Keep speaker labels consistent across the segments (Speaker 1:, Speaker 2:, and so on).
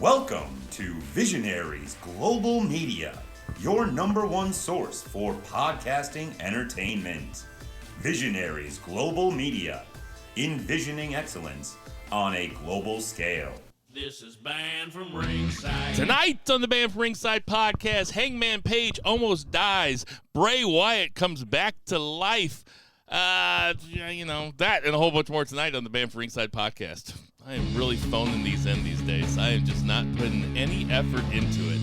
Speaker 1: Welcome to Visionaries Global Media, your number one source for podcasting entertainment. Visionaries Global Media, envisioning excellence on a global scale.
Speaker 2: This is Banned from Ringside.
Speaker 3: Tonight on the Banned from Ringside podcast, Hangman Page almost dies. Bray Wyatt comes back to life. That and a whole bunch more tonight on the Banned from Ringside podcast. I am really phoning these in these days. I am just not putting any effort into it.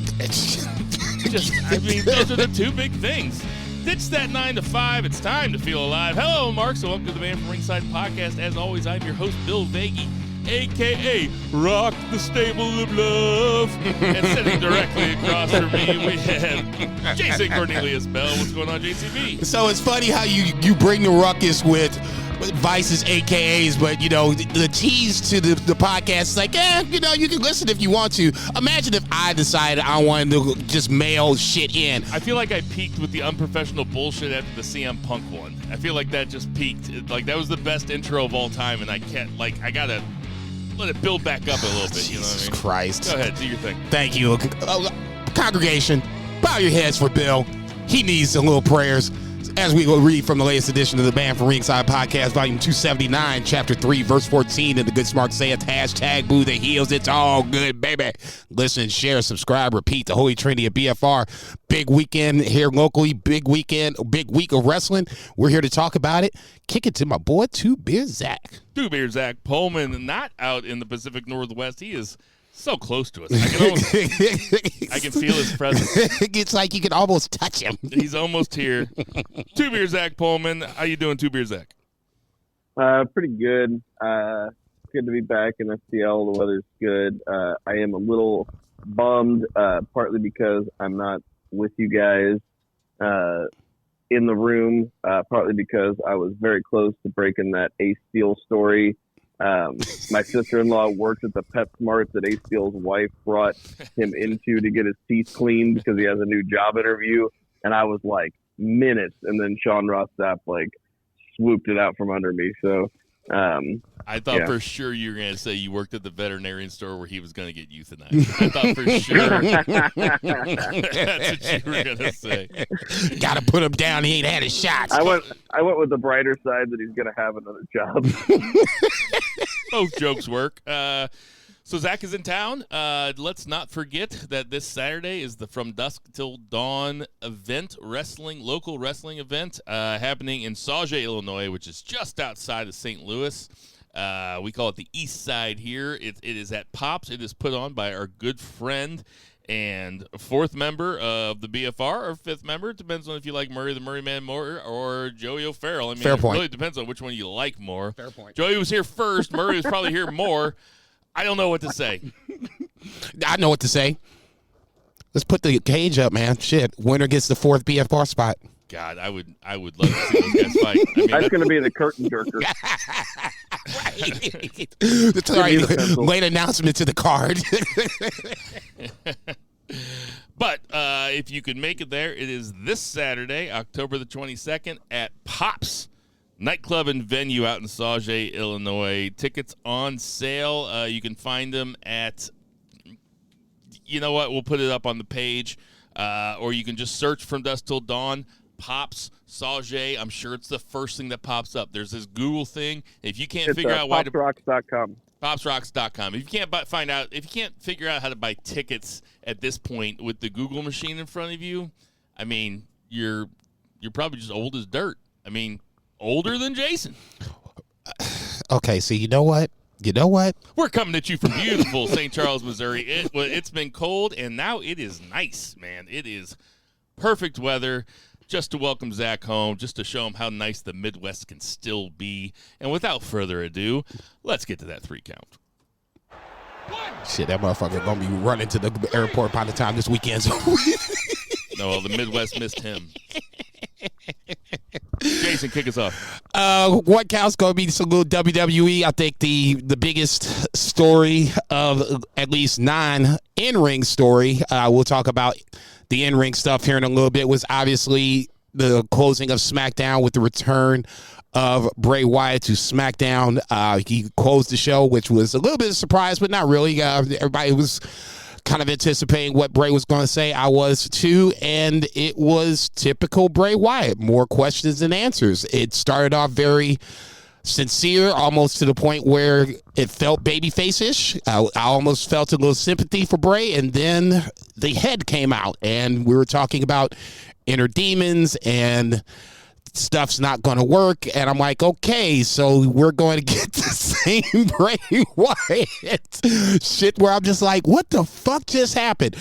Speaker 3: Those are the two big things. Ditch that 9 to 5. It's time to feel alive. Hello, Mark. So welcome to the Banned from Ringside podcast. As always, I'm your host, Bill Vagey, a.k.a. Rock the Stable of Love. And sitting directly across from me, we have Jason Cornelius Bell. What's going on, JCB?
Speaker 4: So it's funny how you bring the ruckus with Vice's AKAs, but, the tease to the podcast is like, you can listen if you want to. Imagine if I decided I wanted to just mail shit in.
Speaker 3: I feel like I peaked with the unprofessional bullshit after the CM Punk one. I feel like that just peaked. Like, that was the best intro of all time, and I gotta let it build back up a little bit,
Speaker 4: Jesus
Speaker 3: you know what I mean?
Speaker 4: Christ.
Speaker 3: Go ahead, do your thing.
Speaker 4: Thank you. Congregation, bow your heads for Bill. He needs a little prayers. As we will read from the latest edition of the Banned from Ringside podcast, volume 279, chapter 3, verse 14, and the good smart saith, #boo the heels. It's all good, baby. Listen, share, subscribe, repeat. The Holy Trinity of BFR. Big weekend here locally. Big weekend, big week of wrestling. We're here to talk about it. Kick it to my boy, Two Beer Zach.
Speaker 3: Two Beer Zach Pullman, not out in the Pacific Northwest. He is so close to us. I can feel his presence.
Speaker 4: It's like you can almost touch him.
Speaker 3: He's almost here. Two Beer Zach Pullman. How you doing, Two Beer Zach?
Speaker 5: Pretty good. Good to be back in STL. The weather's good. I am a little bummed, partly because I'm not with you guys in the room, partly because I was very close to breaking that Ace Steel story. My sister-in-law works at the PetSmart that Ace Steel's wife brought him into to get his teeth cleaned because he has a new job interview. And I was like minutes. And then Sean Ross Sapp swooped it out from under me. So,
Speaker 3: I thought for sure you were going to say you worked at the veterinarian store where he was going to get euthanized. I thought for sure that's what you were going to say.
Speaker 4: Got to put him down. He ain't had his shots.
Speaker 5: I went with the brighter side that he's going to have another job.
Speaker 3: Both jokes work. So Zach is in town. Let's not forget that this Saturday is the From Dusk Till Dawn event, local wrestling event, happening in Sauget, Illinois, which is just outside of St. Louis. We call it the East Side here. It is at Pops. It is put on by our good friend and fourth member of the BFR, or fifth member. It depends on if you like Murray the Murray Man more or Joey O'Farrell. I mean,
Speaker 4: Fair point.
Speaker 3: It really depends on which one you like more.
Speaker 4: Fair point.
Speaker 3: Joey was here first. Murray was probably here more. I don't know what to say.
Speaker 4: I know what to say. Let's put the cage up, man. Shit. Winner gets the fourth BFR spot.
Speaker 3: God, I would love to see those guys fight. I mean,
Speaker 5: that's going to be the curtain jerker.
Speaker 4: That's right. Late announcement to the card.
Speaker 3: But if you could make it there, it is this Saturday, October the 22nd, at Pops Nightclub and Venue out in Sauget, Illinois. Tickets on sale. You can find them at, you know what, we'll put it up on the page. Or you can just search From Dusk Till Dawn, Pops, Sauget. I'm sure it's the first thing that pops up. There's this Google thing. If you can't figure out why to...
Speaker 5: PopsRocks.com.
Speaker 3: PopsRocks.com. If you can't figure out how to buy tickets at this point with the Google machine in front of you, I mean, you're probably just old as dirt. I mean, older than Jason.
Speaker 4: Okay, so you know what?
Speaker 3: We're coming at you from beautiful St. Charles, Missouri. It's been cold, and now it is nice, man. It is perfect weather just to welcome Zach home, just to show him how nice the Midwest can still be. And without further ado, let's get to that 3 count.
Speaker 4: Shit, that motherfucker going to be running to the airport by the time this weekend's over.
Speaker 3: No, well, the Midwest missed him. Jason, kick us off.
Speaker 4: What counts going to be some little WWE. I think the biggest story of at least 9 in-ring story, we'll talk about the in-ring stuff here in a little bit, was obviously the closing of SmackDown with the return of Bray Wyatt to SmackDown. He closed the show, which was a little bit of a surprise, but not really. Everybody was kind of anticipating what Bray was going to say. I was too, and it was typical Bray Wyatt. More questions than answers. It started off very sincere, almost to the point where it felt babyface-ish. I almost felt a little sympathy for Bray, and then the head came out, and we were talking about inner demons and stuff's not going to work. And I'm like, okay, so we're going to get the same Bray Wyatt shit where I'm just like, what the fuck just happened?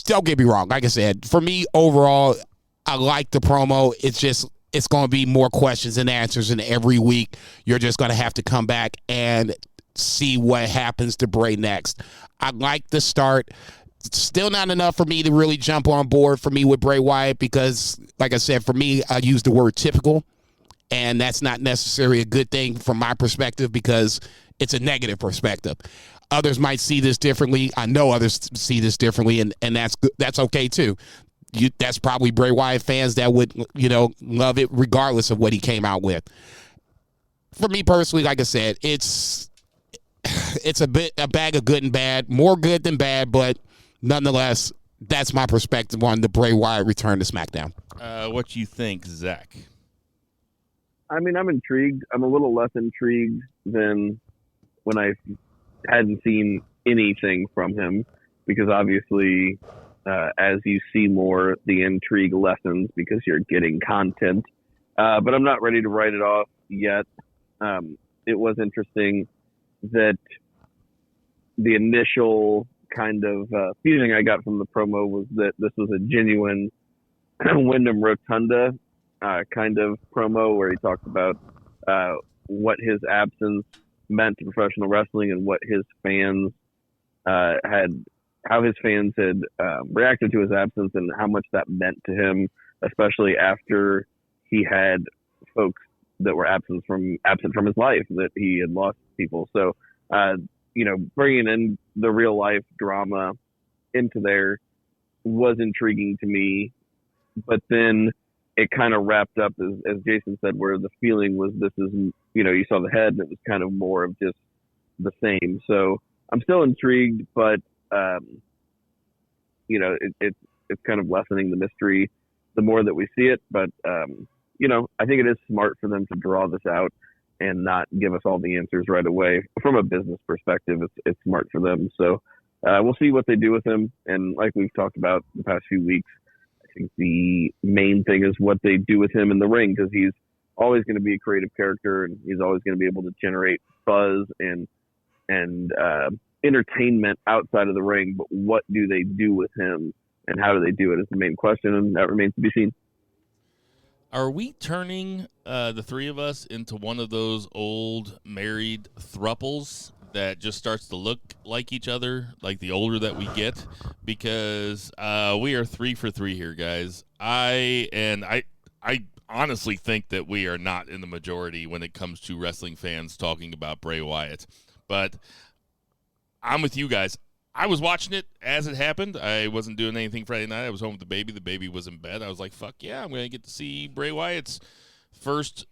Speaker 4: Don't get me wrong. Like I said, for me, overall, I like the promo. It's going to be more questions than answers. And every week, you're just going to have to come back and see what happens to Bray next. I like the start. Still not enough for me to really jump on board for me with Bray Wyatt because, like I said, for me, I use the word typical, and that's not necessarily a good thing from my perspective because it's a negative perspective. Others might see this differently. I know others see this differently, and that's okay too. That's probably Bray Wyatt fans that would, love it regardless of what he came out with. For me personally, like I said, it's a bag of good and bad, more good than bad, but nonetheless, that's my perspective on the Bray Wyatt return to SmackDown.
Speaker 3: What you think, Zach?
Speaker 5: I mean, I'm intrigued. I'm a little less intrigued than when I hadn't seen anything from him because obviously as you see more, the intrigue lessens because you're getting content. But I'm not ready to write it off yet. It was interesting that the initial kind of feeling I got from the promo was that this was a genuine Wyndham Rotunda kind of promo where he talked about what his absence meant to professional wrestling and what his fans how his fans had reacted to his absence and how much that meant to him, especially after he had folks that were absent from his life, that he had lost people. So, bringing in the real life drama into there was intriguing to me, but then it kind of wrapped up as Jason said, where the feeling was this is, you saw the head and it was kind of more of just the same. So I'm still intrigued, but it's kind of lessening the mystery the more that we see it. But, I think it is smart for them to draw this out and not give us all the answers right away. From a business perspective, it's smart for them. So we'll see what they do with him. And like we've talked about the past few weeks, I think the main thing is what they do with him in the ring, because he's always going to be a creative character and he's always going to be able to generate buzz and entertainment outside of the ring. But what do they do with him and how do they do it is the main question, and that remains to be seen.
Speaker 3: Are we turning the three of us into one of those old married thruples that just starts to look like each other, like the older that we get? Because we are 3 for 3 here, guys. I honestly think that we are not in the majority when it comes to wrestling fans talking about Bray Wyatt. But I'm with you guys. I was watching it as it happened. I wasn't doing anything Friday night. I was home with the baby. The baby was in bed. I was like, fuck yeah, I'm going to get to see Bray Wyatt's first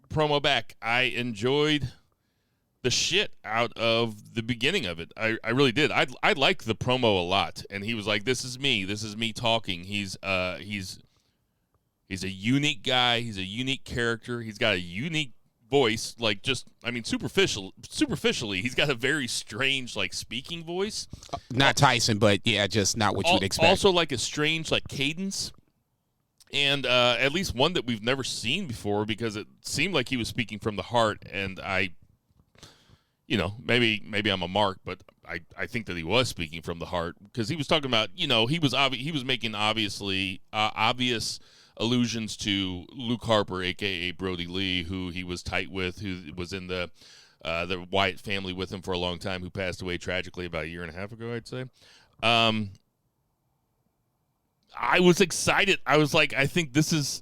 Speaker 3: promo back. I enjoyed the shit out of the beginning of it. I really did. I liked the promo a lot. And he was like, this is me talking. He's a unique guy. He's a unique character. He's got a unique voice, superficially he's got a very strange speaking voice,
Speaker 4: not Tyson, but yeah, just not what you'd expect.
Speaker 3: Also like a strange cadence, and at least one that we've never seen before, because it seemed like he was speaking from the heart. And I maybe I'm a mark, but I think that he was speaking from the heart, because he was talking about he was making obvious allusions to Luke Harper, a.k.a. Brody Lee, who he was tight with, who was in the Wyatt family with him for a long time, who passed away tragically about a year and a half ago, I'd say. I was excited. I was like, I think this is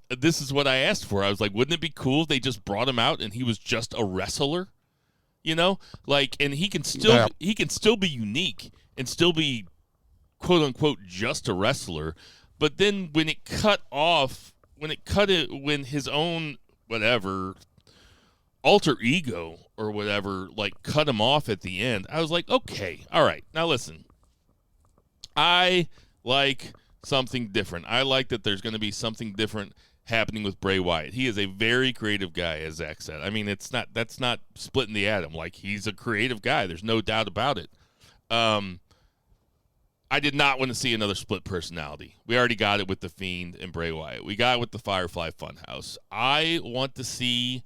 Speaker 3: what I asked for. I was like, wouldn't it be cool if they just brought him out and he was just a wrestler? And he can still be unique and still be quote unquote just a wrestler. But then when it cut off, when his own whatever alter ego or whatever like cut him off at the end, I was like, okay, all right, now listen, I like something different. I like that there's going to be something different happening with Bray Wyatt. He is a very creative guy, as Zach said. I mean, that's not splitting the atom. Like, he's a creative guy. There's no doubt about it. I did not want to see another split personality. We already got it with The Fiend and Bray Wyatt. We got it with the Firefly Funhouse. I want to see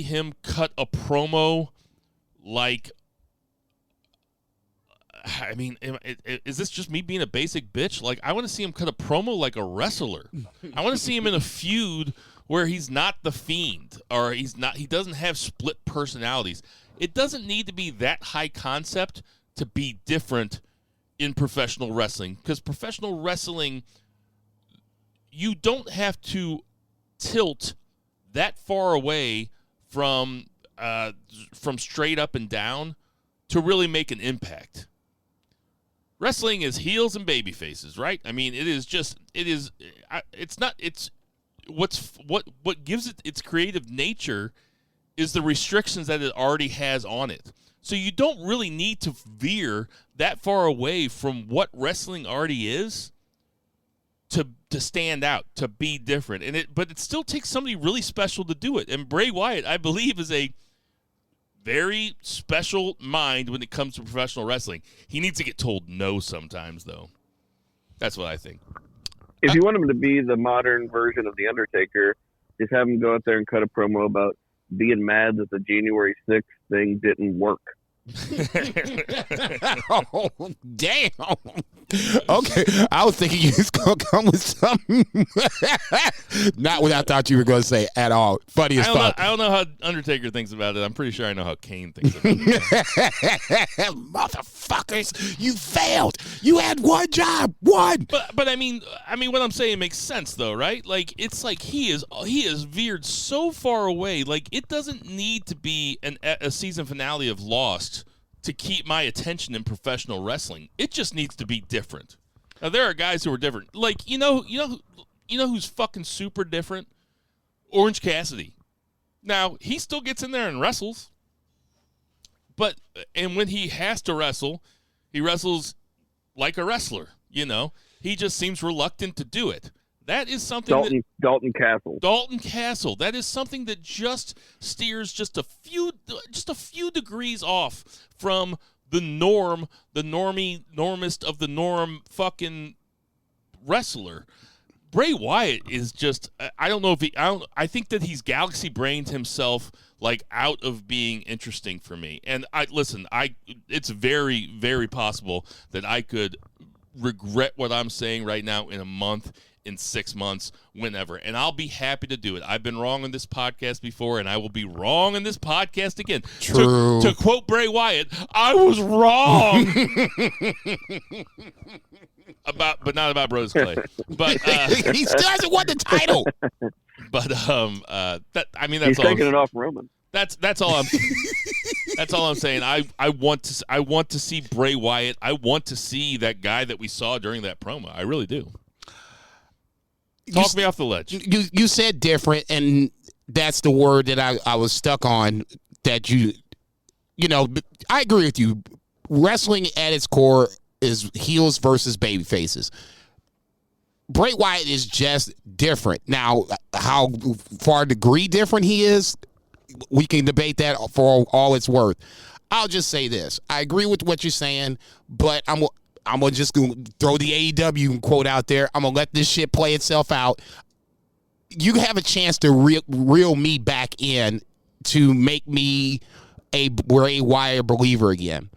Speaker 3: him cut a promo like, I mean, is this just me being a basic bitch? Like, I want to see him cut a promo like a wrestler. I want to see him in a feud where he's not The Fiend, or he doesn't have split personalities. It doesn't need to be that high concept to be different in professional wrestling, because professional wrestling, you don't have to tilt that far away from straight up and down to really make an impact. Wrestling is heels and baby faces, right? I mean, what gives it its creative nature is the restrictions that it already has on it. So you don't really need to veer that far away from what wrestling already is to stand out, to be different. But it still takes somebody really special to do it. And Bray Wyatt, I believe, is a very special mind when it comes to professional wrestling. He needs to get told no sometimes, though. That's what I think.
Speaker 5: If you want him to be the modern version of The Undertaker, just have him go out there and cut a promo about being mad that the January 6th thing didn't work.
Speaker 4: Oh, damn. Okay, I was thinking you was going to come with something. Not what I thought you were going to say at all. Funny as fuck.
Speaker 3: I don't know how Undertaker thinks about it. I'm pretty sure I know how Kane thinks about it.
Speaker 4: Motherfuckers, you failed. You had one job. One.
Speaker 3: But I mean what I'm saying makes sense though, right? Like, it's like he is veered so far away. Like, it doesn't need to be a season finale of Lost to keep my attention in professional wrestling. It just needs to be different. Now, there are guys who are different. Like, you know who's fucking super different? Orange Cassidy. Now, he still gets in there and wrestles. And when he has to wrestle, he wrestles like a wrestler, you know? He just seems reluctant to do it. That is something
Speaker 5: Dalton Castle.
Speaker 3: Dalton Castle. That is something that just steers just a few degrees off from the norm, the normist of the norm fucking wrestler. Bray Wyatt is just, I think that he's galaxy brained himself like out of being interesting for me. And it's very, very possible that I could regret what I'm saying right now in a month, in 6 months, whenever. And I'll be happy to do it. I've been wrong on this podcast before, and I will be wrong on this podcast again.
Speaker 4: True.
Speaker 3: To quote Bray Wyatt, I was wrong. But not about Bros Clay. But
Speaker 4: he still hasn't won the title.
Speaker 3: But that's
Speaker 5: He's
Speaker 3: all.
Speaker 5: taking it off Roman.
Speaker 3: That's all I'm. That's all I'm saying. I want to see Bray Wyatt. I want to see that guy that we saw during that promo. I really do. Talk me off the ledge.
Speaker 4: You said different, and that's the word that I was stuck on. That you know, I agree with you. Wrestling at its core is heels versus baby faces. Bray Wyatt is just different. Now, how far degree different he is, we can debate that for all it's worth. I'll just say this. I agree with what you're saying, but I'm going to just throw the AEW quote out there. I'm going to let this shit play itself out. You have a chance to reel me back in to make me a Bray Wyatt believer again.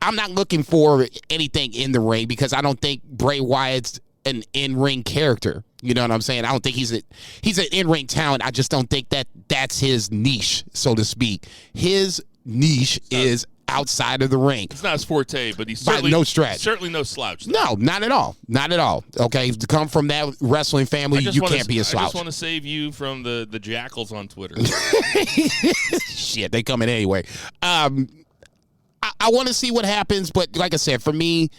Speaker 4: I'm not looking for anything in the ring because I don't think Bray Wyatt's an in-ring character. You know what I'm saying? I don't think he's an in-ring talent. I just don't think that's his niche, so to speak. His niche is outside of the ring.
Speaker 3: It's not his forte, but he's certainly
Speaker 4: no stretch.
Speaker 3: Certainly no slouch.
Speaker 4: No, not at all. Not at all. Okay, to come from that wrestling family, you can't be a slouch.
Speaker 3: I just want to save you from the jackals on Twitter.
Speaker 4: Shit, they coming anyway. I want to see what happens, but like I said, for me,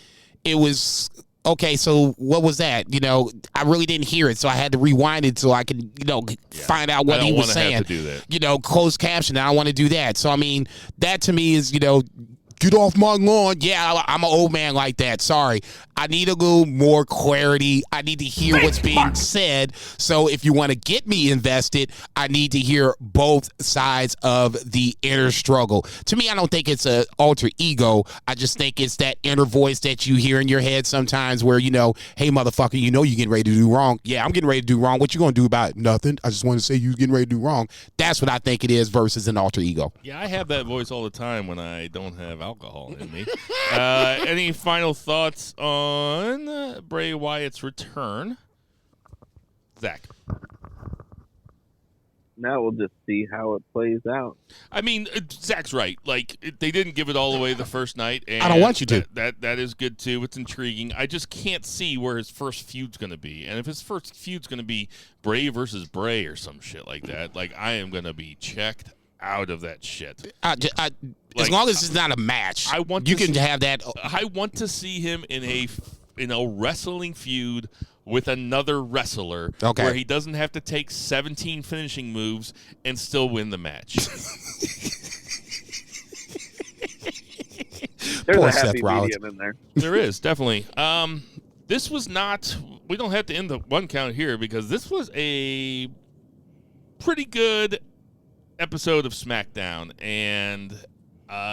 Speaker 4: it was okay, so what was that? You know, I really didn't hear it, so I had to rewind it so I could, find out what he was saying.
Speaker 3: Have to do that.
Speaker 4: You know, closed caption. I don't want to do that. So, I mean, that to me is, get off my lawn. Yeah, I'm an old man like that. Sorry. I need a little more clarity. I need to hear what's being said. So if you want to get me invested, I need to hear both sides of the inner struggle. To me, I don't think it's an alter ego. I just think it's that inner voice that you hear in your head sometimes where, hey, motherfucker, you're getting ready to do wrong. Yeah, I'm getting ready to do wrong. What you going to do about it? Nothing. I just want to say you getting ready to do wrong. That's what I think it is versus an alter ego.
Speaker 3: Yeah, I have that voice all the time when I don't have alcohol in me. Any final thoughts on Bray Wyatt's return? Zach.
Speaker 5: Now we'll just see how it plays out.
Speaker 3: I mean, Zach's right. Like, they didn't give it all away the first night. And
Speaker 4: I don't want you to.
Speaker 3: That is good, too. It's intriguing. I just can't see where his first feud's going to be. And if his first feud's going to be Bray versus Bray or some shit like that, I am going to be checked out of that shit.
Speaker 4: As long as it's not a match, I want
Speaker 3: to see him in a wrestling feud with another wrestler where he doesn't have to take 17 finishing moves and still win the match.
Speaker 5: There's
Speaker 4: Poor
Speaker 5: a happy
Speaker 4: Seth Rollins.
Speaker 5: medium in there.
Speaker 3: There is, definitely. This was not – we don't have to end the one count here because this was a pretty good episode of SmackDown, and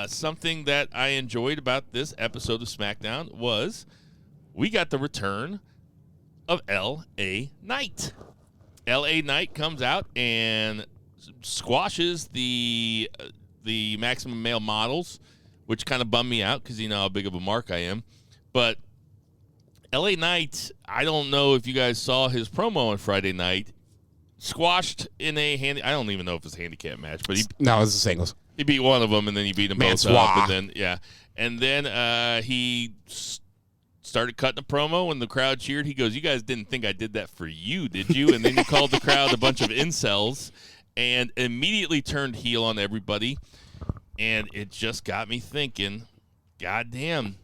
Speaker 3: something that I enjoyed about this episode of SmackDown was we got the return of L.A. Knight. L.A. Knight comes out and squashes the Maximum Male Models, which kind of bummed me out because you know how big of a mark I am. But L.A. Knight, I don't know if you guys saw his promo on Friday night. Squashed in a I don't even know if it's a handicap match, but
Speaker 4: no, it's a singles.
Speaker 3: He beat one of them, and then he beat them both up, and then he started cutting a promo, and the crowd cheered. He goes, "You guys didn't think I did that for you, did you?" And then he called the crowd a bunch of incels, and immediately turned heel on everybody, and it just got me thinking, God damn,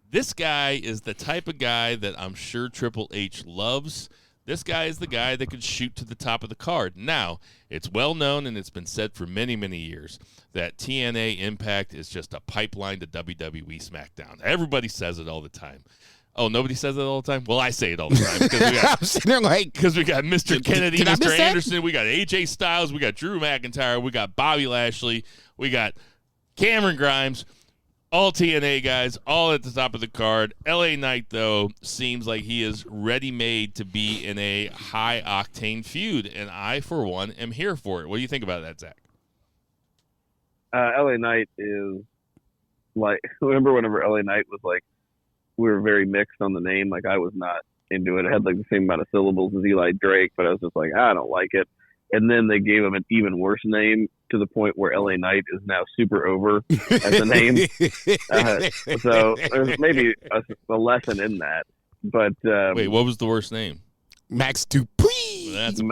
Speaker 3: this guy is the type of guy that I'm sure Triple H loves. This guy is the guy that could shoot to the top of the card. Now, it's well known, and it's been said for many, many years, that TNA Impact is just a pipeline to WWE SmackDown. Everybody says it all the time. Oh, nobody says it all the time? Well, I say it all the time. Because we got Mr. Kennedy, Mr. Anderson, we got AJ Styles, we got Drew McIntyre, we got Bobby Lashley, we got Cameron Grimes. All TNA guys, all at the top of the card. L.A. Knight, though, seems like he is ready-made to be in a high-octane feud, and I, for one, am here for it. What do you think about that, Zach?
Speaker 5: L.A. Knight is like, remember whenever L.A. Knight was like, we were very mixed on the name. Like, I was not into it. It had like the same amount of syllables as Eli Drake, but I was just like, I don't like it. And then they gave him an even worse name to the point where LA Knight is now super over as a name. So there's maybe a lesson in that. But
Speaker 3: wait, what was the worst name?
Speaker 4: Max Dupree.
Speaker 3: That's a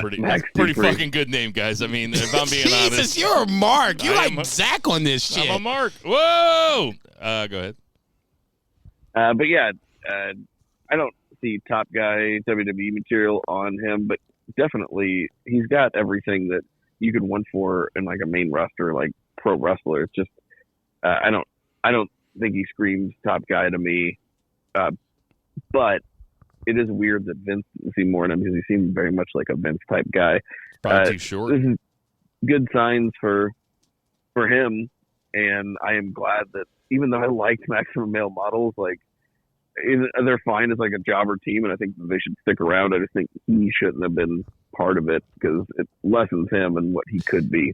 Speaker 3: pretty fucking good name, guys. I mean, if I'm being honest.
Speaker 4: Jesus, you're a mark. You're like Zach on this shit.
Speaker 3: I'm a mark. Whoa! Go ahead.
Speaker 5: But yeah, I don't see top guy WWE material on him, but definitely he's got everything that you could want for in like a main roster, like pro wrestler. It's just I don't think he screams top guy to me, but it is weird that Vince didn't see more in him because he seems very much like a Vince type guy.
Speaker 3: Probably too short.
Speaker 5: This is good signs for him, and I am glad that even though I liked Maximum Male Models, like they're fine as like a jobber team, and I think they should stick around. I just think he shouldn't have been part of it because it lessens him and what he could be.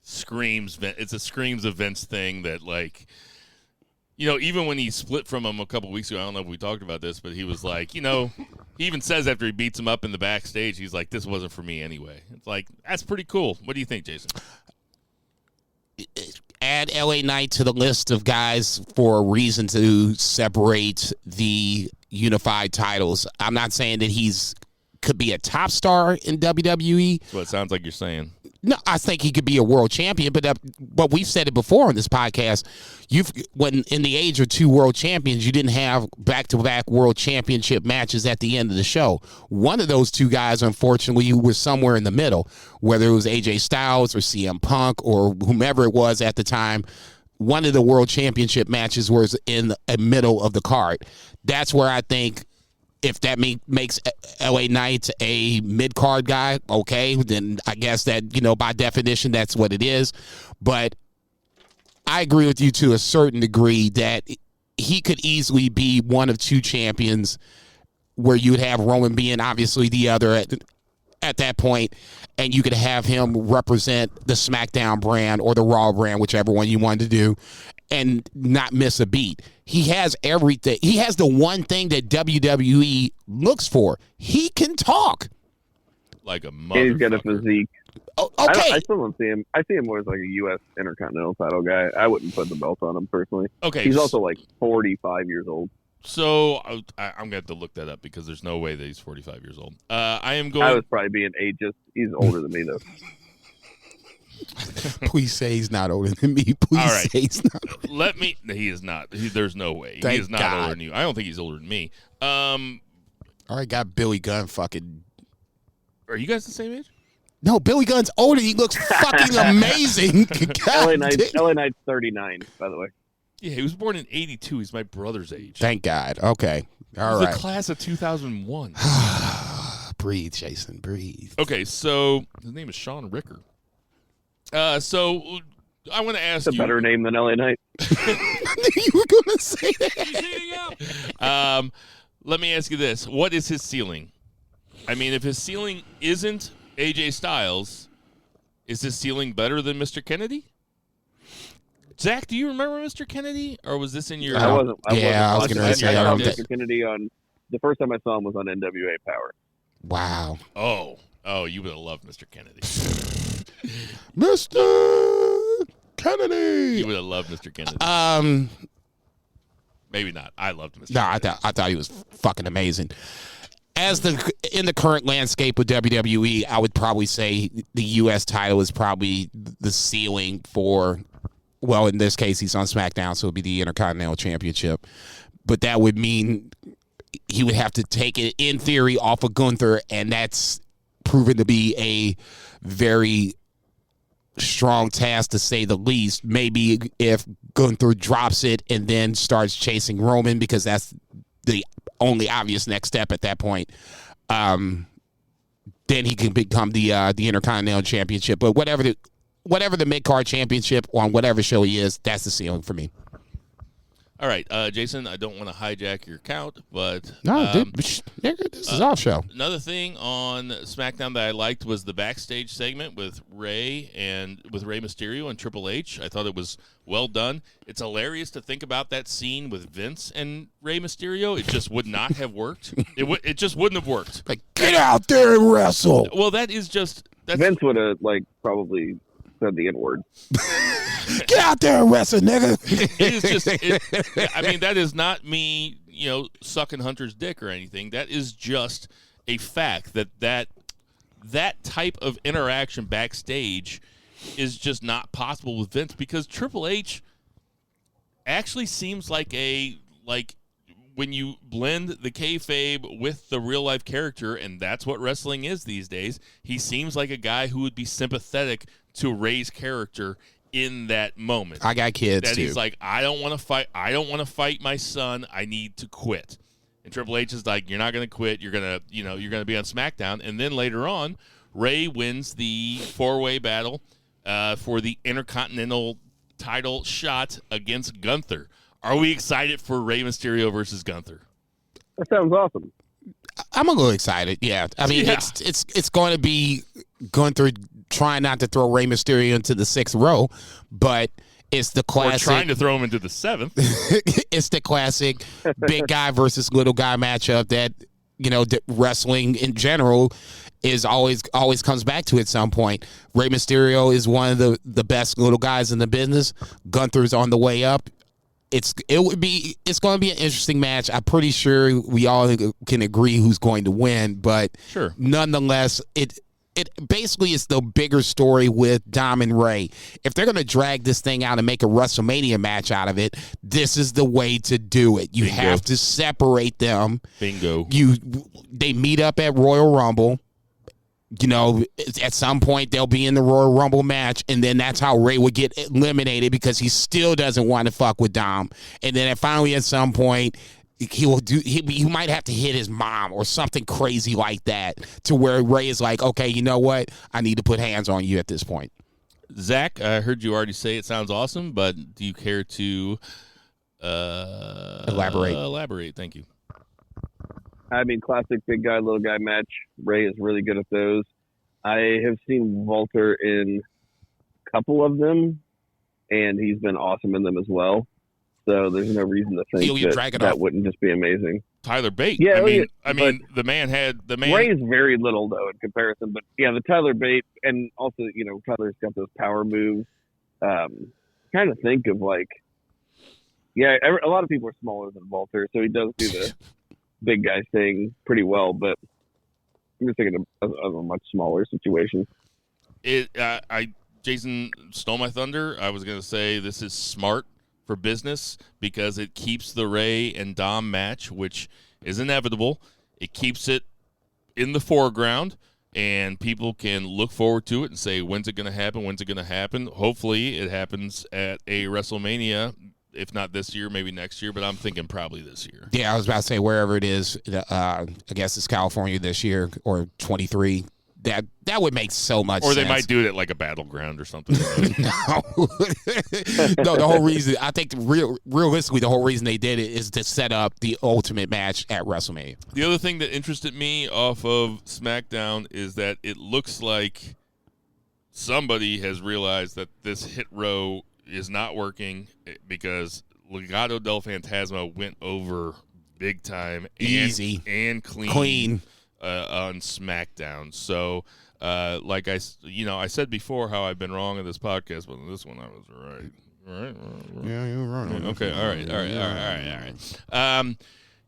Speaker 3: It's a screams of Vince thing that, like, you know, even when he split from him a couple weeks ago, I don't know if we talked about this, but he was like, you know, he even says after he beats him up in the backstage, he's like, this wasn't for me anyway. It's like, that's pretty cool. What do you think, Jason?
Speaker 4: Add LA Knight to the list of guys for a reason to separate the unified titles. I'm not saying that could be a top star in WWE.
Speaker 3: That's what it sounds like you're saying.
Speaker 4: No, I think he could be a world champion, but we've said it before on this podcast. When in the age of 2 world champions, you didn't have back-to-back world championship matches at the end of the show. One of those 2 guys, unfortunately, was somewhere in the middle, whether it was AJ Styles or CM Punk or whomever it was at the time. One of the world championship matches was in the middle of the card. That's where I think, if that makes LA Knight a mid-card guy, okay, then I guess that, by definition, that's what it is. But I agree with you to a certain degree that he could easily be one of 2 champions, where you would have Roman being obviously the other at that point, and you could have him represent the SmackDown brand or the Raw brand, whichever one you wanted to do, and not miss a beat. He has everything. He has the one thing that WWE looks for. He can talk.
Speaker 3: Like a motherfucker.
Speaker 5: He's got a physique.
Speaker 4: Oh, okay.
Speaker 5: I still don't see him. I see him more as like a U.S. Intercontinental title guy. I wouldn't put the belt on him personally.
Speaker 3: Okay.
Speaker 5: He's also like 45 years old.
Speaker 3: So I'm going to have to look that up because there's no way that he's 45 years old. I
Speaker 5: was probably being ageist. He's older than me, though.
Speaker 4: Please say he's not older than me. Please
Speaker 3: All right.
Speaker 4: say he's not.
Speaker 3: He is not. There's no way.
Speaker 4: Thank
Speaker 3: he is not
Speaker 4: God.
Speaker 3: older than you. I don't think he's older than me.
Speaker 4: All right, got Billy Gunn fucking.
Speaker 3: Are you guys the same age?
Speaker 4: No, Billy Gunn's older. He looks fucking amazing.
Speaker 5: LA Knight's 39, by the way.
Speaker 3: Yeah, he was born in 82. He's my brother's age.
Speaker 4: Thank God. Okay. All
Speaker 3: He's
Speaker 4: right.
Speaker 3: the class of 2001.
Speaker 4: Breathe, Jason. Breathe.
Speaker 3: Okay, so his name is Sean Ricker. So I want to ask
Speaker 5: It's a
Speaker 3: you.
Speaker 5: better name than LA Knight.
Speaker 4: You were going to say that.
Speaker 3: Let me ask you this. What is his ceiling? I mean, if his ceiling isn't AJ Styles, is his ceiling better than Mr. Kennedy? Zach, do you remember Mr. Kennedy? Or was this in your...
Speaker 5: I wasn't.
Speaker 4: I was going to say.
Speaker 5: I
Speaker 4: I
Speaker 5: saw
Speaker 4: don't
Speaker 5: Mr. Kennedy on... The first time I saw him was on NWA Power.
Speaker 4: Wow.
Speaker 3: Oh, you would have loved Mr. Kennedy.
Speaker 4: Mr. Kennedy.
Speaker 3: You would have loved Mr. Kennedy. Maybe not. I loved Mr.
Speaker 4: No,
Speaker 3: Kennedy.
Speaker 4: I thought he was fucking amazing. In the current landscape of WWE, I would probably say the U.S. title is probably the ceiling for, well, in this case, he's on SmackDown, so it would be the Intercontinental Championship. But that would mean he would have to take it, in theory, off of Gunther, and that's proven to be a very strong task, to say the least. Maybe if Gunther drops it and then starts chasing Roman, because that's the only obvious next step at that point, then he can become the Intercontinental Championship. But whatever the mid-card championship on whatever show he is, that's the ceiling for me.
Speaker 3: All right, Jason, I don't want to hijack your count, but...
Speaker 4: No, dude, nigga, this is our show.
Speaker 3: Another thing on SmackDown that I liked was the backstage segment with Rey Mysterio and Triple H. I thought it was well done. It's hilarious to think about that scene with Vince and Rey Mysterio. It just would not have worked. It just wouldn't have worked.
Speaker 4: Like, get out there and wrestle.
Speaker 3: Well, that's
Speaker 5: Vince would have probably said the N-word.
Speaker 4: Get out there and wrestle, nigga.
Speaker 3: It is just. I mean, that is not me, sucking Hunter's dick or anything. That is just a fact that type of interaction backstage is just not possible with Vince, because Triple H actually seems like when you blend the kayfabe with the real life character, and that's what wrestling is these days. He seems like a guy who would be sympathetic to Rey's character in that moment.
Speaker 4: I got kids
Speaker 3: that
Speaker 4: too.
Speaker 3: He's like, I don't want to fight. I don't want to fight my son. I need to quit. And Triple H is like, you're not going to quit. You're going to, you're going to be on SmackDown. And then later on, Rey wins the 4-way battle for the Intercontinental title shot against Gunther. Are we excited for Rey Mysterio versus Gunther?
Speaker 5: That sounds awesome.
Speaker 4: I'm a little excited. Yeah, I mean, it's going to be Gunther trying not to throw Rey Mysterio into the 6th row, but it's the classic.
Speaker 3: Or trying to throw him into the 7th.
Speaker 4: It's the classic big guy versus little guy matchup that wrestling in general is always comes back to at some point. Rey Mysterio is one of the best little guys in the business. Gunther's on the way up. It's going to be an interesting match. I'm pretty sure we all can agree who's going to win, but
Speaker 3: sure,
Speaker 4: nonetheless, it basically is the bigger story with Dom and Ray. If they're going to drag this thing out and make a WrestleMania match out of it, this is the way to do it. You have to separate them.
Speaker 3: Bingo.
Speaker 4: They meet up at Royal Rumble. You know, at some point they'll be in the Royal Rumble match, and then that's how Ray would get eliminated because he still doesn't want to fuck with Dom. And then finally at some point, he might have to hit his mom or something crazy like that to where Ray is like, okay, you know what? I need to put hands on you at this point.
Speaker 3: Zach, I heard you already say it sounds awesome, but do you care to
Speaker 4: elaborate?
Speaker 3: Elaborate, thank you.
Speaker 5: I mean, classic big guy, little guy match. Ray is really good at those. I have seen Walter in a couple of them, and he's been awesome in them as well. So there's no reason to think that wouldn't just be amazing.
Speaker 3: Tyler Bate.
Speaker 5: Yeah,
Speaker 3: I mean, the man.
Speaker 5: Ray is very little though in comparison, but yeah, the Tyler Bate, and also Tyler's got those power moves. Kind of think of like, yeah, a lot of people are smaller than Walter, so he does do the big guy thing pretty well. But I'm just thinking of a much smaller situation.
Speaker 3: Jason stole my thunder. I was going to say this is smart for business because it keeps the Ray and Dom match, which is inevitable. It keeps it in the foreground, and people can look forward to it and say, when's it going to happen? When's it going to happen? Hopefully it happens at a WrestleMania, if not this year, maybe next year, but I'm thinking probably this year.
Speaker 4: Yeah, I was about to say wherever it is. I guess it's California this year or 23. That would make so much sense.
Speaker 3: Or they might do it at like a battleground or something.
Speaker 4: No, the whole reason, I think realistically, the whole reason they did it is to set up the ultimate match at WrestleMania.
Speaker 3: The other thing that interested me off of SmackDown is that it looks like somebody has realized that this hit row is not working because Legado del Fantasma went over big time.
Speaker 4: Easy.
Speaker 3: And clean. On SmackDown. So, like I said before how I've been wrong in this podcast, but on this one I was right. Right?
Speaker 4: Yeah, you're right.
Speaker 3: Okay, all right.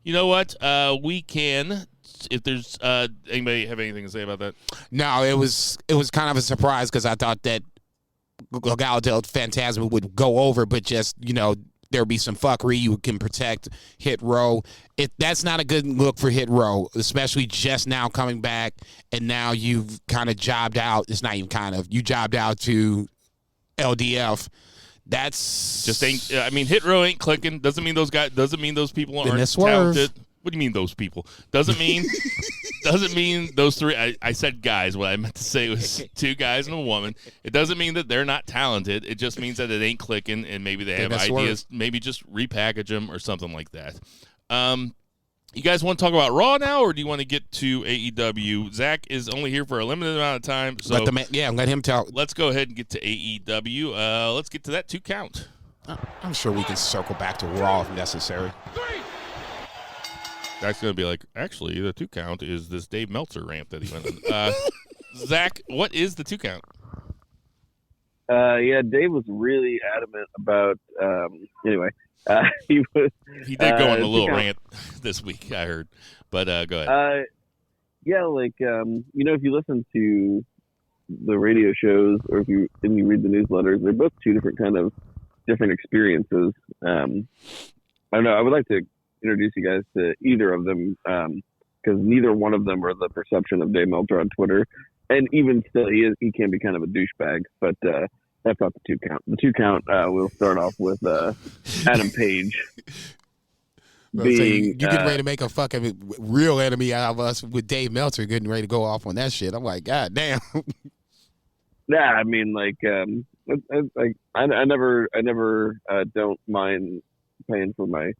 Speaker 3: You know what? We can, if there's anybody have anything to say about that?
Speaker 4: No, it was kind of a surprise because I thought that Legado del Fantasma would go over, but just, there'll be some fuckery. You can protect Hit Row. That's not a good look for Hit Row, especially just now coming back, and now you've kind of jobbed out. It's not even kind of. You jobbed out to LDF. That's
Speaker 3: just ain't. I mean, Hit Row ain't clicking. Doesn't mean those people aren't talented. What do you mean those people? Doesn't mean those three. I said guys. What I meant to say was two guys and a woman. It doesn't mean that they're not talented. It just means that it ain't clicking, and maybe they have ideas. Maybe just repackage them or something like that. You guys want to talk about Raw now, or do you want to get to AEW? Zach is only here for a limited amount of time, so
Speaker 4: let him tell.
Speaker 3: Let's go ahead and get to AEW. Let's get to that 2 count.
Speaker 4: I'm sure we can circle back to Raw if necessary.
Speaker 3: That's going to be like, actually, the 2 count is this Dave Meltzer rant that he went on. Zach, what is the 2 count?
Speaker 5: Yeah, Dave was really adamant about. Anyway, he
Speaker 3: did go on a little rant this week, I heard. But go ahead.
Speaker 5: Yeah, like if you listen to the radio shows or if you read the newsletters, they're both two different experiences. I don't know. I would like to introduce you guys to either of them because neither one of them are the perception of Dave Meltzer on Twitter, and even still he can be kind of a douchebag, but that's not the 2 count. The 2 count we'll start off with Adam Page being
Speaker 4: you getting ready to make a fucking real enemy out of us with Dave Meltzer getting ready to go off on that shit. I'm like, God damn.
Speaker 5: Yeah, I mean, like I never don't mind paying for my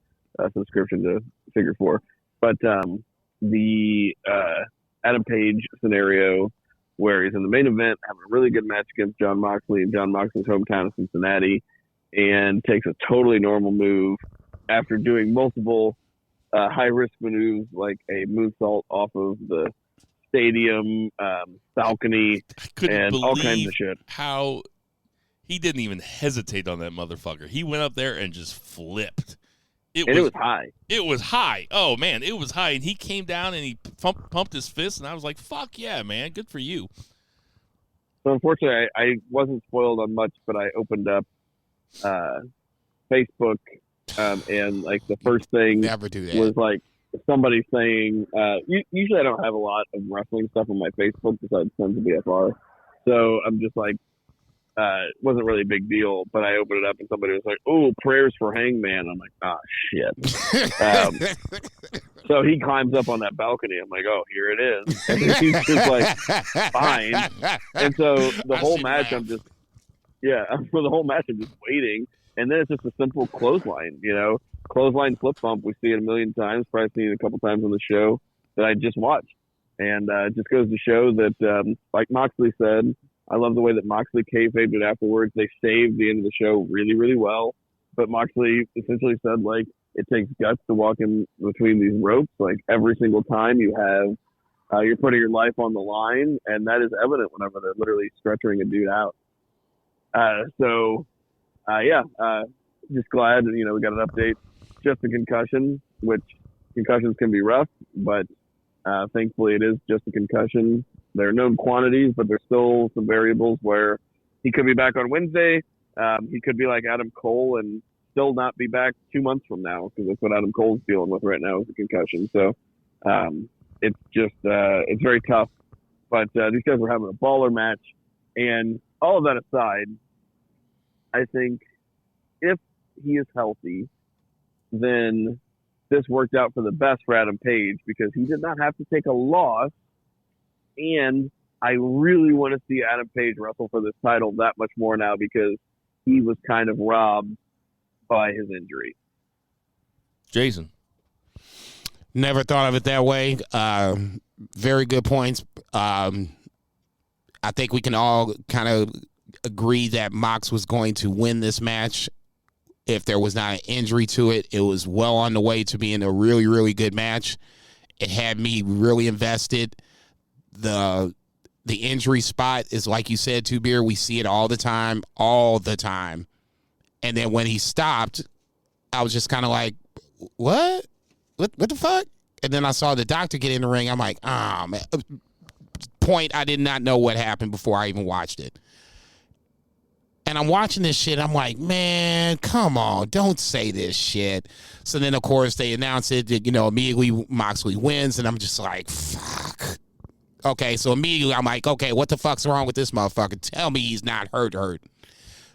Speaker 5: subscription to Figure 4, but the Adam Page scenario where he's in the main event having a really good match against Jon Moxley in Jon Moxley's hometown of Cincinnati, and takes a totally normal move after doing multiple high risk moves like a moonsault off of the stadium balcony and all kinds of shit.
Speaker 3: How he didn't even hesitate on that motherfucker. He went up there and just flipped. It was
Speaker 5: high.
Speaker 3: It was high. Oh, man, it was high. And he came down and he pumped his fist, and I was like, fuck yeah, man, good for you.
Speaker 5: So unfortunately, I wasn't spoiled on much, but I opened up Facebook, and like the first thing
Speaker 4: Never do that.
Speaker 5: was like somebody saying, usually I don't have a lot of wrestling stuff on my Facebook besides Sons of BFR. So I'm just like, it wasn't really a big deal, but I opened it up and somebody was like, "Oh, prayers for Hangman." I'm like, "Ah, shit." So he climbs up on that balcony. I'm like, "Oh, here it is." And he's just like, "Fine." And so the whole match, I'm just waiting. And then it's just a simple clothesline, clothesline flip bump. We see it a million times, probably seen it a couple times on the show that I just watched. And it just goes to show that, like Moxley said, I love the way that Moxley kayfabed it afterwards. They saved the end of the show really, really well. But Moxley essentially said, like, it takes guts to walk in between these ropes. Like, every single time you have, you're putting your life on the line. And that is evident whenever they're literally stretching a dude out. Just glad, we got an update. Just a concussion, which concussions can be rough, but thankfully it is just a concussion. There are known quantities, but there's still some variables where he could be back on Wednesday. He could be like Adam Cole and still not be back 2 months from now, because that's what Adam Cole's dealing with right now is a concussion. So it's just it's very tough. But these guys were having a baller match. And all of that aside, I think if he is healthy, then this worked out for the best for Adam Page, because he did not have to take a loss. And I really want to see Adam Page wrestle for this title that much more now, because he was kind of robbed by his injury.
Speaker 3: Jason.
Speaker 4: Never thought of it that way. Very good points. I think we can all kind of agree that Mox was going to win this match. If there was not an injury to it, it was well on the way to being a really, really good match. It had me really invested. The injury spot is, like you said, Two Beer, we see it all the time. And then when he stopped, I was just kind of like, what the fuck? And then I saw the doctor get in the ring. I'm like, man. Point, I did not know what happened before I even watched it. And I'm watching this shit. I'm like, man, come on. Don't say this shit. So then, of course, they announce it. Immediately Moxley wins. And I'm just like, fuck. Okay, so immediately I'm like, okay, what the fuck's wrong with this motherfucker? Tell me he's not hurt.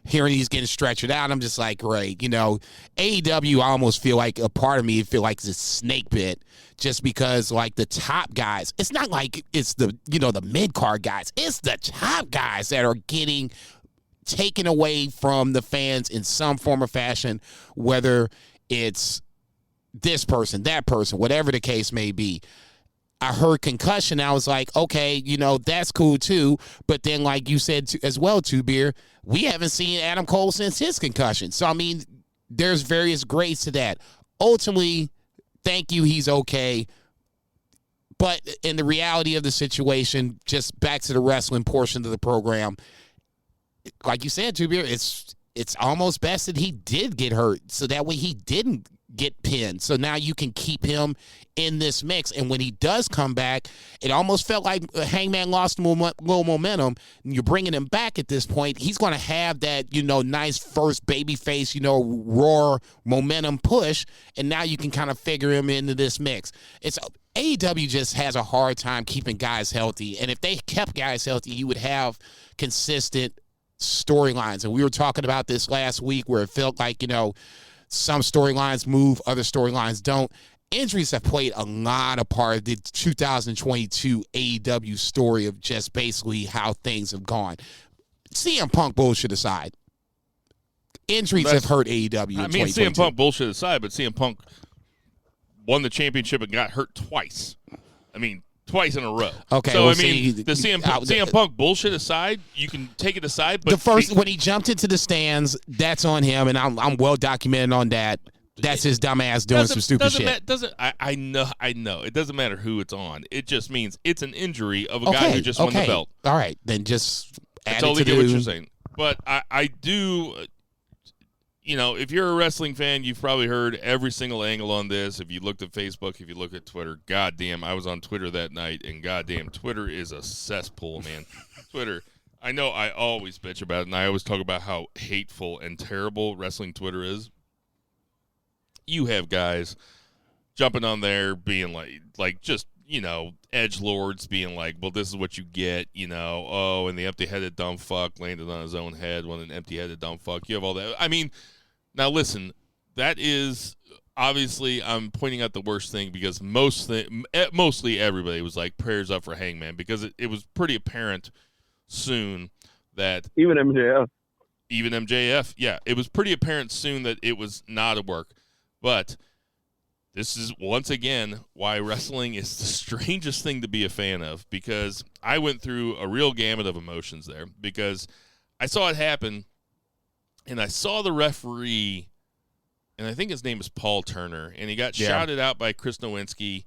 Speaker 4: Hearing he's getting stretched out, I'm just like, great. AEW, I almost feel like a part of me feel like it's a snake bit, just because like the top guys, it's not like it's the mid-card guys. It's the top guys that are getting taken away from the fans in some form or fashion, whether it's this person, that person, whatever the case may be. I heard concussion. I was like, okay, that's cool too. But then, like you said as well, Two Beer, we haven't seen Adam Cole since his concussion. So, I mean, there's various grades to that. Ultimately, thank you, he's okay. But in the reality of the situation, just back to the wrestling portion of the program, like you said, Two Beer, it's almost best that he did get hurt, so that way he didn't get pinned. So now you can keep him in this mix. And when he does come back, it almost felt like Hangman lost a little momentum. You're bringing him back at this point. He's going to have that, nice first babyface, raw momentum push. And now you can kind of figure him into this mix. AEW just has a hard time keeping guys healthy. And if they kept guys healthy, you would have consistent storylines. And we were talking about this last week where it felt like, some storylines move, other storylines don't. Injuries have played a lot of part of the 2022 AEW story of just basically how things have gone. CM Punk bullshit aside, injuries have hurt AEW in 2022.
Speaker 3: CM Punk bullshit aside, but CM Punk won the championship and got hurt twice. Twice in a row.
Speaker 4: Okay.
Speaker 3: So, the CM Punk bullshit aside, you can take it aside. But
Speaker 4: the first, when he jumped into the stands, that's on him, and I'm well documented on that. That's his dumb ass doing some stupid shit.
Speaker 3: I know. It doesn't matter who it's on. It just means it's an injury of a guy who just won the belt.
Speaker 4: All right. Then just add
Speaker 3: I totally
Speaker 4: it to
Speaker 3: get what you're saying. But I do... if you're a wrestling fan, you've probably heard every single angle on this. If you looked at Facebook, if you look at Twitter, goddamn, I was on Twitter that night, and goddamn, Twitter is a cesspool, man. Twitter, I know I always bitch about it, and I always talk about how hateful and terrible wrestling Twitter is. You have guys jumping on there being like just, edgelords being like, well, this is what you get, and the empty-headed dumb fuck landed on his own head when an empty-headed dumb fuck. You have all that. I mean, now listen, that is obviously I'm pointing out the worst thing because mostly everybody was like prayers up for Hangman because it was pretty apparent soon that
Speaker 5: even MJF,
Speaker 3: yeah, it was pretty apparent soon that it was not a work. But this is once again why wrestling is the strangest thing to be a fan of, because I went through a real gamut of emotions there because I saw it happen and I saw the referee, and I think his name is Paul Turner, and he got shouted out by Chris Nowinski,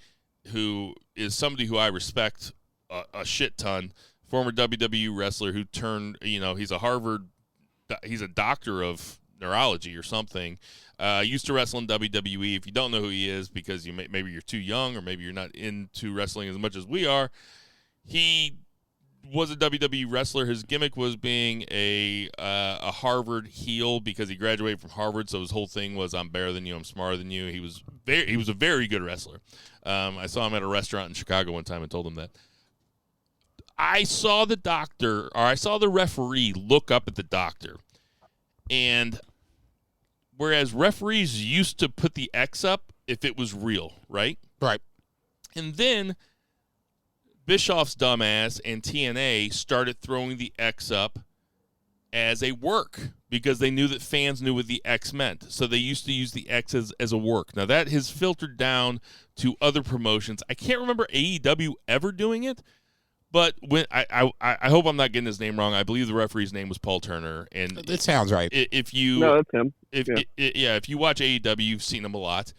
Speaker 3: who is somebody who I respect a shit ton, former WWE wrestler who turned, he's a doctor of neurology or something. Used to wrestle in WWE. If you don't know who he is because maybe you're too young or maybe you're not into wrestling as much as we are, he was a WWE wrestler. His gimmick was being a Harvard heel because he graduated from Harvard, so his whole thing was I'm better than you, I'm smarter than you. He was a very good wrestler. I saw him at a restaurant in Chicago one time and told him that. I saw the referee look up at the doctor, and whereas referees used to put the X up if it was real, right?
Speaker 4: Right.
Speaker 3: And then Bischoff's dumbass and TNA started throwing the X up as a work because they knew that fans knew what the X meant. So they used to use the X as a work. Now that has filtered down to other promotions. I can't remember AEW ever doing it, but when I hope I'm not getting his name wrong. I believe the referee's name was Paul Turner. And
Speaker 4: it sounds right.
Speaker 5: No, that's him.
Speaker 3: If you watch AEW, you've seen him a lot.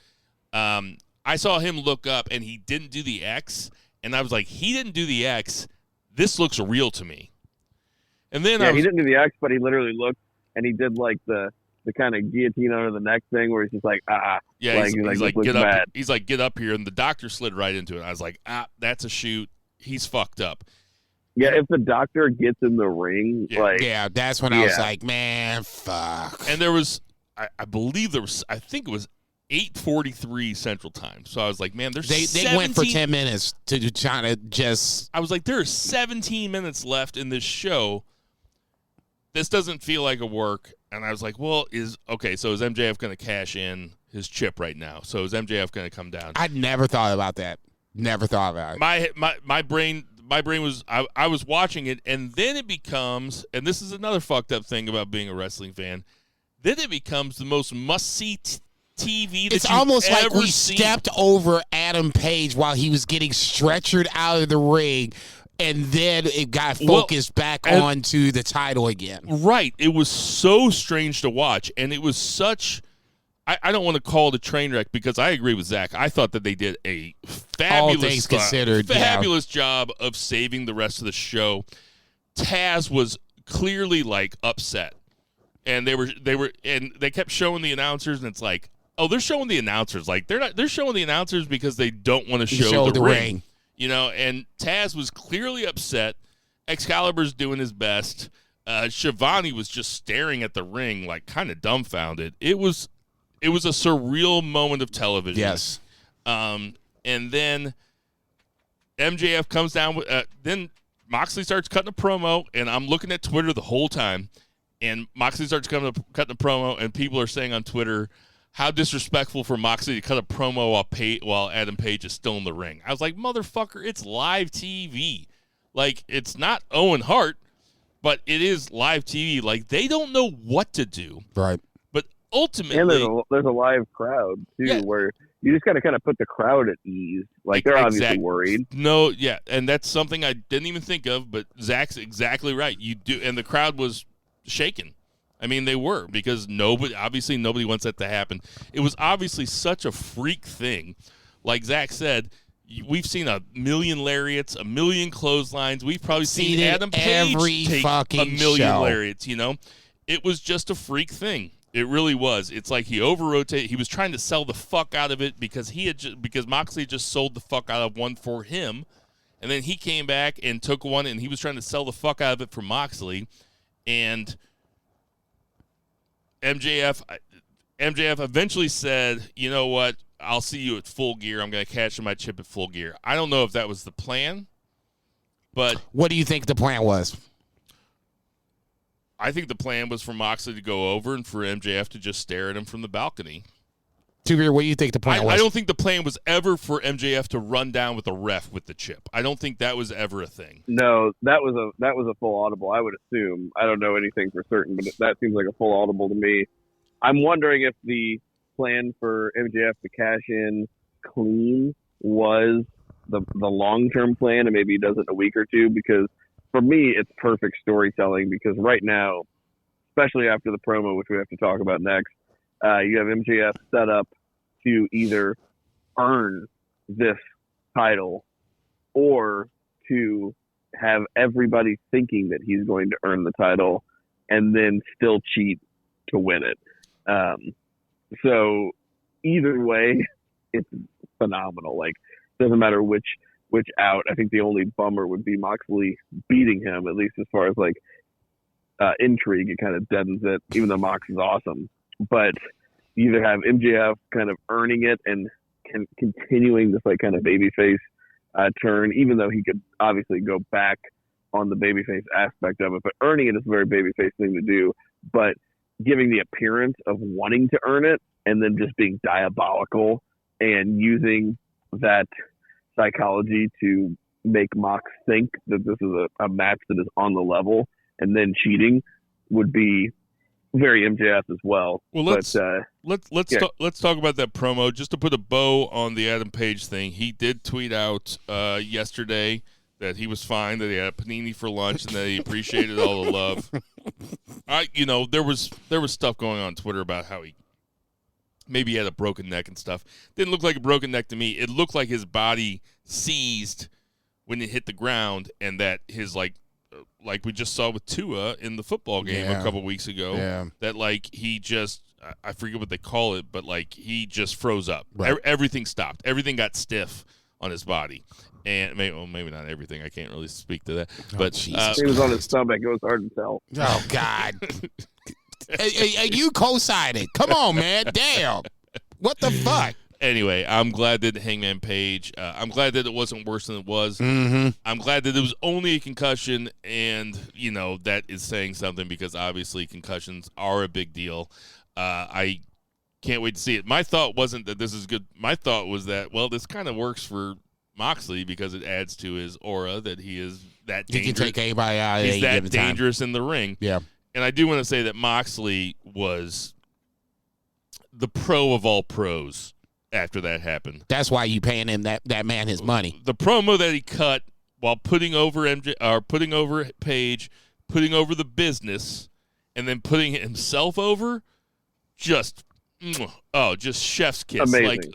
Speaker 3: I saw him look up and he didn't do the X. And I was like, he didn't do the X. This looks real to me. And then
Speaker 5: he didn't do the X, but he literally looked and he did like the kind of guillotine under the neck thing where he's just like,
Speaker 3: Yeah,
Speaker 5: he's like
Speaker 3: get up.
Speaker 5: bad.
Speaker 3: He's like, get up here, and the doctor slid right into it. I was like, that's a shoot. He's fucked up.
Speaker 5: Yeah, if the doctor gets in the ring,
Speaker 4: that's when I was like, man, fuck.
Speaker 3: And there was, I believe there was, I think it was 8:43 Central Time. So I was like, man,
Speaker 4: they went for 10 minutes to try to just.
Speaker 3: I was like, there are 17 minutes left in this show. This doesn't feel like a work. And I was like, well, so is MJF going to cash in his chip right now? So is MJF going to come down?
Speaker 4: I never thought about that. Never thought about
Speaker 3: it. My brain was, I was watching it, and then it becomes, and this is another fucked up thing about being a wrestling fan, then it becomes the most must-see TV that
Speaker 4: it's almost like we
Speaker 3: seen.
Speaker 4: Stepped over Adam Page while he was getting stretchered out of the ring, and then it got focused back onto the title again.
Speaker 3: Right. It was so strange to watch, and it was such... I don't want to call it a train wreck because I agree with Zach. I thought that they did a fabulous job of saving the rest of the show. Taz was clearly like upset, and they kept showing the announcers, and it's like, oh, they're showing the announcers like they're showing the announcers because they don't want to show the ring. And Taz was clearly upset. Excalibur's doing his best. Shivani was just staring at the ring like kind of dumbfounded. It was a surreal moment of television.
Speaker 4: Yes.
Speaker 3: And then MJF comes down with then Moxley starts cutting a promo, and I'm looking at Twitter the whole time, and Moxley starts cutting a promo, and people are saying on Twitter how disrespectful for Moxley to cut a promo while Adam Page is still in the ring. I was like, motherfucker, it's live TV. Like, it's not Owen Hart, but it is live TV. Like, they don't know what to do.
Speaker 4: Right.
Speaker 3: But ultimately...
Speaker 5: And there's a live crowd, too, where you just got to kind of put the crowd at ease. Like, they're obviously worried.
Speaker 3: No, yeah, and that's something I didn't even think of, but Zach's exactly right. You do, and the crowd was shaken. I mean, they were, because nobody wants that to happen. It was obviously such a freak thing. Like Zach said, we've seen a million lariats, a million clotheslines. We've probably seen Adam Page take a million lariats, It was just a freak thing. It really was. It's like he over-rotated. He was trying to sell the fuck out of it because because Moxley just sold the fuck out of one for him, And then he came back and took one, and he was trying to sell the fuck out of it for Moxley. And MJF eventually said, you know what, I'll see you at Full Gear. I'm going to cash in my chip at Full Gear. I don't know if that was the plan, but...
Speaker 4: What do you think the plan was?
Speaker 3: I think the plan was for Moxley to go over and for MJF to just stare at him from the balcony.
Speaker 4: Two-Beer, what do you think the plan was?
Speaker 3: I don't think the plan was ever for MJF to run down with a ref with the chip. I don't think that was ever a thing.
Speaker 5: No, that was a full audible, I would assume. I don't know anything for certain, but that seems like a full audible to me. I'm wondering if the plan for MJF to cash in clean was the long-term plan, and maybe he does it in a week or two, because for me, it's perfect storytelling, because right now, especially after the promo, which we have to talk about next, you have MJF set up to either earn this title or to have everybody thinking that he's going to earn the title and then still cheat to win it. So either way, it's phenomenal. Like, doesn't matter which out. I think the only bummer would be Moxley beating him, at least as far as like intrigue. It kind of deadens it, even though Mox is awesome. But you either have MJF kind of earning it and continuing this like kind of babyface turn, even though he could obviously go back on the babyface aspect of it, but earning it is a very babyface thing to do. But giving the appearance of wanting to earn it and then just being diabolical and using that psychology to make Mox think that this is a match that is on the level, and then cheating would be very MJF as well.
Speaker 3: Well, let's talk about that promo. Just to put a bow on the Adam Page thing, he did tweet out yesterday that he was fine, that he had a panini for lunch, and that he appreciated all the love. There was stuff going on Twitter about how maybe he had a broken neck and stuff. Didn't look like a broken neck to me. It looked like his body seized when it hit the ground, and that his like we just saw with Tua in the football game a couple weeks ago, that like he just, I forget what they call it, but like he just froze up. Right. Everything stopped. Everything got stiff on his body. And maybe not everything. I can't really speak to that. But
Speaker 5: he was on his stomach. It was hard to tell.
Speaker 4: Oh, God. Hey, you co-signing. Come on, man. Damn. What the fuck?
Speaker 3: Anyway, I'm glad that Hangman Page, I'm glad that it wasn't worse than it was.
Speaker 4: Mm-hmm.
Speaker 3: I'm glad that it was only a concussion, and, that is saying something, because obviously concussions are a big deal. I can't wait to see it. My thought wasn't that this is good. My thought was that, well, this kind of works for Moxley because it adds to his aura that he is that dangerous.
Speaker 4: He can take anybody out at any given time.
Speaker 3: He's that dangerous in the ring.
Speaker 4: Yeah.
Speaker 3: And I do want to say that Moxley was the pro of all pros after that happened.
Speaker 4: That's why you paying him that man his money.
Speaker 3: The promo that he cut while putting over putting over Page, putting over the business, and then putting himself over, just chef's kiss.
Speaker 5: Amazing.
Speaker 3: Like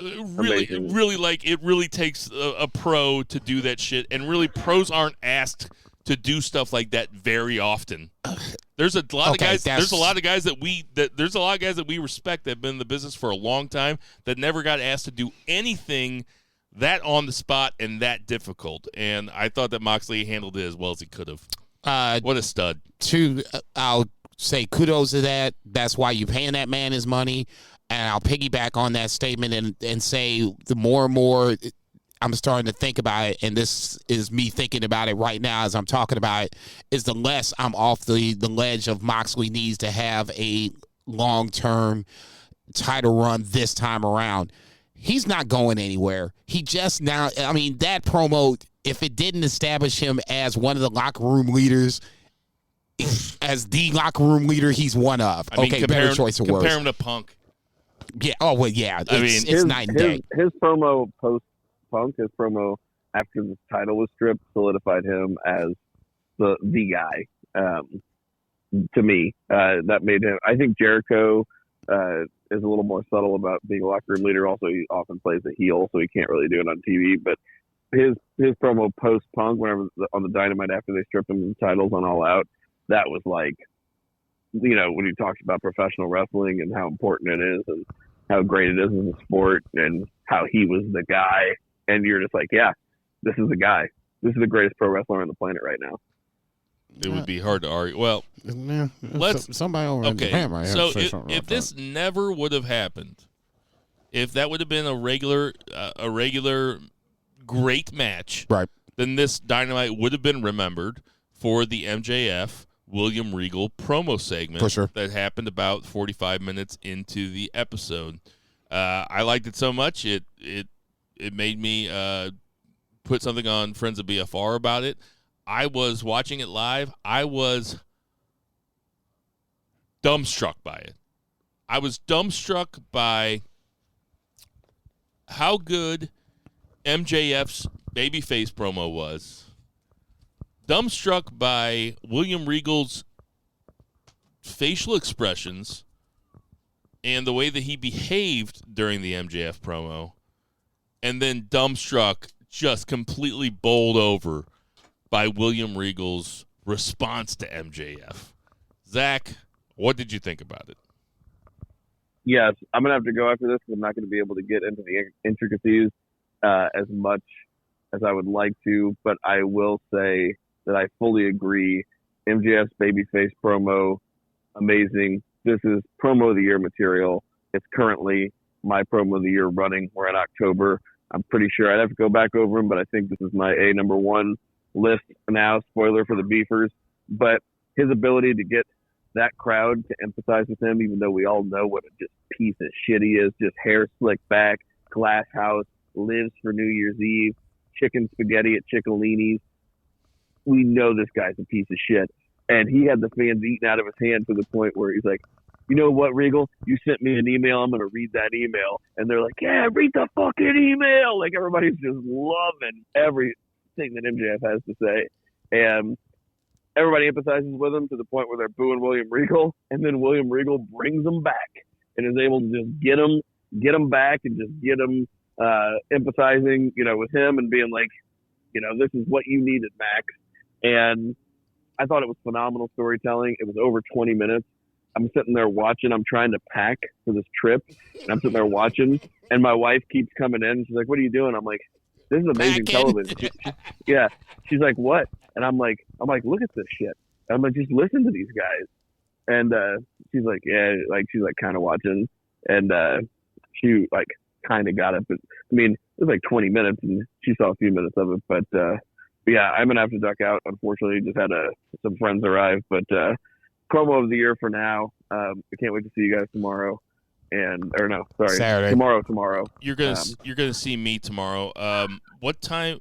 Speaker 3: really, like it really takes a pro to do that shit, and really pros aren't asked to do stuff like that very often. There's a lot of guys. There's a lot of guys that we respect that have been in the business for a long time that never got asked to do anything that on the spot and that difficult. And I thought that Moxley handled it as well as he could have. What a stud!
Speaker 4: I'll say kudos to that. That's why you're paying that man his money. And I'll piggyback on that statement and say the more and more I'm starting to think about it, and this is me thinking about it right now as I'm talking about it, is the less I'm off the ledge of Moxley needs to have a long-term title run this time around. He's not going anywhere. He just now, I mean, that promo, if it didn't establish him as one of the locker room leaders, as the locker room leader he's one of. Better choice of words.
Speaker 3: Compare him to Punk.
Speaker 4: Yeah. Oh, well, yeah. It's night and day.
Speaker 5: His promo post-Punk, his promo after the title was stripped, solidified him as the guy. To me, that made him. I think Jericho is a little more subtle about being a locker room leader. Also, he often plays a heel, so he can't really do it on TV. But his promo post-Punk, whenever on the Dynamite after they stripped him of the titles on All Out, that was like, when he talks about professional wrestling and how important it is and how great it is as a sport and how he was the guy. And you're just like, yeah, this is the guy. this is the greatest pro wrestler on the planet right now.
Speaker 3: It would be hard to argue. Well,
Speaker 4: Yeah, somebody over in
Speaker 3: okay.
Speaker 4: Japan might have
Speaker 3: So
Speaker 4: to say something
Speaker 3: if
Speaker 4: about
Speaker 3: this never would have happened, if that would have been a regular great match,
Speaker 4: that. Right.
Speaker 3: then this Dynamite would have been remembered for the MJF William Regal promo segment
Speaker 4: For sure.
Speaker 3: that happened about 45 minutes into the episode. I liked it so much it made me put something on Friends of BFR about it. I was watching it live. I was dumbstruck by it. I was dumbstruck by how good MJF's babyface promo was. Dumbstruck by William Regal's facial expressions and the way that he behaved during the MJF promo. And then dumbstruck, just completely bowled over by William Regal's response to MJF. Zach, what did you think about it?
Speaker 5: Yes, I'm going to have to go after this because I'm not going to be able to get into the intricacies as much as I would like to, but I will say that I fully agree. MJF's babyface promo, amazing. This is promo of the year material. It's currently my promo of the year running. We're in October. I'm pretty sure I'd have to go back over them, but I think this is my number one list now. Spoiler for the Beefers. But his ability to get that crowd to empathize with him, even though we all know what a just piece of shit he is, just hair slicked back, glass house, lives for New Year's Eve, chicken spaghetti at Ciccolini's. We know this guy's a piece of shit. And he had the fans eating out of his hand to the point where he's like, you know what, Regal? You sent me an email. I'm going to read that email. And they're like, yeah, read the fucking email. Like, everybody's just loving everything that MJF has to say. And everybody empathizes with him to the point where they're booing William Regal. And then William Regal brings them back and is able to just get them back and just get them empathizing, with him and being like, this is what you needed, Max. And I thought it was phenomenal storytelling. It was over 20 minutes. I'm sitting there watching. I'm trying to pack for this trip. And I'm sitting there watching. And my wife keeps coming in. She's like, what are you doing? I'm like, this is amazing television. Yeah. She's like, what? And I'm like, look at this shit. And I'm like, just listen to these guys. And she's like, yeah, she's kind of watching. And she kind of got it. But I mean, it was 20 minutes and she saw a few minutes of it. But yeah, I'm going to have to duck out. Unfortunately, just had some friends arrive. But promo of the year for now. I can't wait to see you guys tomorrow. Saturday. Tomorrow.
Speaker 3: You're gonna see me tomorrow. What time?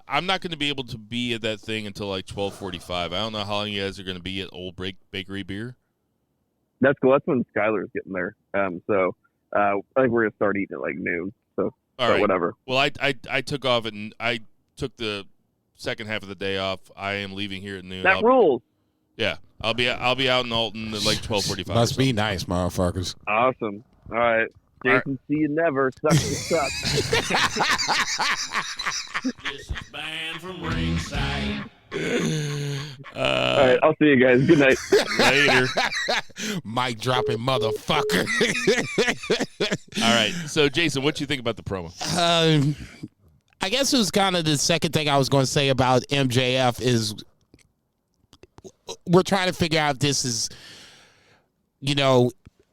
Speaker 3: I'm not going to be able to be at that thing until 12:45. I don't know how long you guys are going to be at Old Bakery Beer.
Speaker 5: That's cool. That's when Skylar's getting there. So I think we're gonna start eating at noon. So
Speaker 3: all right,
Speaker 5: whatever.
Speaker 3: Well, I took off and I took the second half of the day off. I am leaving here at noon.
Speaker 5: That rules.
Speaker 3: Yeah, I'll be out in Alton at 12:45.
Speaker 4: Must be nice, motherfuckers.
Speaker 5: Awesome. All right. Jason, see you never. Suck to suck.
Speaker 2: This is Band from Ringside.
Speaker 5: All right. I'll see you guys. Good night.
Speaker 3: Later.
Speaker 4: Mic dropping motherfucker.
Speaker 3: All right. So, Jason, what do you think about the promo?
Speaker 4: I guess it was kind of the second thing I was going to say about MJF is we're trying to figure out if this is,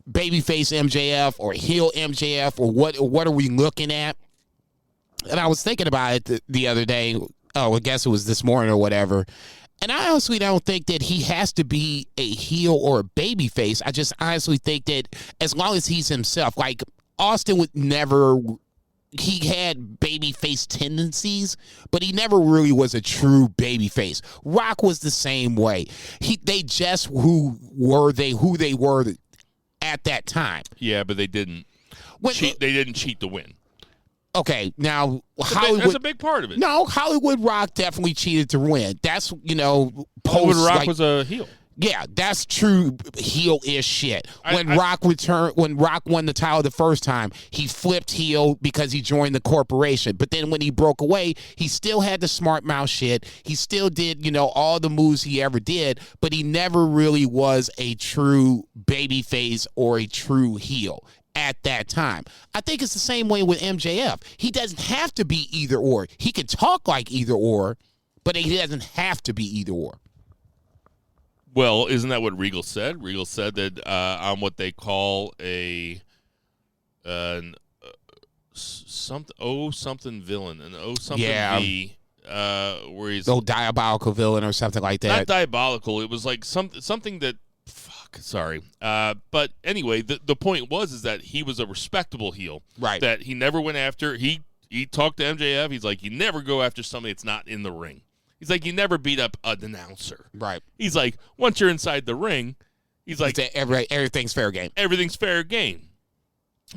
Speaker 4: babyface MJF or heel MJF or what are we looking at? And I was thinking about it the other day. Oh, I guess it was this morning or whatever. And I honestly don't think that he has to be a heel or a babyface. I just honestly think that as long as he's himself, Austin would never. He had babyface tendencies, but he never really was a true babyface. Rock was the same way. They just who they were at that time.
Speaker 3: Yeah, but they didn't cheat. They didn't cheat to win.
Speaker 4: Okay, now
Speaker 3: Hollywood. That's a big part of it.
Speaker 4: No, Hollywood Rock definitely cheated to win. That's
Speaker 3: Hollywood Rock was a heel.
Speaker 4: Yeah, that's true heel-ish shit. When Rock won the title the first time, he flipped heel because he joined the corporation. But then when he broke away, he still had the smart mouth shit. He still did, all the moves he ever did, but he never really was a true babyface or a true heel. at that time. I think it's the same way with MJF. He doesn't have to be either or. He can talk like either or, but he doesn't have to be either or.
Speaker 3: Well, isn't that what Regal said? Regal said that I'm what they call something villain,
Speaker 4: Yeah.
Speaker 3: V, where he's
Speaker 4: Diabolical villain or something like that.
Speaker 3: not diabolical. It was like something that. Sorry. But anyway, the point is that he was a respectable heel.
Speaker 4: Right.
Speaker 3: That he never went after. He talked to MJF. He's like, you never go after somebody that's not in the ring. He's like, you never beat up an announcer.
Speaker 4: Right.
Speaker 3: He's like, once you're inside the ring, he's like,
Speaker 4: everything's fair game.
Speaker 3: Everything's fair game.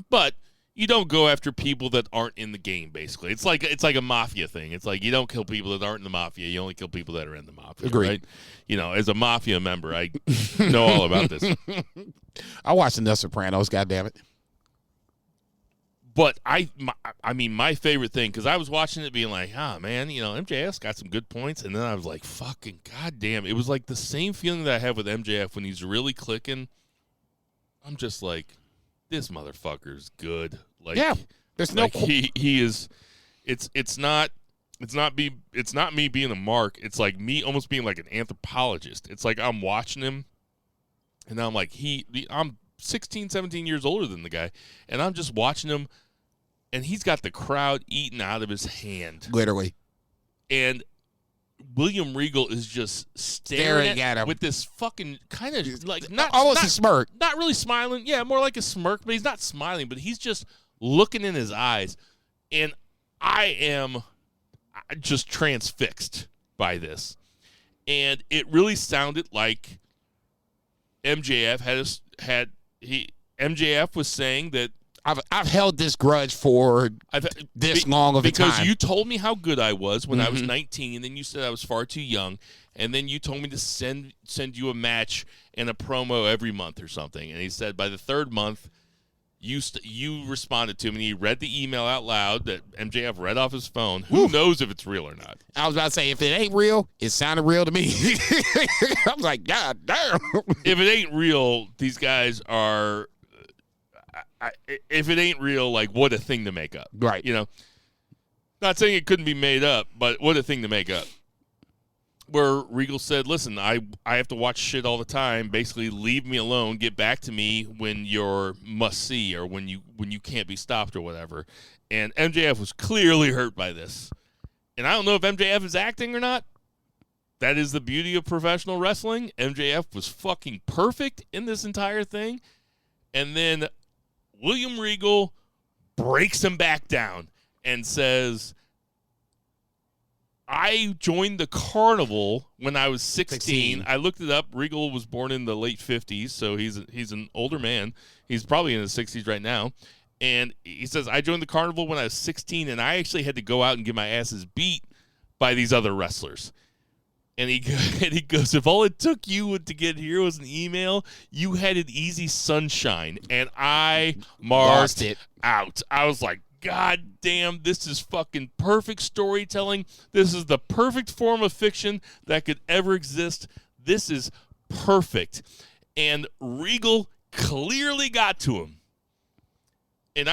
Speaker 3: But you don't go after people that aren't in the game, basically. It's like a mafia thing. It's like you don't kill people that aren't in the mafia. You only kill people that are in the mafia.
Speaker 4: Agreed.
Speaker 3: Right? You know, as a mafia member, I know all about this.
Speaker 4: I watched The Sopranos, goddammit.
Speaker 3: But I mean, my favorite thing, because I was watching it being like, man, you know, MJF's got some good points. And then I was like, fucking goddamn. It was like the same feeling that I have with MJF when he's really clicking. I'm just like, this motherfucker's good. Like,
Speaker 4: yeah, there's no.
Speaker 3: Like he is. It's not me being a mark. It's like me almost being like an anthropologist. It's like I'm watching him, and I'm like I'm 16, 17 years older than the guy, and I'm just watching him, and he's got the crowd eating out of his hand,
Speaker 4: literally.
Speaker 3: And William Regal is just staring
Speaker 4: at him
Speaker 3: with this fucking kind of like not
Speaker 4: almost a smirk,
Speaker 3: not really smiling. Yeah, more like a smirk, but he's not smiling, but he's just looking in his eyes, and I am just transfixed by this. And it really sounded like MJF MJF was saying that
Speaker 4: I've held this grudge for this long of a time.
Speaker 3: Because you told me how good I was when I was 19, and then you said I was far too young, and then you told me to send you a match and a promo every month or something. And he said by the third month, you responded to him, and he read the email out loud that MJF read off his phone. Who knows if it's real or not?
Speaker 4: I was about to say, if it ain't real, it sounded real to me. I was like, God damn.
Speaker 3: If it ain't real, these guys are... if it ain't real, like, what a thing to make up.
Speaker 4: Right.
Speaker 3: You know? Not saying it couldn't be made up, but what a thing to make up. Where Regal said, listen, I have to watch shit all the time. Basically, leave me alone. Get back to me when you're must-see or when you can't be stopped or whatever. And MJF was clearly hurt by this. And I don't know if MJF is acting or not. That is the beauty of professional wrestling. MJF was fucking perfect in this entire thing. And then William Regal breaks him back down and says, I joined the carnival when I was 16. I looked it up. Regal was born in the late 50s, so he's an older man. He's probably in his 60s right now. And he says, I joined the carnival when I was 16, and I actually had to go out and get my asses beat by these other wrestlers. And he goes, if all it took you to get here was an email, you had an easy sunshine. And I marked it out. I was like, God damn, this is fucking perfect storytelling. This is the perfect form of fiction that could ever exist. This is perfect. And Regal clearly got to him. And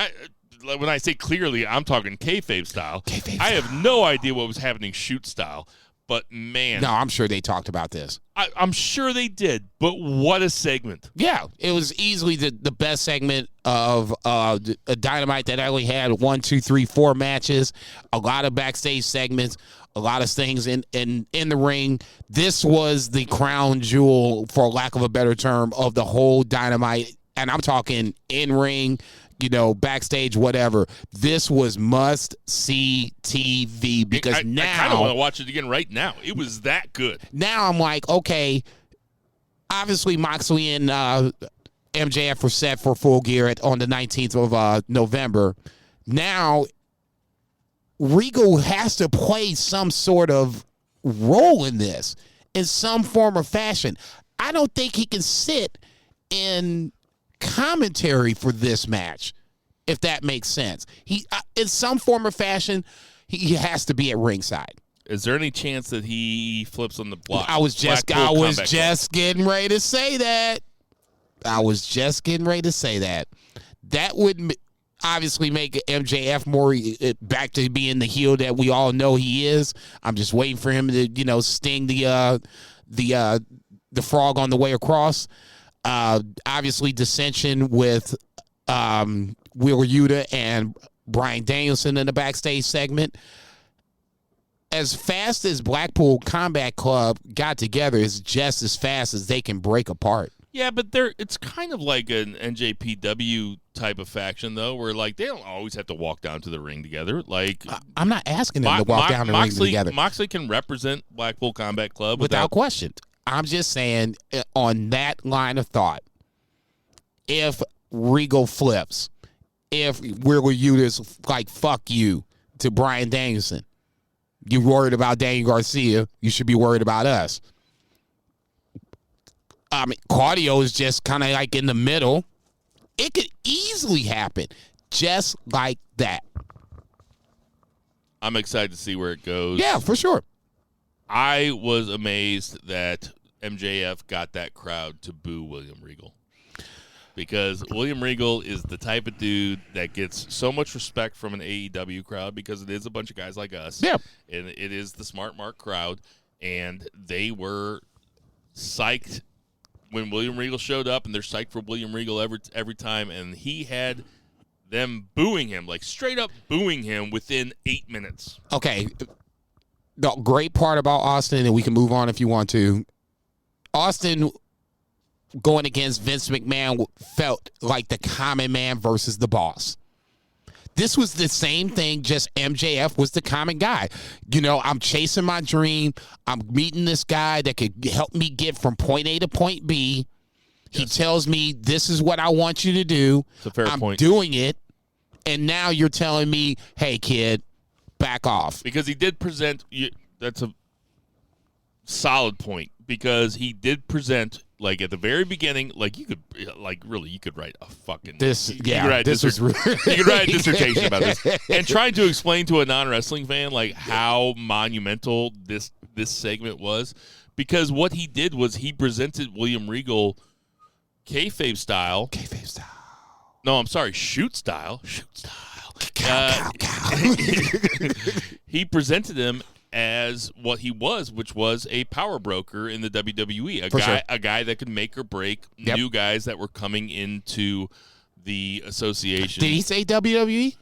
Speaker 3: when I say clearly, I'm talking kayfabe style. I have no idea what was happening shoot style. But, man.
Speaker 4: No, I'm sure they talked about this.
Speaker 3: I'm sure they did, but what a segment.
Speaker 4: Yeah, it was easily the best segment of a Dynamite that only had 1, 2, 3, 4 matches, a lot of backstage segments, a lot of things in the ring. This was the crown jewel, for lack of a better term, of the whole Dynamite. And I'm talking in-ring, backstage, whatever. This was must-see TV because now...
Speaker 3: I kind of want to watch it again right now. It was that good.
Speaker 4: Now I'm like, okay, obviously Moxley and MJF were set for Full Gear on the 19th of November. Now, Regal has to play some sort of role in this in some form or fashion. I don't think he can sit in commentary for this match, if that makes sense. He in some form or fashion, he has to be at ringside.
Speaker 3: Is there any chance that he flips on the block?
Speaker 4: I was just getting ready to say that. that would obviously make MJF more back to being the heel that we all know he is. I'm just waiting for him to, sting the frog on the way across. Obviously, dissension with Wheeler Yuta and Bryan Danielson in the backstage segment. As fast as Blackpool Combat Club got together is just as fast as they can break apart.
Speaker 3: Yeah, but it's kind of like an NJPW type of faction, though, where like they don't always have to walk down to the ring together. Like
Speaker 4: I'm not asking them to walk down the ring together.
Speaker 3: Moxley can represent Blackpool Combat Club
Speaker 4: without question. I'm just saying, on that line of thought, if Regal flips, if Wheeler Yuta's like fuck you to Bryan Danielson, you're worried about Daniel Garcia, you should be worried about us. Cardio is just kind of like in the middle. It could easily happen just like that.
Speaker 3: I'm excited to see where it goes.
Speaker 4: Yeah, for sure.
Speaker 3: I was amazed that MJF got that crowd to boo William Regal. Because William Regal is the type of dude that gets so much respect from an AEW crowd because it is a bunch of guys like us.
Speaker 4: Yeah.
Speaker 3: And it is the Smart Mark crowd. And they were psyched when William Regal showed up, and they're psyched for William Regal every time. And he had them booing him, like straight up booing him within 8 minutes.
Speaker 4: Okay. The great part about Austin, and we can move on if you want to, Austin going against Vince McMahon felt like the common man versus the boss. This was the same thing, just MJF was the common guy. I'm chasing my dream. I'm meeting this guy that could help me get from point A to point B. Yes. He tells me, this is what I want you to do.
Speaker 3: It's a fair point.
Speaker 4: I'm doing it. And now you're telling me, hey, kid, back off.
Speaker 3: Because he did present, that's a solid point, because he did present, like at the very beginning, like you could write a fucking you could write a dissertation about this, and trying to explain to a non-wrestling fan like how monumental this segment was, because what he did was he presented William Regal kayfabe style. No, I'm sorry, shoot style.
Speaker 4: Cow.
Speaker 3: He presented him as what he was, which was a power broker in the WWE, a guy that could make or break new guys that were coming into the association.
Speaker 4: Did he say WWE?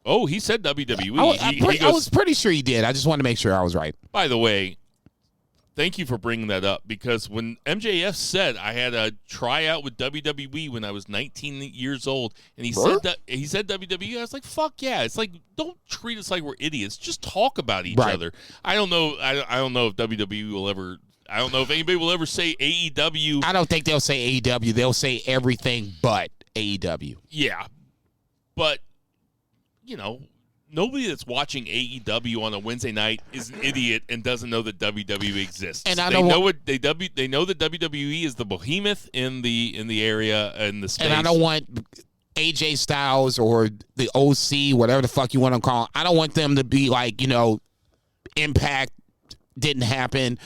Speaker 3: Oh, he said WWE.
Speaker 4: I was pretty sure he did. I just wanted to make sure I was right.
Speaker 3: By the way, thank you for bringing that up, because when MJF said I had a tryout with WWE when I was 19 years old, and he said WWE, I was like, fuck yeah. It's like, don't treat us like we're idiots. Just talk about each other. I don't know if WWE will ever. I don't know if anybody will ever say AEW.
Speaker 4: I don't think they'll say AEW. They'll say everything but AEW.
Speaker 3: Yeah, but nobody that's watching AEW on a Wednesday night is an idiot and doesn't know that WWE exists. And they know that WWE is the behemoth in the area in the space.
Speaker 4: And I don't want AJ Styles or the OC, whatever the fuck you want to call them. I don't want them to be like, Impact didn't happen,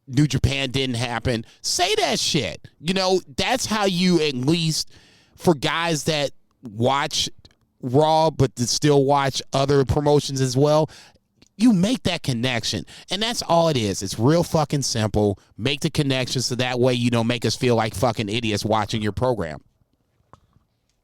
Speaker 4: New Japan didn't happen. Say that shit. That's how you, at least for guys that watch Raw but to still watch other promotions as well, you make that connection. And that's all it is. It's real fucking simple. Make the connection so that way you don't make us feel like fucking idiots watching your program.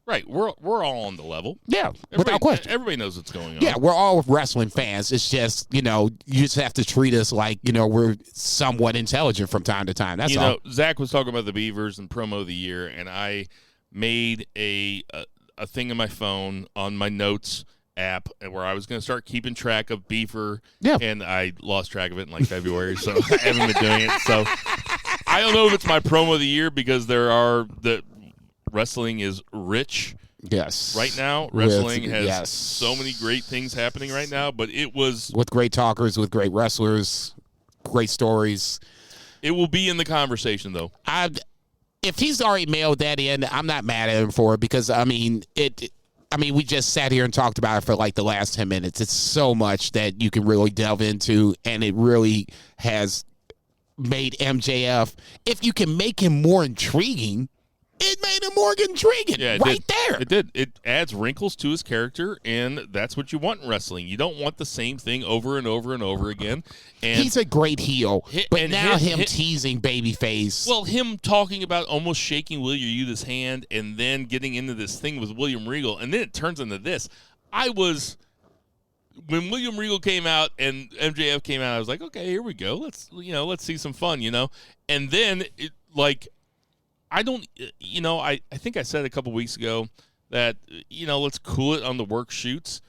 Speaker 3: Right. We're all on the level.
Speaker 4: Yeah, without question.
Speaker 3: Everybody knows what's going on.
Speaker 4: Yeah, we're all wrestling fans. It's just, you just have to treat us like, we're somewhat intelligent from time to time. That's all.
Speaker 3: Zach was talking about the Beavers and promo of the year, and I made a thing in my phone on my notes app where I was going to start keeping track of Beaver, and I lost track of it in like February, so I haven't been doing it. So I don't know if it's my promo of the year, because the wrestling is rich.
Speaker 4: Yes.
Speaker 3: Right now, wrestling has so many great things happening right now, but it was
Speaker 4: with great talkers, with great wrestlers, great stories.
Speaker 3: It will be in the conversation, though.
Speaker 4: If he's already mailed that in, I'm not mad at him for it, because we just sat here and talked about it for like the last 10 minutes. It's so much that you can really delve into, and it really has made MJF, if you can make him more intriguing, it made him more intriguing there.
Speaker 3: It did. It adds wrinkles to his character, and that's what you want in wrestling. You don't want the same thing over and over and over again. And
Speaker 4: he's a great heel, but now him teasing babyface.
Speaker 3: Well, him talking about almost shaking William Yuta's hand and then getting into this thing with William Regal, and then it turns into this. When William Regal came out and MJF came out, I was like, okay, here we go. Let's see some fun, And then I think I said a couple weeks ago that, let's cool it on the work shoots.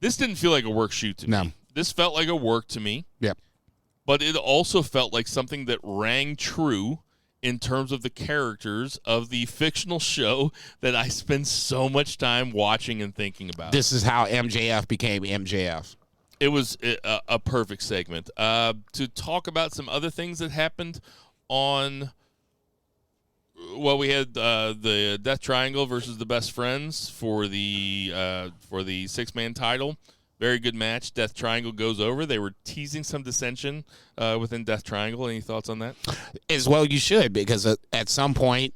Speaker 3: This didn't feel like a work shoot to me. This felt like a work to me.
Speaker 4: Yep.
Speaker 3: But it also felt like something that rang true in terms of the characters of the fictional show that I spend so much time watching and thinking about.
Speaker 4: This is how MJF became MJF.
Speaker 3: It was a perfect segment. To talk about some other things that happened on... Well, we had the Death Triangle versus the Best Friends for the 6-man title. Very good match. Death Triangle goes over. They were teasing some dissension within Death Triangle. Any thoughts on that?
Speaker 4: As well, you should, because at some point,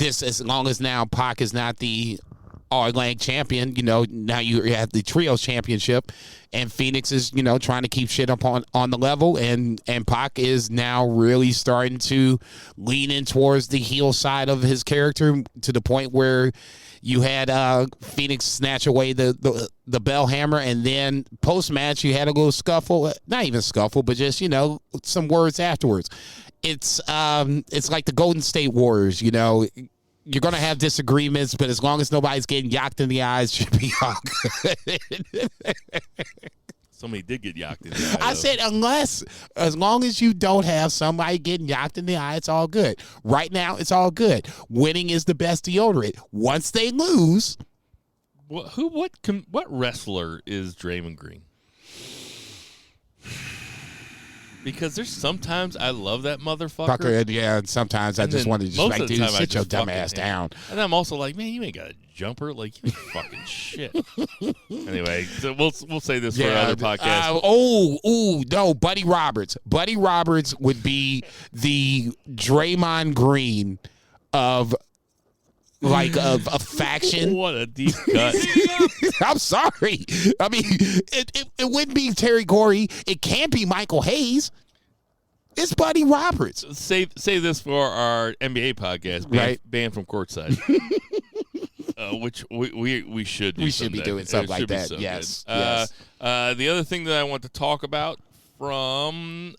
Speaker 4: as long as now Pac is not the All-Atlantic champion, now you have the Trios championship, and Phoenix is, trying to keep shit up on the level, and Pac is now really starting to lean in towards the heel side of his character to the point where you had Phoenix snatch away the bell hammer, and then post-match you had a little scuffle, not even scuffle, but just, some words afterwards. It's like the Golden State Warriors, You're going to have disagreements, but as long as nobody's getting yacked in the eyes, it should be all good.
Speaker 3: Somebody did get yacked in the eye.
Speaker 4: I said, as long as you don't have somebody getting yacked in the eye, it's all good. Right now, it's all good. Winning is the best deodorant. Once they lose.
Speaker 3: What wrestler is Draymond Green? Because there's sometimes I love that motherfucker.
Speaker 4: Yeah, and sometimes I just want to just dude, sit your dumb ass down.
Speaker 3: And I'm also like, man, you ain't got a jumper. Like, you fucking shit. Anyway, so we'll say this for another podcast.
Speaker 4: No, Buddy Roberts. Buddy Roberts would be the Draymond Green of a faction.
Speaker 3: What a deep cut.
Speaker 4: I'm sorry. I mean, it wouldn't be Terry Gorey. It can't be Michael Hayes. It's Buddy Roberts.
Speaker 3: Say this for our NBA podcast, banned from courtside. Which we should do.
Speaker 4: We should be doing something like that. Yes.
Speaker 3: The other thing that I want to talk about from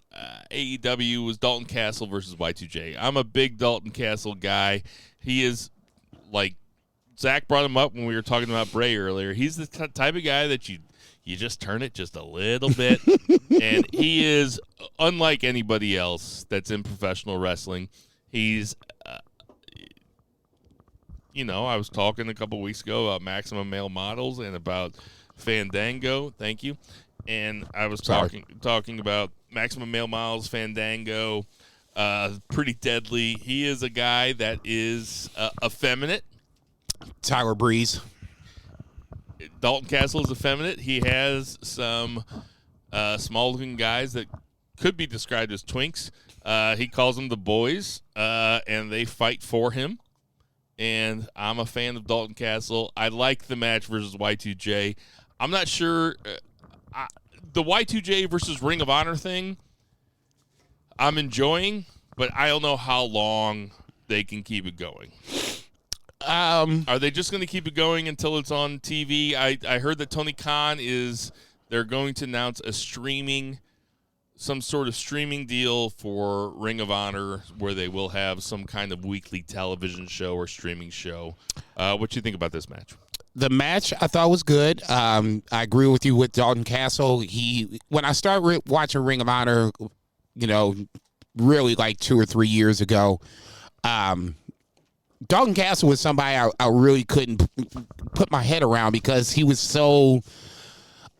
Speaker 3: AEW was Dalton Castle versus Y2J. I'm a big Dalton Castle guy. He is like Zach brought him up when we were talking about Bray earlier. He's the type of guy that you just turn it just a little bit, and he is unlike anybody else that's in professional wrestling. He's, I was talking a couple weeks ago about Maximum Male Models and about Fandango. Thank you. And I was talking about Maximum Male Models, Fandango, Pretty Deadly. He is a guy that is effeminate.
Speaker 4: Tyler Breeze.
Speaker 3: Dalton Castle is effeminate. He has some small-looking guys that could be described as twinks. He calls them the boys, and they fight for him. And I'm a fan of Dalton Castle. I like the match versus Y2J. I'm not sure. The Y2J versus Ring of Honor thing, I'm enjoying, but I don't know how long they can keep it going. Are they just going to keep it going until it's on TV? I heard that Tony Khan they're going to announce some sort of streaming deal for Ring of Honor where they will have some kind of weekly television show or streaming show. What do you think about this match?
Speaker 4: The match I thought was good. I agree with you with Dalton Castle. When I started watching Ring of Honor, really like 2 or 3 years ago, Dalton Castle was somebody I really couldn't put my head around because he was so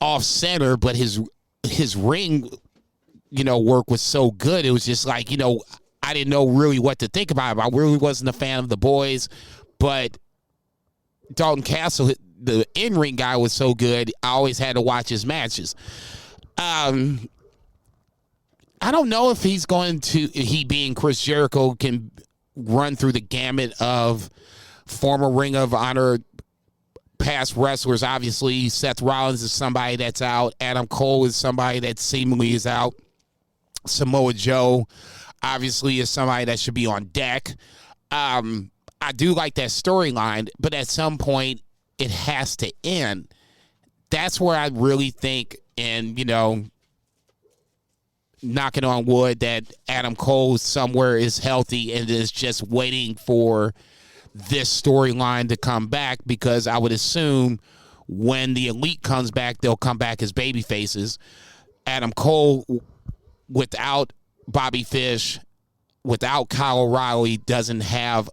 Speaker 4: off-center, but his ring, work was so good. It was just like, I didn't know really what to think about him. I really wasn't a fan of the boys, but Dalton Castle, the in-ring guy, was so good, I always had to watch his matches. I don't know if he being Chris Jericho, can run through the gamut of former Ring of Honor past wrestlers. Obviously, Seth Rollins is somebody that's out. Adam Cole is somebody that seemingly is out. Samoa Joe, obviously, is somebody that should be on deck. I do like that storyline, but at some point, it has to end. That's where I really think, and, you know, knocking on wood, that Adam Cole somewhere is healthy and is just waiting for this storyline to come back, because I would assume when the Elite comes back, they'll come back as baby faces. Adam Cole, without Bobby Fish, without Kyle O'Reilly, doesn't have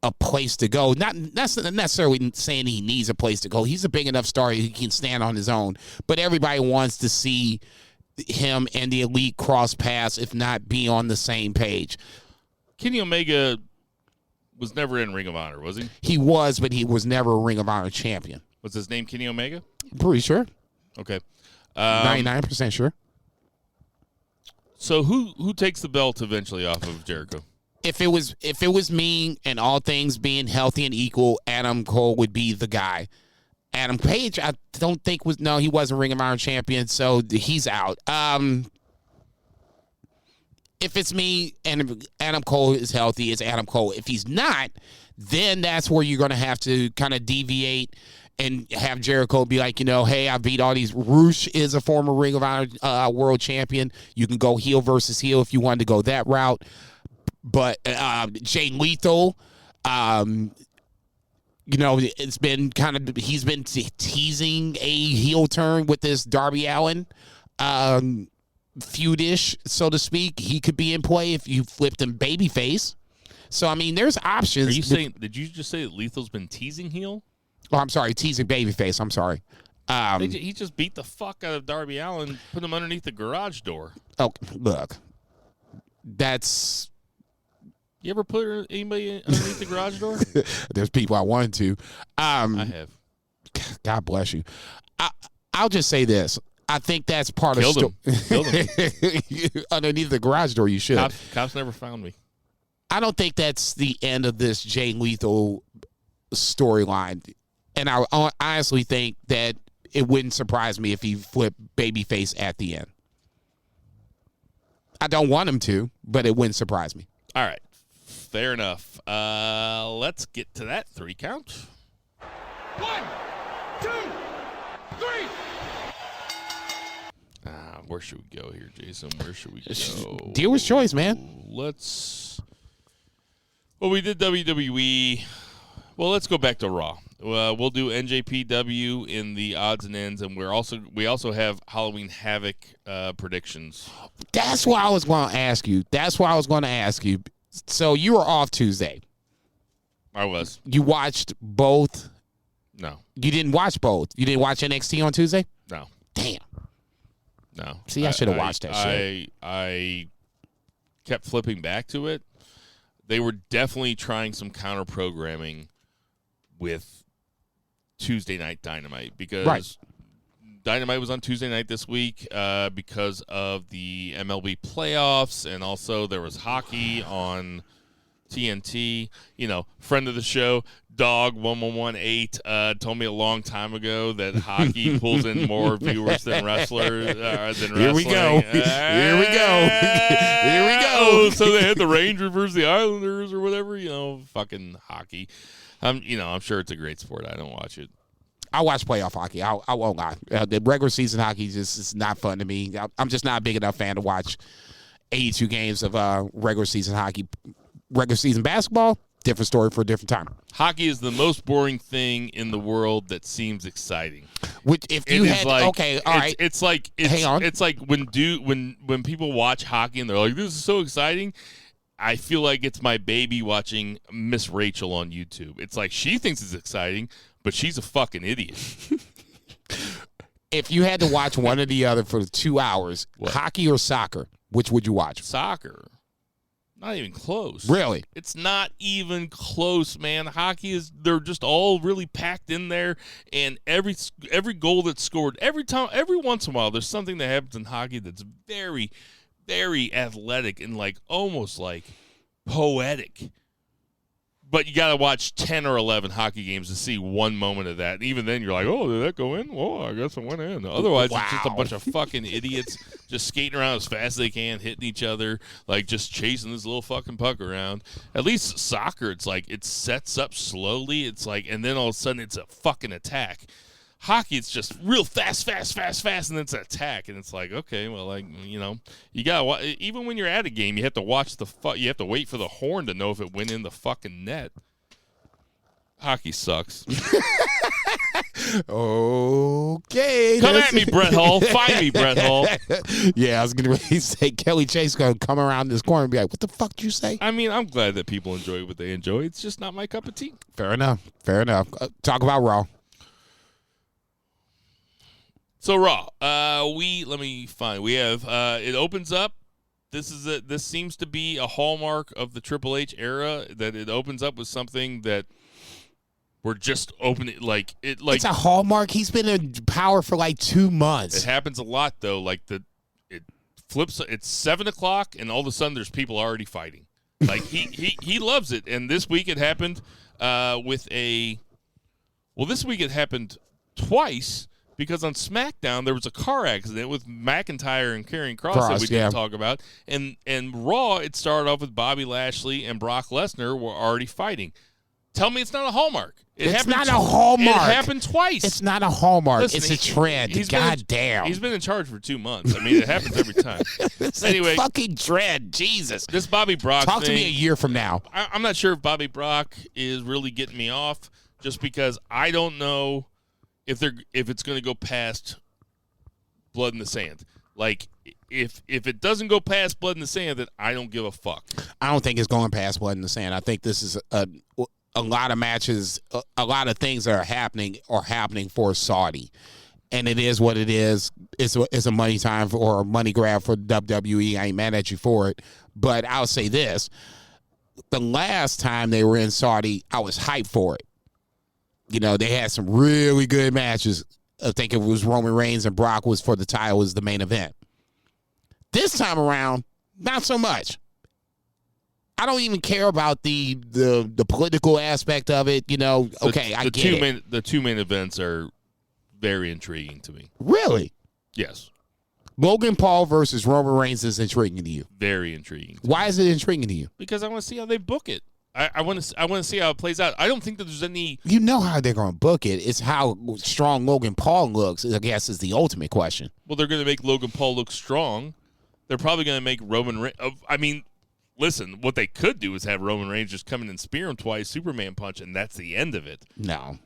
Speaker 4: a place to go. Not necessarily saying he needs a place to go. He's a big enough star he can stand on his own. But everybody wants to see him and the Elite cross paths, if not be on the same page.
Speaker 3: Kenny Omega was never in Ring of Honor, was he?
Speaker 4: He was, but he was never a Ring of Honor champion.
Speaker 3: Was his name Kenny Omega?
Speaker 4: I'm pretty sure.
Speaker 3: Okay.
Speaker 4: 99% sure.
Speaker 3: So who takes the belt eventually off of Jericho?
Speaker 4: If it was me and all things being healthy and equal, Adam Cole would be the guy. Adam Page, I don't think he wasn't Ring of Honor champion, so he's out. If it's me and Adam Cole is healthy, it's Adam Cole. If he's not, then that's where you're going to have to kind of deviate and have Jericho be like, you know, hey, I beat all these. Roosh is a former Ring of Honor world champion. You can go heel versus heel if you wanted to go that route. But Jay Lethal, you know, it's been he's been teasing a heel turn with this Darby Allin feudish, so to speak. He could be in play if you flipped him babyface. So, I mean, there's options.
Speaker 3: Are you saying, did you just say that Lethal's been teasing heel?
Speaker 4: Oh, I'm sorry, teasing babyface. I'm sorry.
Speaker 3: He just beat the fuck out of Darby Allin, put him underneath the garage door.
Speaker 4: Oh, look, that's...
Speaker 3: You ever put anybody underneath the garage door?
Speaker 4: There's people I wanted to.
Speaker 3: I have.
Speaker 4: God bless you. I'll just say this. I think that's part
Speaker 3: Killed
Speaker 4: of...
Speaker 3: Killed him.
Speaker 4: Underneath the garage door, you should.
Speaker 3: Cops never found me.
Speaker 4: I don't think that's the end of this Jay Lethal storyline. And I honestly think that it wouldn't surprise me if he flipped babyface at the end. I don't want him to, but it wouldn't surprise me.
Speaker 3: All right. Fair enough. Let's get to that 3 count.
Speaker 2: 1, 2, 3.
Speaker 3: Where should we go here, Jason? Where should we go?
Speaker 4: Dealer's choice, man.
Speaker 3: Well, we did WWE. Well, let's go back to Raw. We'll do NJPW in the odds and ends, and we also have Halloween Havoc predictions.
Speaker 4: That's what I was going to ask you. So you were off Tuesday.
Speaker 3: I was.
Speaker 4: You watched both?
Speaker 3: No.
Speaker 4: You didn't watch both? You didn't watch NXT on Tuesday?
Speaker 3: No.
Speaker 4: Damn.
Speaker 3: No.
Speaker 4: See, I should have watched that shit.
Speaker 3: I kept flipping back to it. They were definitely trying some counter programming with Tuesday Night Dynamite, because Dynamite was on Tuesday night this week because of the MLB playoffs, and also there was hockey on TNT. You know, friend of the show, Dog 1118 told me a long time ago that hockey pulls in more viewers than wrestlers.
Speaker 4: Here we go. Here we go. Here we go.
Speaker 3: So they had the Rangers versus the Islanders or whatever. You know, fucking hockey. I'm sure it's a great sport. I don't watch it.
Speaker 4: I watch playoff hockey. I won't lie. The regular season hockey is not fun to me. I'm just not a big enough fan to watch 82 games of regular season hockey. Regular season basketball, different story for a different time.
Speaker 3: Hockey is the most boring thing in the world that seems exciting.
Speaker 4: Which, if you had, okay, all right.
Speaker 3: It's like
Speaker 4: hang on.
Speaker 3: It's like when people watch hockey and they're like, "This is so exciting." I feel like it's my baby watching Miss Rachel on YouTube. It's like she thinks it's exciting, but she's a fucking idiot.
Speaker 4: If you had to watch one or the other for 2 hours, hockey or soccer, which would you watch?
Speaker 3: Soccer. Not even close.
Speaker 4: Really?
Speaker 3: It's not even close, man. Hockey they're just all really packed in there, and every goal that's scored, every once in a while, there's something that happens in hockey that's very, very athletic and like almost like poetic. But you got to watch 10 or 11 hockey games to see one moment of that. And even then, you're like, oh, did that go in? Well, I guess it went in. Otherwise, It's just a bunch of fucking idiots just skating around as fast as they can, hitting each other, like just chasing this little fucking puck around. At least soccer, it's like it sets up slowly. It's like, and then all of a sudden, it's a fucking attack. Hockey, it's just real fast, and then it's an attack, and it's like, okay, well, like, you know, you gotta even when you're at a game, you have to watch you have to wait for the horn to know if it went in the fucking net. Hockey sucks.
Speaker 4: Okay,
Speaker 3: come at me, Brett Hull. Find me, Brett Hull.
Speaker 4: Yeah, I was gonna really say Kelly Chase gonna come around this corner and be like, "What the fuck did you say?"
Speaker 3: I mean, I'm glad that people enjoy what they enjoy. It's just not my cup of tea.
Speaker 4: Fair enough. Talk about Raw.
Speaker 3: So Raw, let me find. We have it opens up. This seems to be a hallmark of the Triple H era, that it opens up with something that we're just opening it's
Speaker 4: a hallmark. He's been in power for like 2 months.
Speaker 3: It happens a lot though. Like it flips. It's 7:00 and all of a sudden there's people already fighting. Like he loves it. And this week it happened this week it happened twice. Because on SmackDown, there was a car accident with McIntyre and Karrion Kross that we didn't talk about. And Raw, it started off with Bobby Lashley and Brock Lesnar were already fighting. Tell me it's not a hallmark.
Speaker 4: It's not a hallmark.
Speaker 3: It happened twice.
Speaker 4: It's not a hallmark.
Speaker 3: Listen,
Speaker 4: it's a trend. God damn.
Speaker 3: He's been in charge for 2 months. I mean, it happens every time.
Speaker 4: It's
Speaker 3: anyway,
Speaker 4: a fucking trend. Jesus.
Speaker 3: This Bobby Brock
Speaker 4: Talk
Speaker 3: thing,
Speaker 4: to me a year from now.
Speaker 3: I'm not sure if Bobby Brock is really getting me off, just because I don't know if it's going to go past Blood in the Sand. Like, if it doesn't go past Blood in the Sand, then I don't give a fuck.
Speaker 4: I don't think it's going past Blood in the Sand. I think this is a lot of matches, a lot of things that are happening for Saudi. And it is what it is. It's a money time or a money grab for WWE. I ain't mad at you for it. But I'll say this. The last time they were in Saudi, I was hyped for it. You know, they had some really good matches. I think it was Roman Reigns and Brock was for the title as the main event. This time around, not so much. I don't even care about the political aspect of it. You know, I get it.
Speaker 3: The two main events are very intriguing to me.
Speaker 4: Really?
Speaker 3: Yes.
Speaker 4: Logan Paul versus Roman Reigns is intriguing to you.
Speaker 3: Very intriguing.
Speaker 4: Why is it intriguing to you?
Speaker 3: Because I want to see how they book it. I want to see how it plays out. I don't think that there's any.
Speaker 4: You know how they're going to book it. It's how strong Logan Paul looks, I guess, is the ultimate question.
Speaker 3: Well, they're going to make Logan Paul look strong. They're probably going to make Roman Reigns. I mean, listen, what they could do is have Roman Reigns just come in and spear him twice, Superman punch, and that's the end of it.
Speaker 4: No.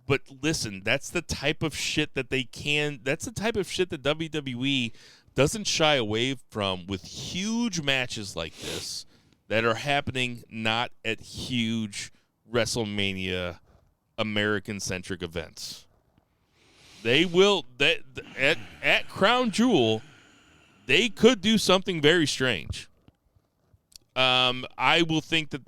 Speaker 3: But listen, that's the type of shit that that's the type of shit that WWE doesn't shy away from with huge matches like this that are happening not at huge WrestleMania American-centric events. They will, at Crown Jewel, they could do something very strange. I will think that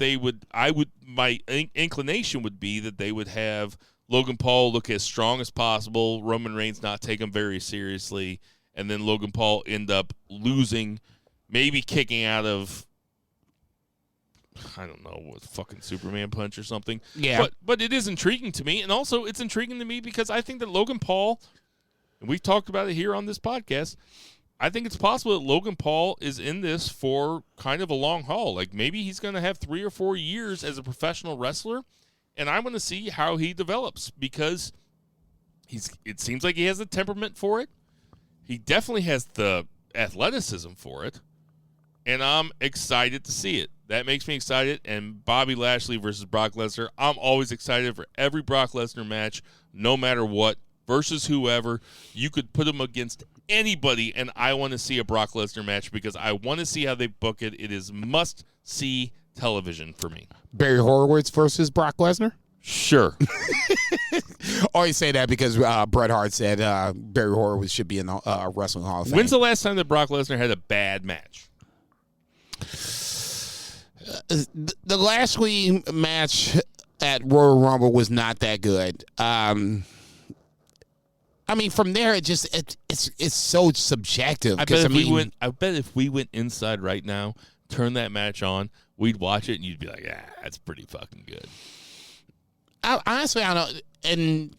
Speaker 3: my inclination would be that they would have Logan Paul look as strong as possible, Roman Reigns not take him very seriously, and then Logan Paul end up losing, maybe kicking out of, I don't know, what fucking Superman punch or something.
Speaker 4: Yeah.
Speaker 3: But it is intriguing to me, and also it's intriguing to me because I think that Logan Paul, and we've talked about it here on this podcast, I think it's possible that Logan Paul is in this for kind of a long haul. Like maybe he's going to have 3 or 4 years as a professional wrestler, and I want to see how he develops because it seems like he has the temperament for it. He definitely has the athleticism for it, and I'm excited to see it. That makes me excited, and Bobby Lashley versus Brock Lesnar, I'm always excited for every Brock Lesnar match, no matter what, versus whoever. You could put him against anybody, and I want to see a Brock Lesnar match because I want to see how they book it. It is must-see television for me.
Speaker 4: Barry Horowitz versus Brock Lesnar?
Speaker 3: Sure.
Speaker 4: Always say that because Bret Hart said Barry Horowitz should be in the Wrestling Hall of Fame.
Speaker 3: When's the last time that Brock Lesnar had a bad match?
Speaker 4: The Lashley match at Royal Rumble was not that good. I mean, from there, it's so subjective.
Speaker 3: I bet if we went inside right now, turn that match on, we'd watch it, and you'd be like, that's pretty fucking good.
Speaker 4: Honestly, I don't know. And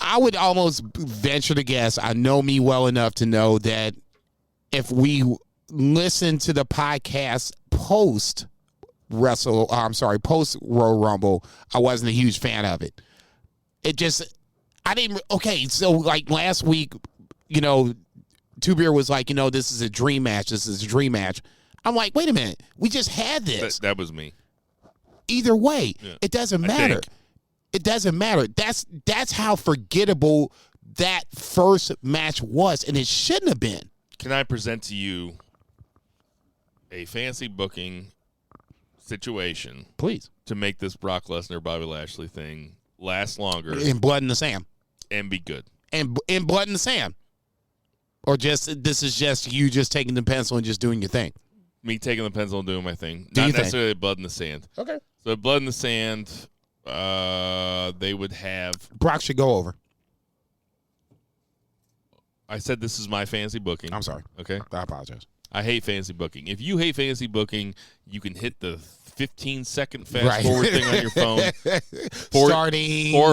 Speaker 4: I would almost venture to guess, I know me well enough to know that if we listen to the podcast post Royal Rumble, I wasn't a huge fan of it. So like last week, Two Beer was like, this is a dream match. This is a dream match. I'm like, wait a minute. We just had this.
Speaker 3: That was me.
Speaker 4: Either way, It doesn't matter. It doesn't matter. That's how forgettable that first match was, and it shouldn't have been.
Speaker 3: Can I present to you a fancy booking situation,
Speaker 4: please,
Speaker 3: to make this Brock Lesnar Bobby Lashley thing last longer
Speaker 4: in Blood in the Sand
Speaker 3: and be good,
Speaker 4: and in Blood in the Sand, or this is just you just taking the pencil and just doing your thing?
Speaker 3: Me taking the pencil and doing my thing, not necessarily Blood in the Sand.
Speaker 4: Okay,
Speaker 3: so Blood in the Sand, they would have
Speaker 4: Brock should go over.
Speaker 3: I said this is my fancy booking.
Speaker 4: I'm sorry.
Speaker 3: Okay.
Speaker 4: I apologize.
Speaker 3: I hate fancy booking. If you hate fancy booking, you can hit the 15-second fast forward thing on your phone.
Speaker 4: Starting
Speaker 3: 4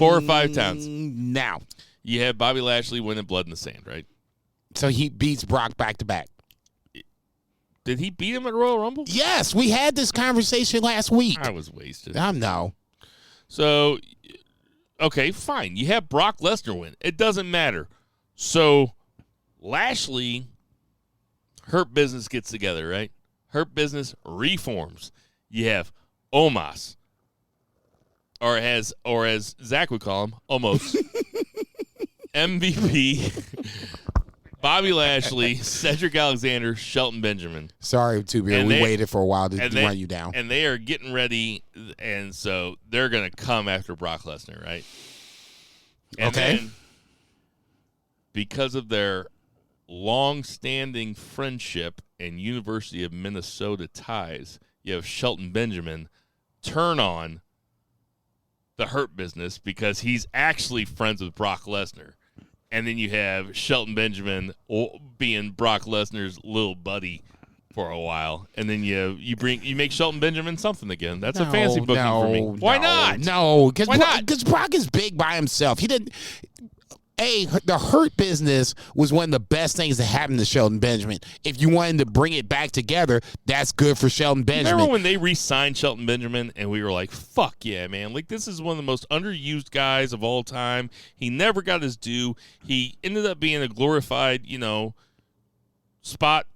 Speaker 3: or 5 times.
Speaker 4: Now.
Speaker 3: You have Bobby Lashley winning Blood in the Sand, right?
Speaker 4: So he beats Brock back to back.
Speaker 3: Did he beat him at Royal Rumble?
Speaker 4: Yes, we had this conversation last week.
Speaker 3: I was wasted.
Speaker 4: I know.
Speaker 3: So, okay, fine. You have Brock Lesnar win. It doesn't matter. So, Lashley, Hurt Business gets together, right? Hurt Business reforms. You have Omos, or as Zach would call him, almost MVP, Bobby Lashley, Cedric Alexander, Shelton Benjamin.
Speaker 4: Sorry, Two Beer. We waited for a while to run you down.
Speaker 3: And they are getting ready, and so they're going to come after Brock Lesnar, right? And then, because of their long-standing friendship and University of Minnesota ties, you have Shelton Benjamin turn on the Hurt Business because he's actually friends with Brock Lesnar. And then you have Shelton Benjamin being Brock Lesnar's little buddy for a while. And then you make Shelton Benjamin something again. That's a fancy booking for me. Why not?
Speaker 4: No, because Brock is big by himself. He didn't. The Hurt Business was one of the best things that happened to Shelton Benjamin. If you wanted to bring it back together, that's good for Shelton Benjamin.
Speaker 3: Remember when they re-signed Shelton Benjamin and we were like, fuck yeah, man. Like, this is one of the most underused guys of all time. He never got his due. He ended up being a glorified, spot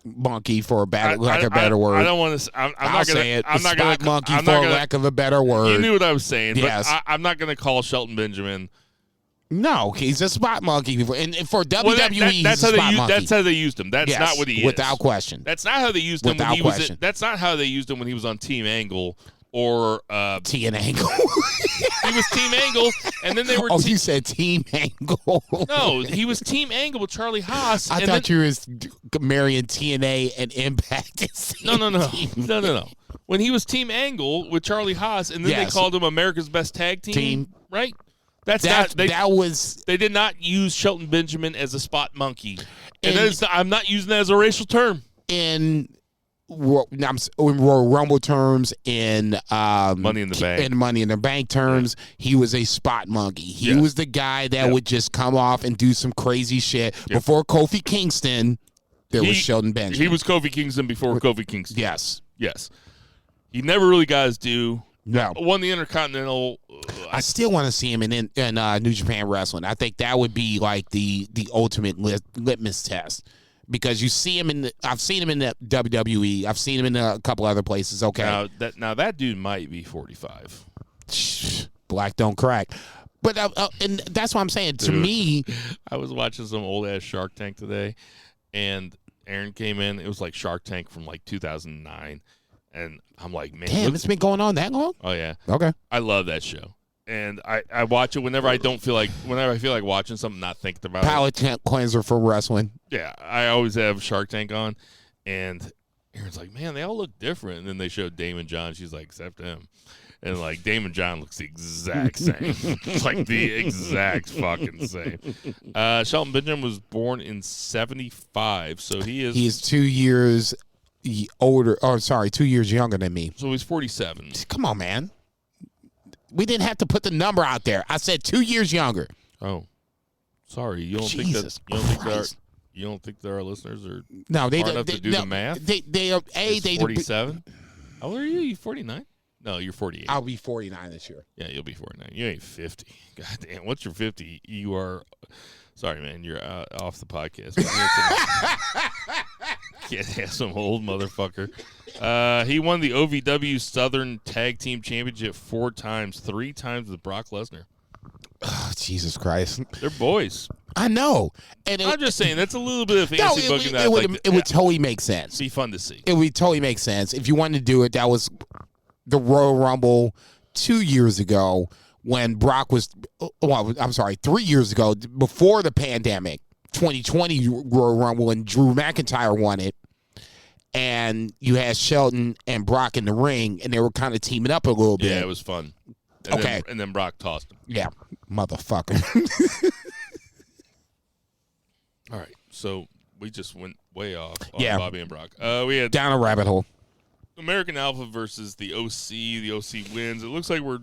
Speaker 4: monkey for a better word.
Speaker 3: I don't want to. I'm not going to say it. I'm not going to
Speaker 4: monkey lack of a better word.
Speaker 3: You knew what I was saying.
Speaker 4: Yes.
Speaker 3: But I'm not going to call Shelton Benjamin.
Speaker 4: No, he's a spot monkey. And for WWE, he's a spot monkey.
Speaker 3: That's how they used him. That's not what he is.
Speaker 4: Without question.
Speaker 3: That's not how they used him when he was. That's not how they used him when he was on Team Angle or
Speaker 4: Team Angle.
Speaker 3: He was Team Angle, and then they were.
Speaker 4: Oh, you said Team Angle.
Speaker 3: No, he was Team Angle with Charlie Haas.
Speaker 4: I thought you were marrying TNA and Impact.
Speaker 3: No. When he was Team Angle with Charlie Haas, and then they called him America's Best Tag Team. Right? They did not use Shelton Benjamin as a spot monkey. And I'm not using that as a racial term.
Speaker 4: In Royal Rumble terms, in
Speaker 3: Money in the Bank.
Speaker 4: In Money in the Bank terms, he was a spot monkey. He was the guy that would just come off and do some crazy shit. Before Kofi Kingston, was Shelton Benjamin.
Speaker 3: He was Kofi Kingston before Kofi Kingston.
Speaker 4: Yes.
Speaker 3: He never really got his due.
Speaker 4: No.
Speaker 3: Won the Intercontinental.
Speaker 4: I still want to see him in New Japan Wrestling. I think that would be like the ultimate litmus test, because you see him I've seen him in the WWE. I've seen him in a couple other places. Okay.
Speaker 3: Now that dude might be 45.
Speaker 4: Black don't crack. But and that's what I'm saying. To me,
Speaker 3: I was watching some old ass Shark Tank today, and Aaron came in. It was like Shark Tank from like 2009. And I'm like, man.
Speaker 4: Damn, it's been going on that long?
Speaker 3: Oh, yeah.
Speaker 4: Okay.
Speaker 3: I love that show. And I watch it whenever I feel like watching something, not thinking about it.
Speaker 4: Palate cleanser for wrestling.
Speaker 3: Yeah. I always have Shark Tank on. And Aaron's like, man, they all look different. And then they showed Damon John. She's like, except him. And like, Damon John looks the exact same. Like the exact fucking same. Shelton Benjamin was born in 75. So he is
Speaker 4: 2 years older. Oh, sorry, 2 years younger than me.
Speaker 3: So he's 47.
Speaker 4: Come on, man. We didn't have to put the number out there. I said 2 years younger.
Speaker 3: Oh, sorry. You don't
Speaker 4: Jesus
Speaker 3: think that?
Speaker 4: Christ.
Speaker 3: You don't think that our listeners are
Speaker 4: No, they
Speaker 3: smart
Speaker 4: don't
Speaker 3: enough to do the math?
Speaker 4: They are
Speaker 3: He's 47. How old are you? You 49? No, you're 48.
Speaker 4: I'll be 49 this year.
Speaker 3: Yeah, you'll be 49. You ain't 50. God damn. Once you're 50, you are. Sorry, man. You're off the podcast. Can't have some old motherfucker. He won the OVW Southern Tag Team Championship 4 times, 3 times with Brock Lesnar.
Speaker 4: Oh, Jesus Christ.
Speaker 3: They're boys.
Speaker 4: I know. And
Speaker 3: I'm just saying, that's a little bit of
Speaker 4: no,
Speaker 3: fancy booking.
Speaker 4: it would totally make sense.
Speaker 3: Be fun to see.
Speaker 4: It would totally make sense. If you wanted to do it, that was the Royal Rumble 2 years ago when Brock was, well, I'm sorry, 3 years ago, before the pandemic, 2020 Royal Rumble, and Drew McIntyre won it. And you had Shelton and Brock in the ring, and they were kind of teaming up a little bit.
Speaker 3: Yeah, it was fun. And and then Brock tossed him.
Speaker 4: Yeah, motherfucker.
Speaker 3: All right, so we just went way off on Bobby and Brock. We had
Speaker 4: down a rabbit hole.
Speaker 3: American Alpha versus the OC. The OC wins. It looks like we're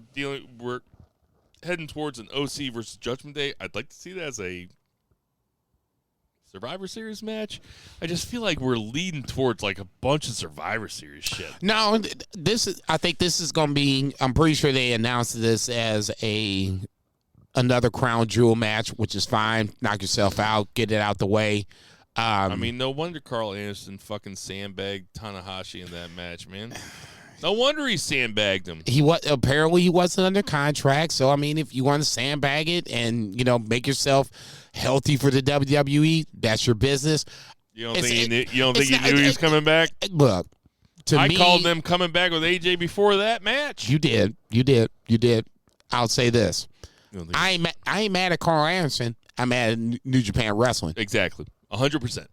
Speaker 3: heading towards an OC versus Judgment Day. I'd like to see that as a Survivor Series match. I just feel like we're leading towards like a bunch of Survivor Series shit.
Speaker 4: No, I think this is going to be, I'm pretty sure they announced this as another Crown Jewel match, which is fine. Knock yourself out. Get it out the way.
Speaker 3: I mean, no wonder Carl Anderson fucking sandbagged Tanahashi in that match, man. No wonder he sandbagged him.
Speaker 4: Apparently he wasn't under contract. So I mean, if you want to sandbag it and make yourself healthy for the WWE, that's your business.
Speaker 3: You don't think he knew he was coming back?
Speaker 4: Look,
Speaker 3: I called them coming back with AJ before that match.
Speaker 4: You did. I'll say this: I ain't mad at Carl Anderson. I'm mad at New Japan Wrestling.
Speaker 3: Exactly, 100%,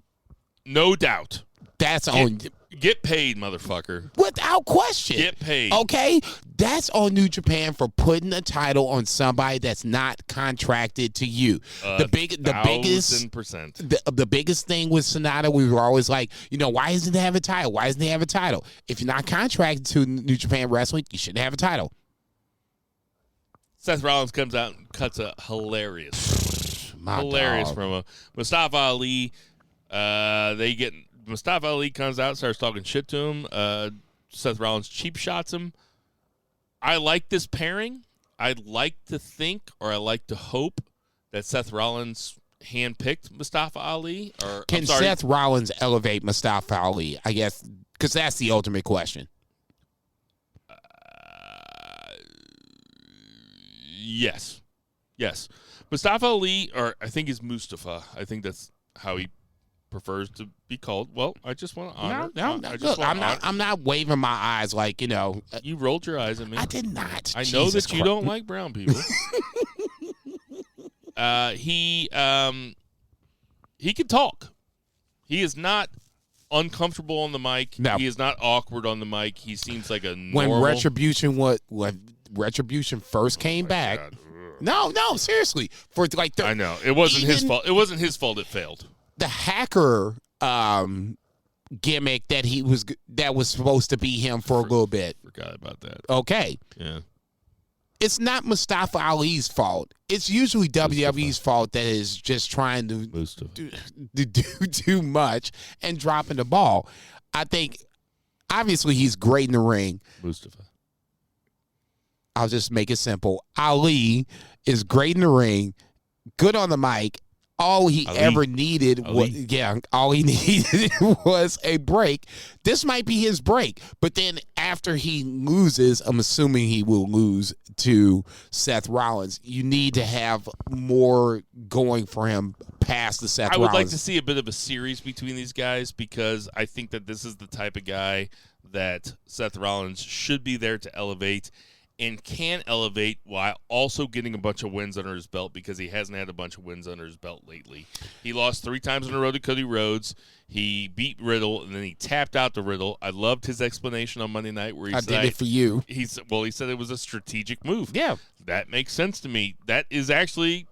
Speaker 3: no doubt.
Speaker 4: That's on.
Speaker 3: Get paid, motherfucker.
Speaker 4: Without question.
Speaker 3: Get paid.
Speaker 4: Okay? That's on New Japan for putting a title on somebody that's not contracted to you. The biggest
Speaker 3: 1,000%.
Speaker 4: The biggest thing with Sonata, we were always like, why doesn't he have a title? Why doesn't he have a title? If you're not contracted to New Japan Wrestling, you shouldn't have a title.
Speaker 3: Seth Rollins comes out and cuts a hilarious
Speaker 4: dog.
Speaker 3: promo. Mustafa Ali, Mustafa Ali comes out, starts talking shit to him. Seth Rollins cheap shots him. I like this pairing. I'd like to think, or I like to hope, that Seth Rollins handpicked Mustafa Ali.
Speaker 4: Can Seth Rollins elevate Mustafa Ali? I guess, because that's the ultimate question.
Speaker 3: Yes. Mustafa Ali, or I think he's Mustafa. I think that's how he prefers to be called. Well, I just want to honor.
Speaker 4: I'm not waving my eyes like,
Speaker 3: You rolled your eyes at me.
Speaker 4: I did not.
Speaker 3: I know that you don't like brown people. He can talk. He is not uncomfortable on the mic.
Speaker 4: No.
Speaker 3: He is not awkward on the mic. He seems like a
Speaker 4: When
Speaker 3: normal.
Speaker 4: Retribution first came back.
Speaker 3: God.
Speaker 4: No, seriously. For like
Speaker 3: I know. It wasn't his fault. It wasn't his fault it failed.
Speaker 4: The hacker gimmick that was supposed to be him for a little bit.
Speaker 3: Forgot about that.
Speaker 4: Okay.
Speaker 3: Yeah.
Speaker 4: It's not Mustafa Ali's fault. It's usually WWE's fault that is just trying to do too much and dropping the ball. I think, obviously, he's great in the ring.
Speaker 3: Mustafa.
Speaker 4: I'll just make it simple. Ali is great in the ring, good on the mic. All he ever needed was a break. This might be his break. But then after he loses, I'm assuming he will lose to Seth Rollins. You need to have more going for him past the Seth Rollins.
Speaker 3: I would like to see a bit of a series between these guys, because I think that this is the type of guy that Seth Rollins should be there to elevate and can elevate while also getting a bunch of wins under his belt, because he hasn't had a bunch of wins under his belt lately. He lost 3 times in a row to Cody Rhodes. He beat Riddle, and then he tapped out to Riddle. I loved his explanation on Monday night where he said,
Speaker 4: I did it for you.
Speaker 3: He said it was a strategic move.
Speaker 4: Yeah.
Speaker 3: That makes sense to me. That is actually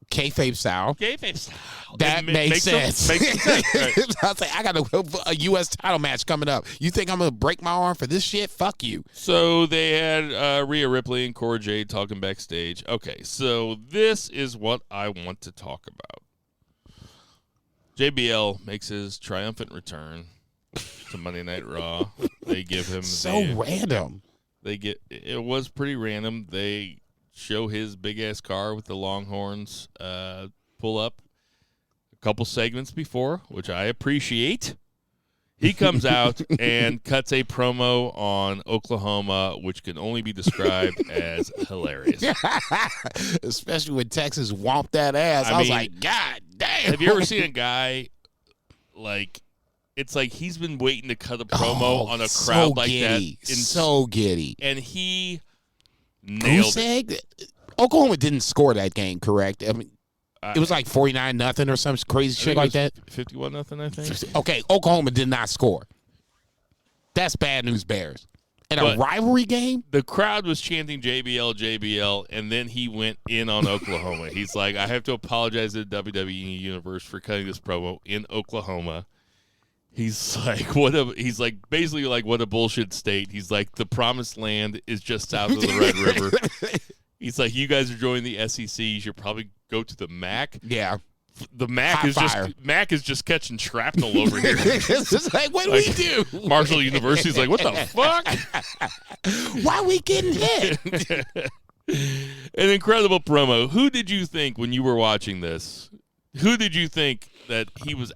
Speaker 4: Kayfabe style.
Speaker 3: Kayfabe style.
Speaker 4: That makes sense.
Speaker 3: Makes some sense. Right.
Speaker 4: I was like, I got a U.S. title match coming up. You think I'm going to break my arm for this shit? Fuck you.
Speaker 3: So they had Rhea Ripley and Cora Jade talking backstage. Okay, so this is what I want to talk about. JBL makes his triumphant return to Monday Night Raw. They give him
Speaker 4: random.
Speaker 3: It was pretty random. They show his big ass car with the Longhorns pull up a couple segments before, which I appreciate. He comes out and cuts a promo on Oklahoma, which can only be described as hilarious.
Speaker 4: Especially when Texas whomped that ass. I was like, God damn.
Speaker 3: Have you ever seen a guy, like, it's like he's been waiting to cut a promo on a crowd like that.
Speaker 4: So giddy.
Speaker 3: And he nailed it.
Speaker 4: Oklahoma didn't score that game, correct? I mean, it was like 49-0 or some crazy shit like that.
Speaker 3: 51-0, I think.
Speaker 4: Okay, Oklahoma did not score. That's bad news, Bears. In a rivalry game?
Speaker 3: The crowd was chanting JBL, JBL, and then he went in on Oklahoma. He's like, I have to apologize to the WWE Universe for cutting this promo in Oklahoma. He's like, basically like, what a bullshit state. He's like, the promised land is just south of the Red River. He's like, you guys are joining the SEC. You should probably go to the MAC.
Speaker 4: Yeah.
Speaker 3: The MAC is just catching shrapnel over here.
Speaker 4: It's just like, what do we do?
Speaker 3: Marshall University's like, what the fuck?
Speaker 4: Why we getting hit?
Speaker 3: An incredible promo. Who did you think when you were watching this? Who did you think that he was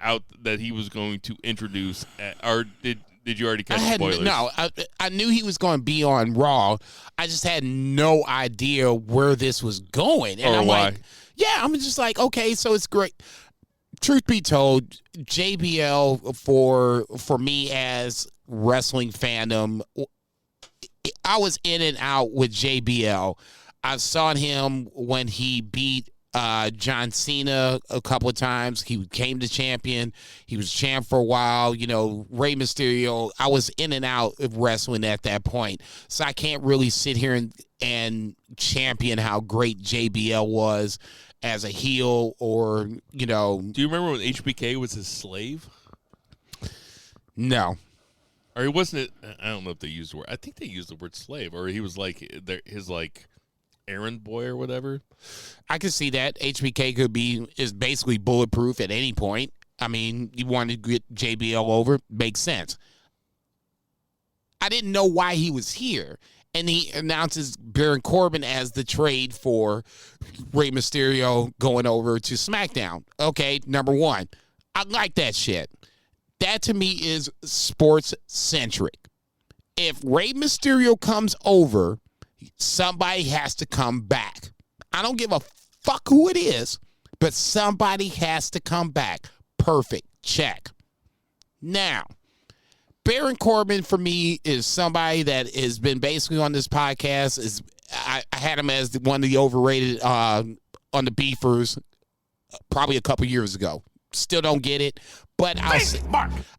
Speaker 3: going to introduce? Or did you already catch spoilers?
Speaker 4: No, I knew he was going to be on Raw. I just had no idea where this was going. And I'm just like, okay, so it's great. Truth be told, JBL for me as wrestling fandom, I was in and out with JBL. I saw him when he beat John Cena a couple of times. He came to champion. He was champ for a while. You know, Rey Mysterio. I was in and out of wrestling at that point, so I can't really sit here and champion how great JBL was as a heel, or you know.
Speaker 3: Do you remember when HBK was his slave?
Speaker 4: No.
Speaker 3: Or he wasn't. I don't know if they used the word. I think they used the word slave, or he was like his like errand boy or whatever.
Speaker 4: I could see that. HBK is basically bulletproof at any point. I mean, you want to get JBL over, makes sense. I didn't know why he was here. And he announces Baron Corbin as the trade for Rey Mysterio going over to SmackDown. Okay, number one. I like that shit. That to me is sports-centric. If Rey Mysterio comes over, somebody has to come back. I don't give a fuck who it is, but somebody has to come back. Perfect. Check. Now, Baron Corbin for me is somebody that has been basically on this podcast. I had him as one of the overrated on the Beefers probably a couple years ago. Still don't get it, but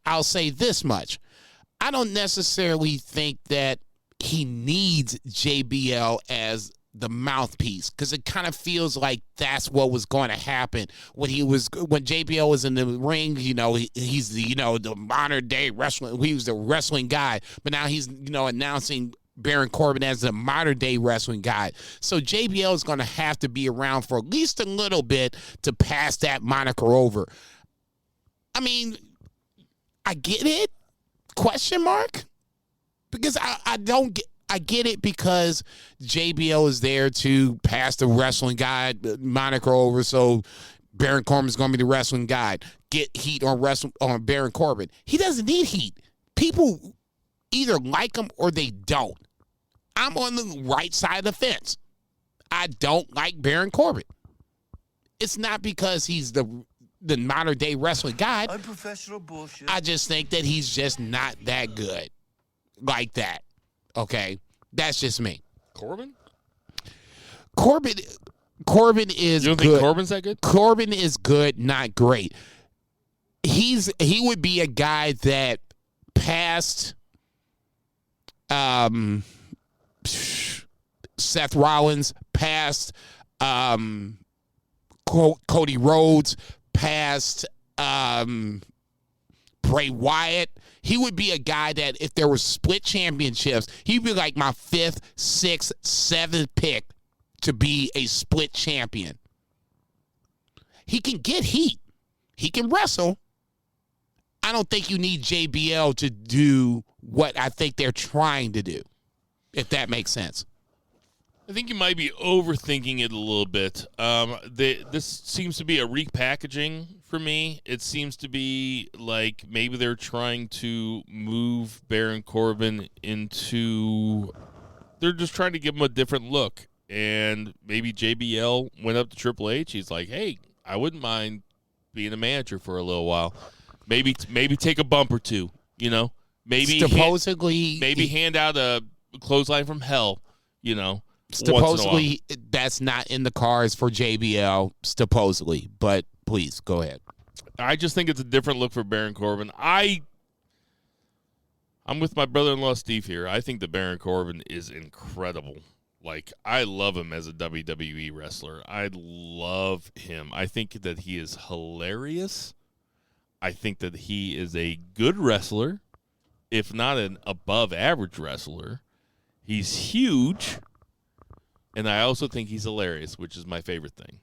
Speaker 4: I'll say this much. I don't necessarily think that he needs JBL as the mouthpiece, because it kind of feels like that's what was going to happen when JBL was in the ring. You know, he's the modern day wrestling. He was the wrestling guy, but now he's announcing Baron Corbin as the modern day wrestling guy. So JBL is going to have to be around for at least a little bit to pass that moniker over. I mean, I get it? Question mark? Because I don't get. I get it because JBL is there to pass the wrestling guy moniker over, so Baron Corbin is going to be the wrestling guy. Get heat on Baron Corbin. He doesn't need heat. People either like him or they don't. I'm on the right side of the fence. I don't like Baron Corbin. It's not because he's the modern day wrestling guy.
Speaker 2: Unprofessional bullshit.
Speaker 4: I just think that he's just not that good like that. Okay, that's just me.
Speaker 3: Corbin
Speaker 4: is.
Speaker 3: You don't
Speaker 4: good.
Speaker 3: think Corbin's that good?
Speaker 4: Corbin is good, not great. He would be a guy that passed Seth Rollins, passed Cody Rhodes, past Bray Wyatt. He would be a guy that if there were split championships, he'd be like my 5th, 6th, 7th pick to be a split champion. He can get heat. He can wrestle. I don't think you need JBL to do what I think they're trying to do, if that makes sense.
Speaker 3: I think you might be overthinking it a little bit. This seems to be a repackaging for me. It seems to be like maybe they're trying to move Baron Corbin into... They're just trying to give him a different look. And maybe JBL went up to Triple H. He's like, hey, I wouldn't mind being a manager for a little while. Maybe take a bump or two, you know? Maybe
Speaker 4: supposedly...
Speaker 3: hand out a clothesline from hell, you know?
Speaker 4: Supposedly, that's not in the cards for JBL, supposedly. But please, go ahead.
Speaker 3: I just think it's a different look for Baron Corbin. I'm with my brother-in-law, Steve, here. I think that Baron Corbin is incredible. Like, I love him as a WWE wrestler. I love him. I think that he is hilarious. I think that he is a good wrestler, if not an above-average wrestler. He's huge. And I also think he's hilarious, which is my favorite thing.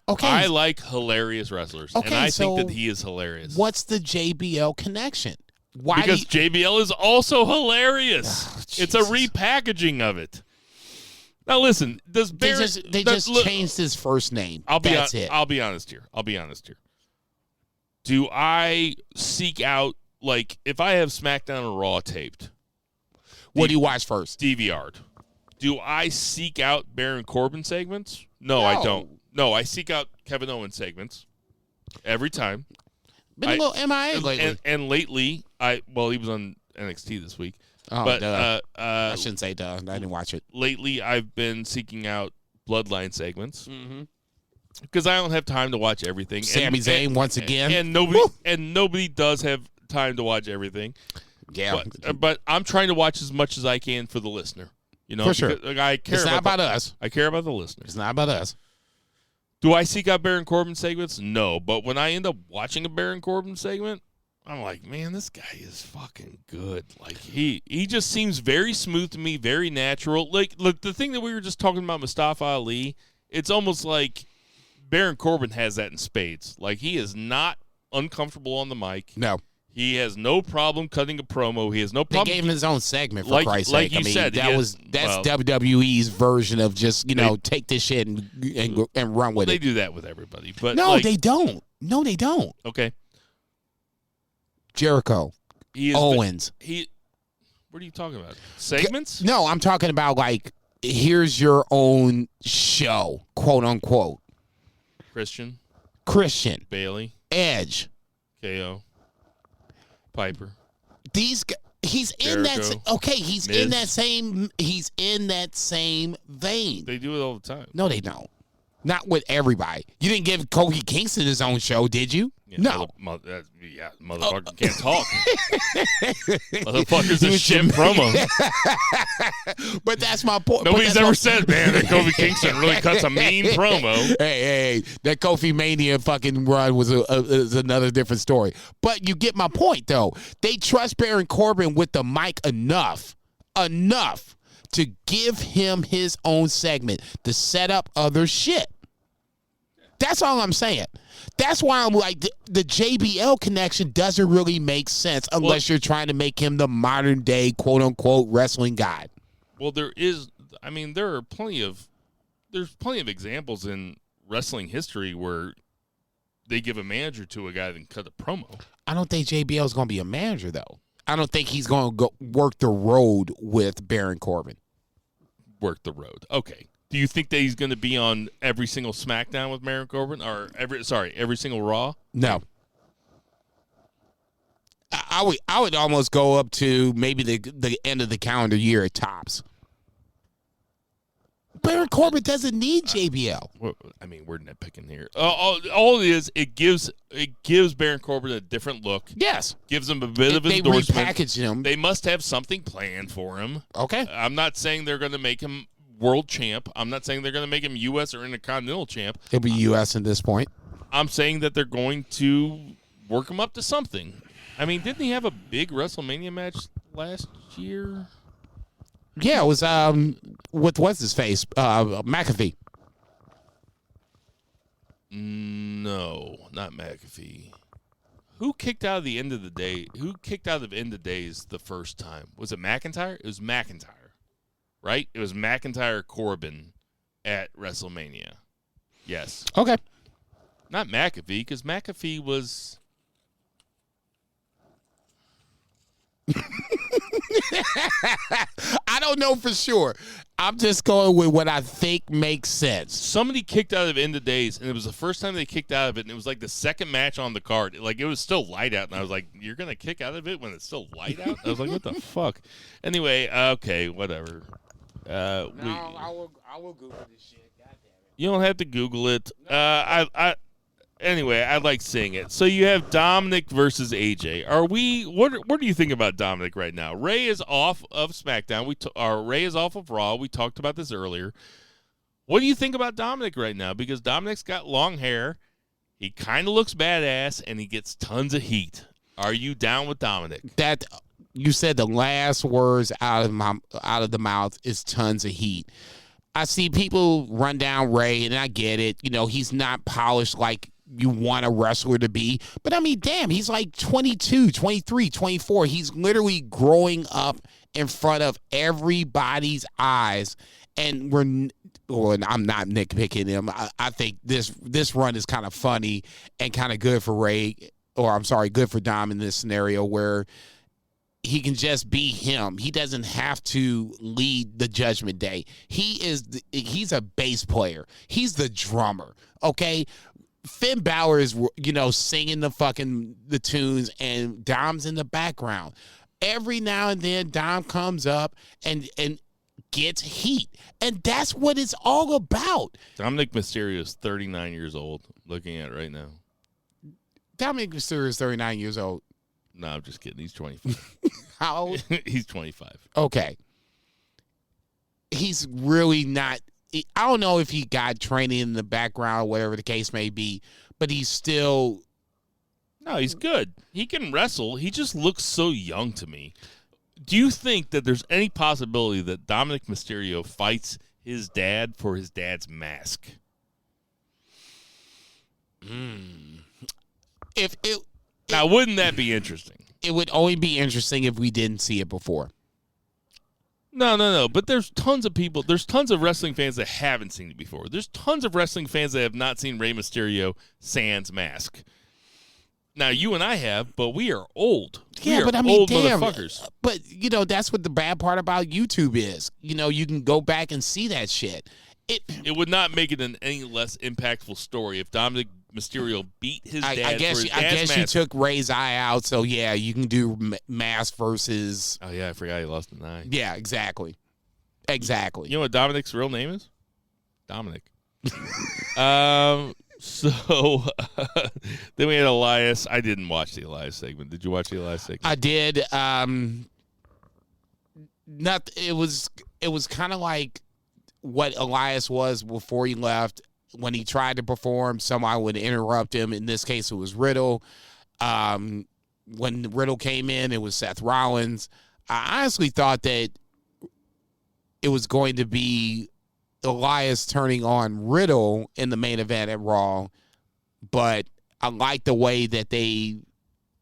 Speaker 4: Okay.
Speaker 3: I like hilarious wrestlers, and I think that he is hilarious.
Speaker 4: What's the JBL connection?
Speaker 3: Because JBL is also hilarious.
Speaker 4: Oh,
Speaker 3: it's a repackaging of it. Now listen, does Baron...
Speaker 4: They just changed his first name. That's it.
Speaker 3: I'll be honest here. Do I seek out, like, if I have SmackDown or Raw taped...
Speaker 4: What do you watch first?
Speaker 3: DVR'd. Do I seek out Baron Corbin segments? No, I don't. No, I seek out Kevin Owens segments every time.
Speaker 4: Been a little MIA lately.
Speaker 3: And lately, he was on NXT this week.
Speaker 4: Oh,
Speaker 3: but
Speaker 4: I shouldn't say duh. I didn't watch it.
Speaker 3: Lately, I've been seeking out Bloodline segments because I don't have time to watch everything.
Speaker 4: Sami Zayn once again,
Speaker 3: and nobody does have time to watch everything.
Speaker 4: Yeah,
Speaker 3: but I'm trying to watch as much as I can for the listener. You know,
Speaker 4: for sure.
Speaker 3: Like, I care.
Speaker 4: It's not about us.
Speaker 3: I care about the listeners.
Speaker 4: It's not about us.
Speaker 3: Do I seek out Baron Corbin segments? No, but when I end up watching a Baron Corbin segment, I'm like, man, this guy is fucking good. Like he just seems very smooth to me, very natural. Like, look, the thing that we were just talking about, Mustafa Ali, it's almost like Baron Corbin has that in spades. Like, he is not uncomfortable on the mic.
Speaker 4: No.
Speaker 3: He has no problem cutting a promo. He has no problem.
Speaker 4: They gave him his own segment, for Christ's
Speaker 3: sake.
Speaker 4: Like
Speaker 3: you said,
Speaker 4: that's WWE's version of just, take this shit and run with it.
Speaker 3: They do that with everybody. But
Speaker 4: no, they don't. No, they don't.
Speaker 3: Okay.
Speaker 4: Jericho. Owens.
Speaker 3: What are you talking about? Segments?
Speaker 4: No, I'm talking about, like, here's your own show, quote unquote.
Speaker 3: Christian.
Speaker 4: Bailey. Edge.
Speaker 3: KO. Piper.
Speaker 4: He's in that. Okay, he's
Speaker 3: Miz.
Speaker 4: in that same. He's in that same vein.
Speaker 3: They do it all the time.
Speaker 4: No, they don't. Not with everybody. You didn't give Kofi Kingston his own show, did you?
Speaker 3: Yeah,
Speaker 4: no.
Speaker 3: Motherfucker can't talk. Motherfucker's a shit promo.
Speaker 4: But that's my point.
Speaker 3: Nobody's ever said, man, that Kofi Kingston really cuts a mean promo.
Speaker 4: Hey, that Kofi Mania fucking run was another different story. But you get my point, though. They trust Baron Corbin with the mic enough to give him his own segment to set up other shit. That's all I'm saying. That's why I'm like, the JBL connection doesn't really make sense unless you're trying to make him the modern day, quote unquote, wrestling guy.
Speaker 3: Well, there are plenty of examples in wrestling history where they give a manager to a guy that can cut a promo.
Speaker 4: I don't think JBL is going to be a manager, though. I don't think he's going to go work the road with Baron Corbin.
Speaker 3: Work the road. Okay. Do you think that he's going to be on every single SmackDown with Baron Corbin, or every single Raw?
Speaker 4: No. I would almost go up to maybe the end of the calendar year at tops. Baron Corbin doesn't need JBL.
Speaker 3: I mean, we're nitpicking here. All it is, it gives Baron Corbin a different look.
Speaker 4: Yes.
Speaker 3: Gives him a bit of endorsement.
Speaker 4: They repackaged him.
Speaker 3: They must have something planned for him.
Speaker 4: Okay.
Speaker 3: I'm not saying they're going to make him world champ. I'm not saying they're going to make him U.S. or Intercontinental champ.
Speaker 4: It'll be U.S. at this point.
Speaker 3: I'm saying that they're going to work him up to something. I mean, didn't he have a big WrestleMania match last year?
Speaker 4: Yeah, it was with what's his face, McAfee.
Speaker 3: No, not McAfee. Who kicked out of the end of the day? Who kicked out of end of days the first time? Was it McIntyre? It was McIntyre, right? It was McIntyre Corbin at WrestleMania. Yes.
Speaker 4: Okay.
Speaker 3: Not McAfee, because McAfee was.
Speaker 4: I don't know for sure. I'm just going with what I think makes sense.
Speaker 3: Somebody kicked out of End of Days, and it was the first time they kicked out of it, and it was like the second match on the card. Like, it was still light out, and I was like, you're going to kick out of it when it's still light out? I was like, what the fuck? Anyway, okay, whatever.
Speaker 4: I will Google this shit. God damn it.
Speaker 3: You don't have to Google it. Anyway, I like seeing it. So you have Dominic versus AJ. What do you think about Dominic right now? Ray is off of SmackDown. Ray is off of Raw. We talked about this earlier. What do you think about Dominic right now? Because Dominic's got long hair. He kind of looks badass, and he gets tons of heat. Are you down with Dominic?
Speaker 4: That you said the last words out of the mouth is tons of heat. I see people run down Ray, and I get it. You know, he's not polished like you want a wrestler to be. But, I mean, damn, he's like 22, 23, 24. He's literally growing up in front of everybody's eyes. And I'm not nitpicking him. I think this run is kind of funny and kind of good for Ray, or I'm sorry, good for Dom in this scenario where he can just be him. He doesn't have to lead the Judgment Day. He's a bass player. He's the drummer, okay? Finn Balor is, singing the tunes, and Dom's in the background. Every now and then, Dom comes up and gets heat, and that's what it's all about.
Speaker 3: Dominic Mysterio is 39 years old. Looking at it right now.
Speaker 4: Dominic Mysterio is 39 years old.
Speaker 3: No, I'm just kidding. He's 25.
Speaker 4: How old?
Speaker 3: He's 25.
Speaker 4: Okay. He's really not. I don't know if he got training in the background, whatever the case may be, but he's still.
Speaker 3: No, he's good. He can wrestle. He just looks so young to me. Do you think that there's any possibility that Dominic Mysterio fights his dad for his dad's mask? Now, wouldn't that be interesting?
Speaker 4: It would only be interesting if we didn't see it before.
Speaker 3: No. But there's tons of people. There's tons of wrestling fans that haven't seen it before. There's tons of wrestling fans that have not seen Rey Mysterio sans mask. Now, you and I have, but we are old.
Speaker 4: Yeah,
Speaker 3: but I mean, old motherfuckers.
Speaker 4: But, that's what the bad part about YouTube is. You can go back and see that shit.
Speaker 3: It would not make it an any less impactful story if Dominic Mysterio beat his dad
Speaker 4: I guess
Speaker 3: mask.
Speaker 4: you took Ray's eye out, so yeah, you can do mask versus.
Speaker 3: Oh yeah, I forgot he lost an eye.
Speaker 4: Yeah, exactly.
Speaker 3: You know what Dominic's real name is? Dominic. So then we had Elias. I didn't watch the Elias segment. Did you watch the Elias segment?
Speaker 4: I did. It was kind of like what Elias was before he left. When he tried to perform, someone would interrupt him. In this case, it was Riddle. When Riddle came in, it was Seth Rollins. I honestly thought that it was going to be Elias turning on Riddle in the main event at Raw, but I like the way that they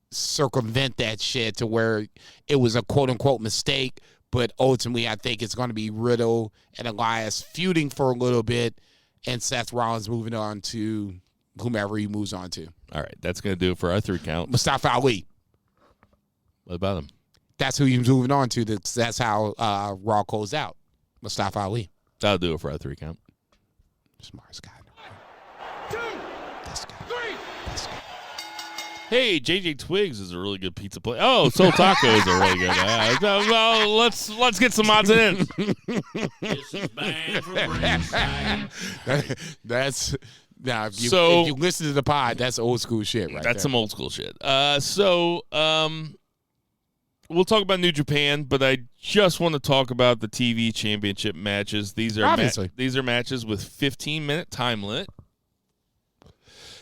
Speaker 4: circumvent that shit to where it was a quote-unquote mistake, but ultimately I think it's going to be Riddle and Elias feuding for a little bit, and Seth Rollins moving on to whomever he moves on to.
Speaker 3: All right, that's going to do it for our 3 count.
Speaker 4: Mustafa Ali.
Speaker 3: What about him?
Speaker 4: That's who he's moving on to. That's how Raw closed out. Mustafa Ali.
Speaker 3: That'll do it for our 3 count.
Speaker 4: Smartest guy.
Speaker 2: 2,
Speaker 4: Best guy.
Speaker 2: 3.
Speaker 4: Best guy.
Speaker 3: Hey, JJ Twigs is a really good pizza place. Oh, Soul Tacos are really good. Well, let's get some odds in.
Speaker 6: This is bad from ringside.
Speaker 4: That's now. If you listen to the pod, that's old school shit, right?
Speaker 3: That's
Speaker 4: there.
Speaker 3: some old school shit. we'll talk about New Japan, but I just want to talk about the TV championship matches. These are these are matches with 15-minute time limit.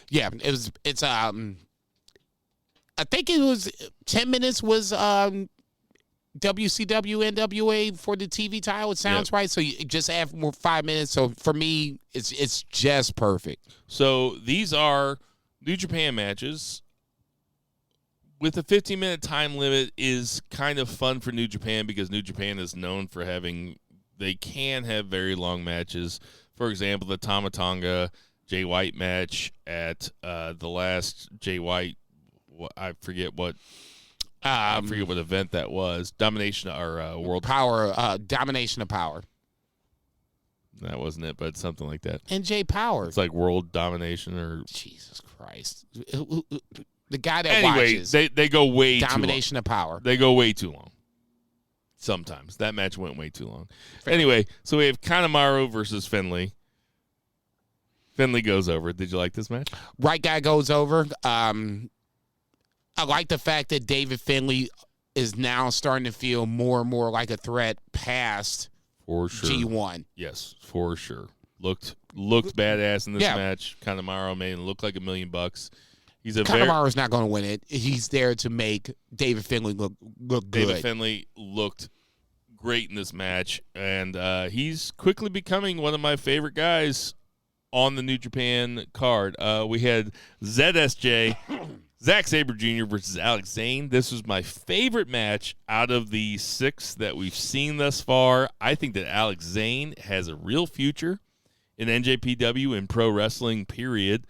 Speaker 4: Yeah, it's I think it was 10 minutes was WCW NWA for the TV title. It sounds right. So you just add more 5 minutes. So for me, it's just perfect.
Speaker 3: So these are New Japan matches with a 15-minute time limit is kind of fun for New Japan because New Japan is known for they can have very long matches. For example, the Tama Tonga Jay White match at the last Jay White, I forget what event that was. Domination or World
Speaker 4: Power, Domination of Power.
Speaker 3: That wasn't it, but something like that.
Speaker 4: NJ Power.
Speaker 3: It's like World Domination or
Speaker 4: Jesus Christ. The guy that watches.
Speaker 3: They go way
Speaker 4: Domination
Speaker 3: too long.
Speaker 4: of Power.
Speaker 3: They go way too long. Sometimes that match went way too long. Anyway, so we have Kanemaru versus Finlay. Finlay goes over. Did you like this match?
Speaker 4: Right guy goes over. I like the fact that David Finlay is now starting to feel more and more like a threat past
Speaker 3: for sure.
Speaker 4: G1.
Speaker 3: Yes, for sure. Looked badass in this match. Kanemaru made him look like $1 million.
Speaker 4: Kanemaru's not going to win it. He's there to make David Finlay look good.
Speaker 3: David Finlay looked great in this match, and he's quickly becoming one of my favorite guys on the New Japan card. We had ZSJ, Zack Sabre Jr. versus Alex Zane. This was my favorite match out of the 6 that we've seen thus far. I think that Alex Zane has a real future in NJPW and pro wrestling, period.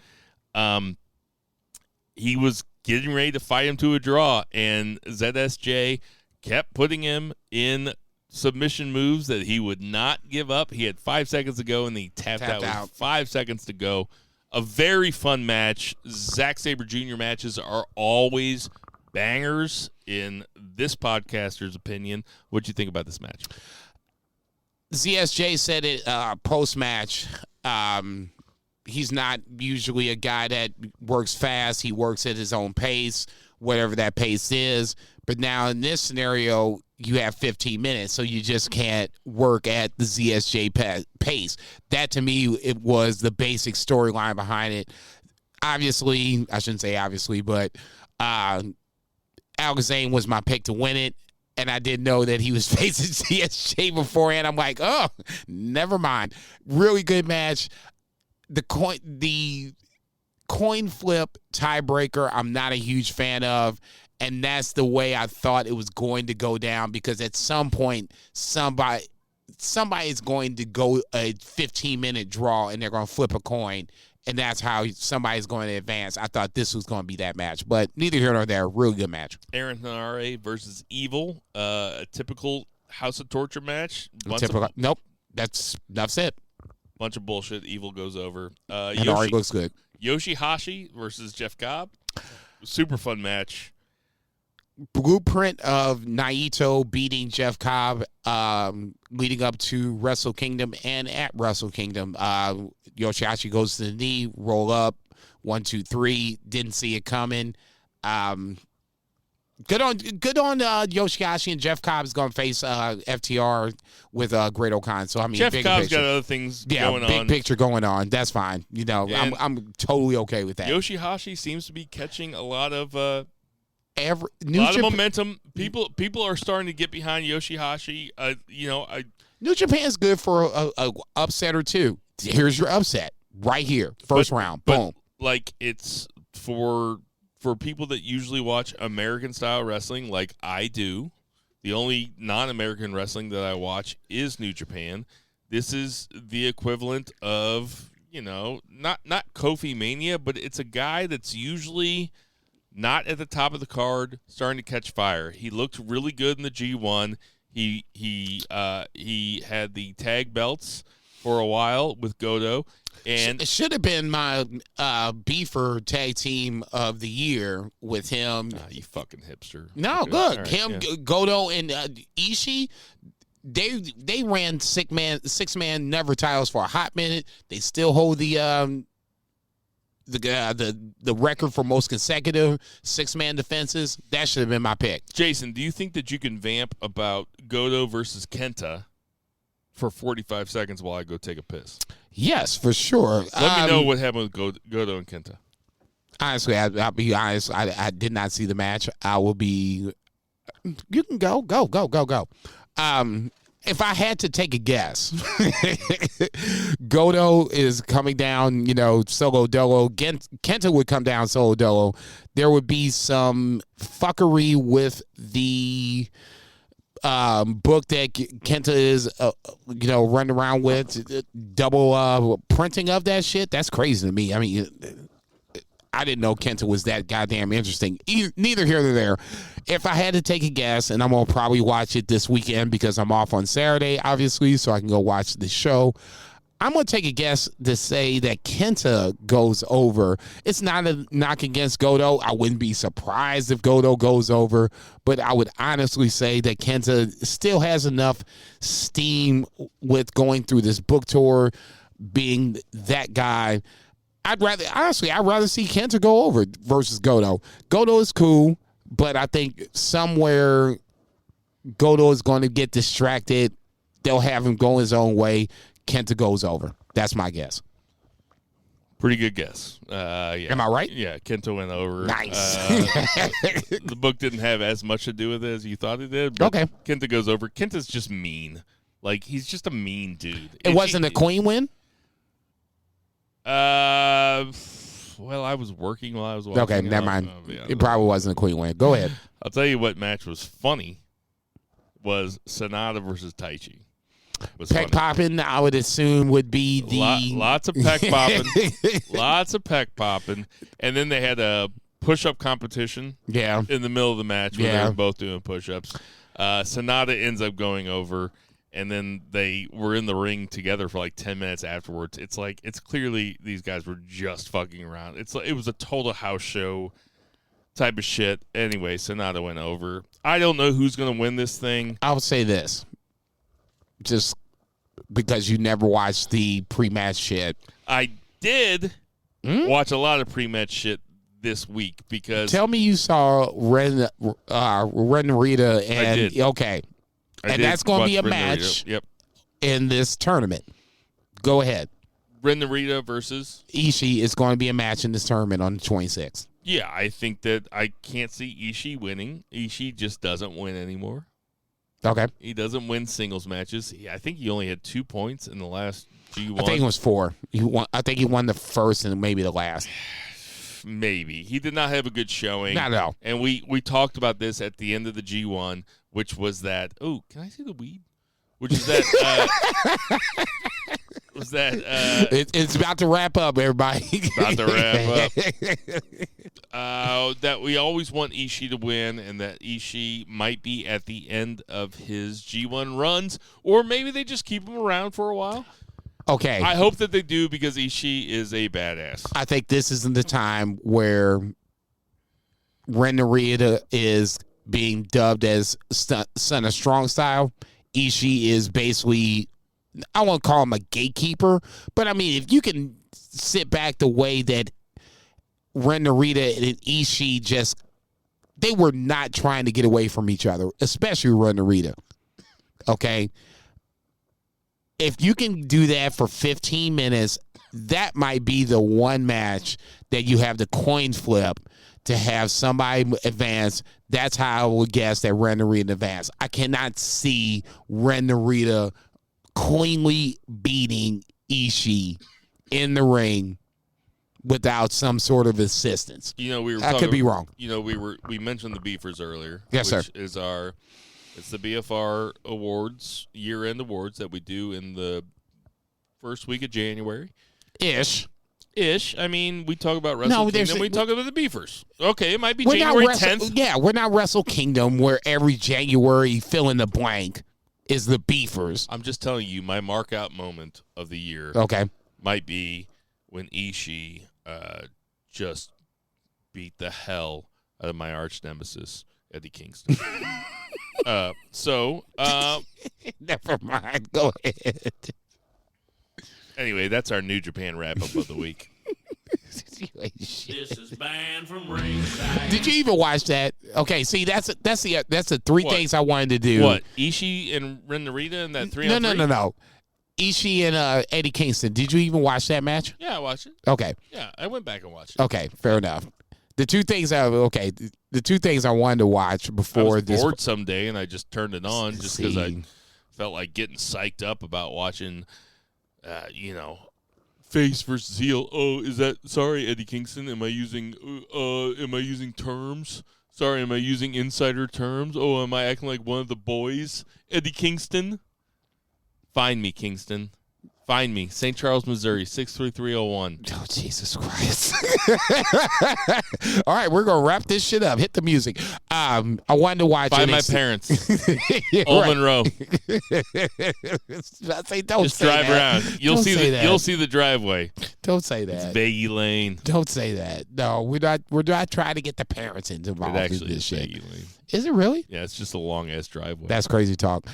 Speaker 3: He was getting ready to fight him to a draw, and ZSJ kept putting him in submission moves that he would not give up. He had 5 seconds to go, and he tapped out with 5 seconds to go. A very fun match. Zack Sabre Jr. matches are always bangers in this podcaster's opinion. What do you think about this match?
Speaker 4: ZSJ said it post-match. He's not usually a guy that works fast. He works at his own pace, whatever that pace is. But now in this scenario, you have 15 minutes, so you just can't work at the ZSJ pace. That, to me, it was the basic storyline behind it. Obviously, I shouldn't say obviously, but Alex Zane was my pick to win it, and I didn't know that he was facing ZSJ beforehand. I'm like, oh, never mind. Really good match. The coin flip tiebreaker, I'm not a huge fan of. And that's the way I thought it was going to go down, because at some point somebody is going to go a 15-minute draw and they're going to flip a coin, and that's how somebody's going to advance. I thought this was going to be that match, but neither here nor there. Really good match.
Speaker 3: Aaron Henare versus Evil, a typical House of Torture match.
Speaker 4: Nope, that's it.
Speaker 3: Bunch of bullshit. Evil goes over.
Speaker 4: Henare looks good.
Speaker 3: Yoshihashi versus Jeff Cobb. Super fun match.
Speaker 4: Blueprint of Naito beating Jeff Cobb leading up to Wrestle Kingdom and at Wrestle Kingdom. Yoshihashi goes to the knee, roll up, 1, 2, 3. Didn't see it coming. Good on Yoshihashi, and Jeff Cobb's going to face FTR with Great O'Khan. So I mean,
Speaker 3: Jeff Cobb's got other things going on.
Speaker 4: Big picture going on. That's fine. You know, I'm totally okay with that.
Speaker 3: Yoshihashi seems to be catching a lot of momentum. People are starting to get behind Yoshihashi.
Speaker 4: New Japan's good for a upset or two. Here's your upset right here, first round. Boom.
Speaker 3: Like, it's for people that usually watch American style wrestling, like I do. The only non-American wrestling that I watch is New Japan. This is the equivalent of, not Kofi Mania, but it's a guy that's usually not at the top of the card, starting to catch fire. He looked really good in the G1. He had the tag belts for a while with Goto, and
Speaker 4: it should have been my beefer tag team of the year with him.
Speaker 3: You fucking hipster.
Speaker 4: No,
Speaker 3: okay.
Speaker 4: look,
Speaker 3: Right,
Speaker 4: him,
Speaker 3: yeah.
Speaker 4: Goto, and Ishii. They ran six man never titles for a hot minute. They still hold the the record for most consecutive 6-man defenses, that should have been my pick.
Speaker 3: Jason, do you think that you can vamp about Goto versus Kenta for 45 seconds while I go take a piss?
Speaker 4: Yes, for sure.
Speaker 3: Let me know what happened with Goto and Kenta.
Speaker 4: Honestly, I'll be honest. I did not see the match. I will be. You can go. If I had to take a guess, Goto is coming down, solo dolo. Kenta would come down solo dolo. There would be some fuckery with the book that Kenta is, running around with. Double printing of that shit. That's crazy to me. I mean, I didn't know Kenta was that goddamn interesting. Neither here nor there. If I had to take a guess, and I'm going to probably watch it this weekend because I'm off on Saturday, obviously, so I can go watch the show. I'm going to take a guess to say that Kenta goes over. It's not a knock against Goto. I wouldn't be surprised if Goto goes over, but I would honestly say that Kenta still has enough steam with going through this book tour, being that guy. I'd rather see Kenta go over versus Goto. Goto is cool, but I think somewhere Goto is going to get distracted. They'll have him go his own way. Kenta goes over. That's my guess.
Speaker 3: Pretty good guess. Yeah.
Speaker 4: Am I right?
Speaker 3: Yeah, Kenta went over.
Speaker 4: Nice.
Speaker 3: The book didn't have as much to do with it as you thought it did. But
Speaker 4: okay.
Speaker 3: Kenta goes over. Kenta's just mean. Like, he's just a mean dude.
Speaker 4: It wasn't a clean win?
Speaker 3: Well, I was working while I was watching.
Speaker 4: Okay, never mind. It probably wasn't a clean win. Go ahead.
Speaker 3: I'll tell you what match was funny was Sonata versus Taichi.
Speaker 4: Peck popping, I would assume, would be the
Speaker 3: lots of peck popping, lots of peck popping, and then they had a push-up competition.
Speaker 4: Yeah.
Speaker 3: In the middle of the match where they were both doing push-ups. Sonata ends up going over. And then they were in the ring together for like 10 minutes afterwards. It's clearly these guys were just fucking around. It was a total house show type of shit. Anyway, Sonata went over. I don't know who's going to win this thing.
Speaker 4: I'll say this. Just because you never watched the pre-match shit.
Speaker 3: I did watch a lot of pre-match shit this week because...
Speaker 4: Tell me you saw Ren Narita and...
Speaker 3: I did.
Speaker 4: Okay. And that's going to be a match in this tournament. Go ahead.
Speaker 3: Ren Narita versus?
Speaker 4: Ishii is going to be a match in this tournament on the 26th.
Speaker 3: Yeah, I think that I can't see Ishii winning. Ishii just doesn't win anymore.
Speaker 4: Okay.
Speaker 3: He doesn't win singles matches. I think he only had 2 points in the last G1.
Speaker 4: I think it was 4. I think he won the first and maybe the last.
Speaker 3: Maybe. He did not have a good showing.
Speaker 4: Not at all.
Speaker 3: And we talked about this at the end of the G1, which was that, oh, can I see the weed? Which is that,
Speaker 4: it's about to wrap up, everybody.
Speaker 3: About to wrap up. That we always want Ishii to win, and that Ishii might be at the end of his G1 runs, or maybe they just keep him around for a while.
Speaker 4: Okay.
Speaker 3: I hope that they do because Ishii is a badass.
Speaker 4: I think this isn't the time where Ren Narita is being dubbed as Son of Strong Style. Ishii is basically, I won't call him a gatekeeper, but I mean, if you can sit back the way that Ren Narita and Ishii they were not trying to get away from each other, especially Ren Narita. Okay? If you can do that for 15 minutes, that might be the one match that you have the coin flip to have somebody advance. That's how I would guess that Ren Narita advance. I cannot see Ren Narita cleanly beating Ishii in the ring without some sort of assistance.
Speaker 3: I
Speaker 4: could be wrong.
Speaker 3: We mentioned the Beefers earlier.
Speaker 4: Yes,
Speaker 3: which
Speaker 4: sir.
Speaker 3: Is it's the BFR awards, year-end awards that we do in the first week of January.
Speaker 4: Ish.
Speaker 3: I mean, we talk about Wrestle Kingdom, we talk about the Beefers. Okay, it might be
Speaker 4: we're
Speaker 3: January
Speaker 4: not
Speaker 3: 10th.
Speaker 4: Yeah, we're not Wrestle Kingdom where every January fill in the blank is the Beefers.
Speaker 3: I'm just telling you, my mark-out moment of the year might be when Ishii just beat the hell out of my arch nemesis, Eddie Kingston.
Speaker 4: Never mind. Go ahead.
Speaker 3: Anyway, that's our New Japan wrap-up of the week.
Speaker 6: This is banned from ringside.
Speaker 4: Did you even watch that? Okay, see, that's the three
Speaker 3: What?
Speaker 4: things I wanted to do.
Speaker 3: What? Ishii and Ren Narita and that 3-on-3?
Speaker 4: No. Ishii and Eddie Kingston. Did you even watch that match?
Speaker 3: Yeah, I watched it.
Speaker 4: Okay.
Speaker 3: Yeah, I went back and watched it.
Speaker 4: Okay, fair enough. The two things I wanted to watch
Speaker 3: I
Speaker 4: before
Speaker 3: was
Speaker 4: this.
Speaker 3: bored someday, and I just turned it on just because I felt like getting psyched up about watching, face versus heel. Oh, is that sorry, Eddie Kingston? Am I using terms? Sorry, am I using insider terms? Oh, am I acting like one of the boys? Eddie Kingston? Find me, Kingston. Find me. St. Charles, Missouri, 63301.
Speaker 4: Oh, Jesus Christ. All right, we're going to wrap this shit up. Hit the music. I wanted to watch
Speaker 3: Find
Speaker 4: NXT.
Speaker 3: my parents.
Speaker 4: Yeah,
Speaker 3: Old
Speaker 4: right.
Speaker 3: Monroe.
Speaker 4: I say, don't
Speaker 3: Just
Speaker 4: say
Speaker 3: drive
Speaker 4: that.
Speaker 3: around. You'll
Speaker 4: Don't
Speaker 3: see
Speaker 4: say
Speaker 3: the
Speaker 4: that.
Speaker 3: you'll see the driveway.
Speaker 4: Don't say
Speaker 3: It's
Speaker 4: that.
Speaker 3: Veggie Lane.
Speaker 4: Don't say that. No, we're not trying to get the parents involved
Speaker 3: It
Speaker 4: in
Speaker 3: actually
Speaker 4: this
Speaker 3: is
Speaker 4: shit.
Speaker 3: Veggie Lane.
Speaker 4: Is it really?
Speaker 3: Yeah, it's just a long ass driveway.
Speaker 4: That's crazy talk.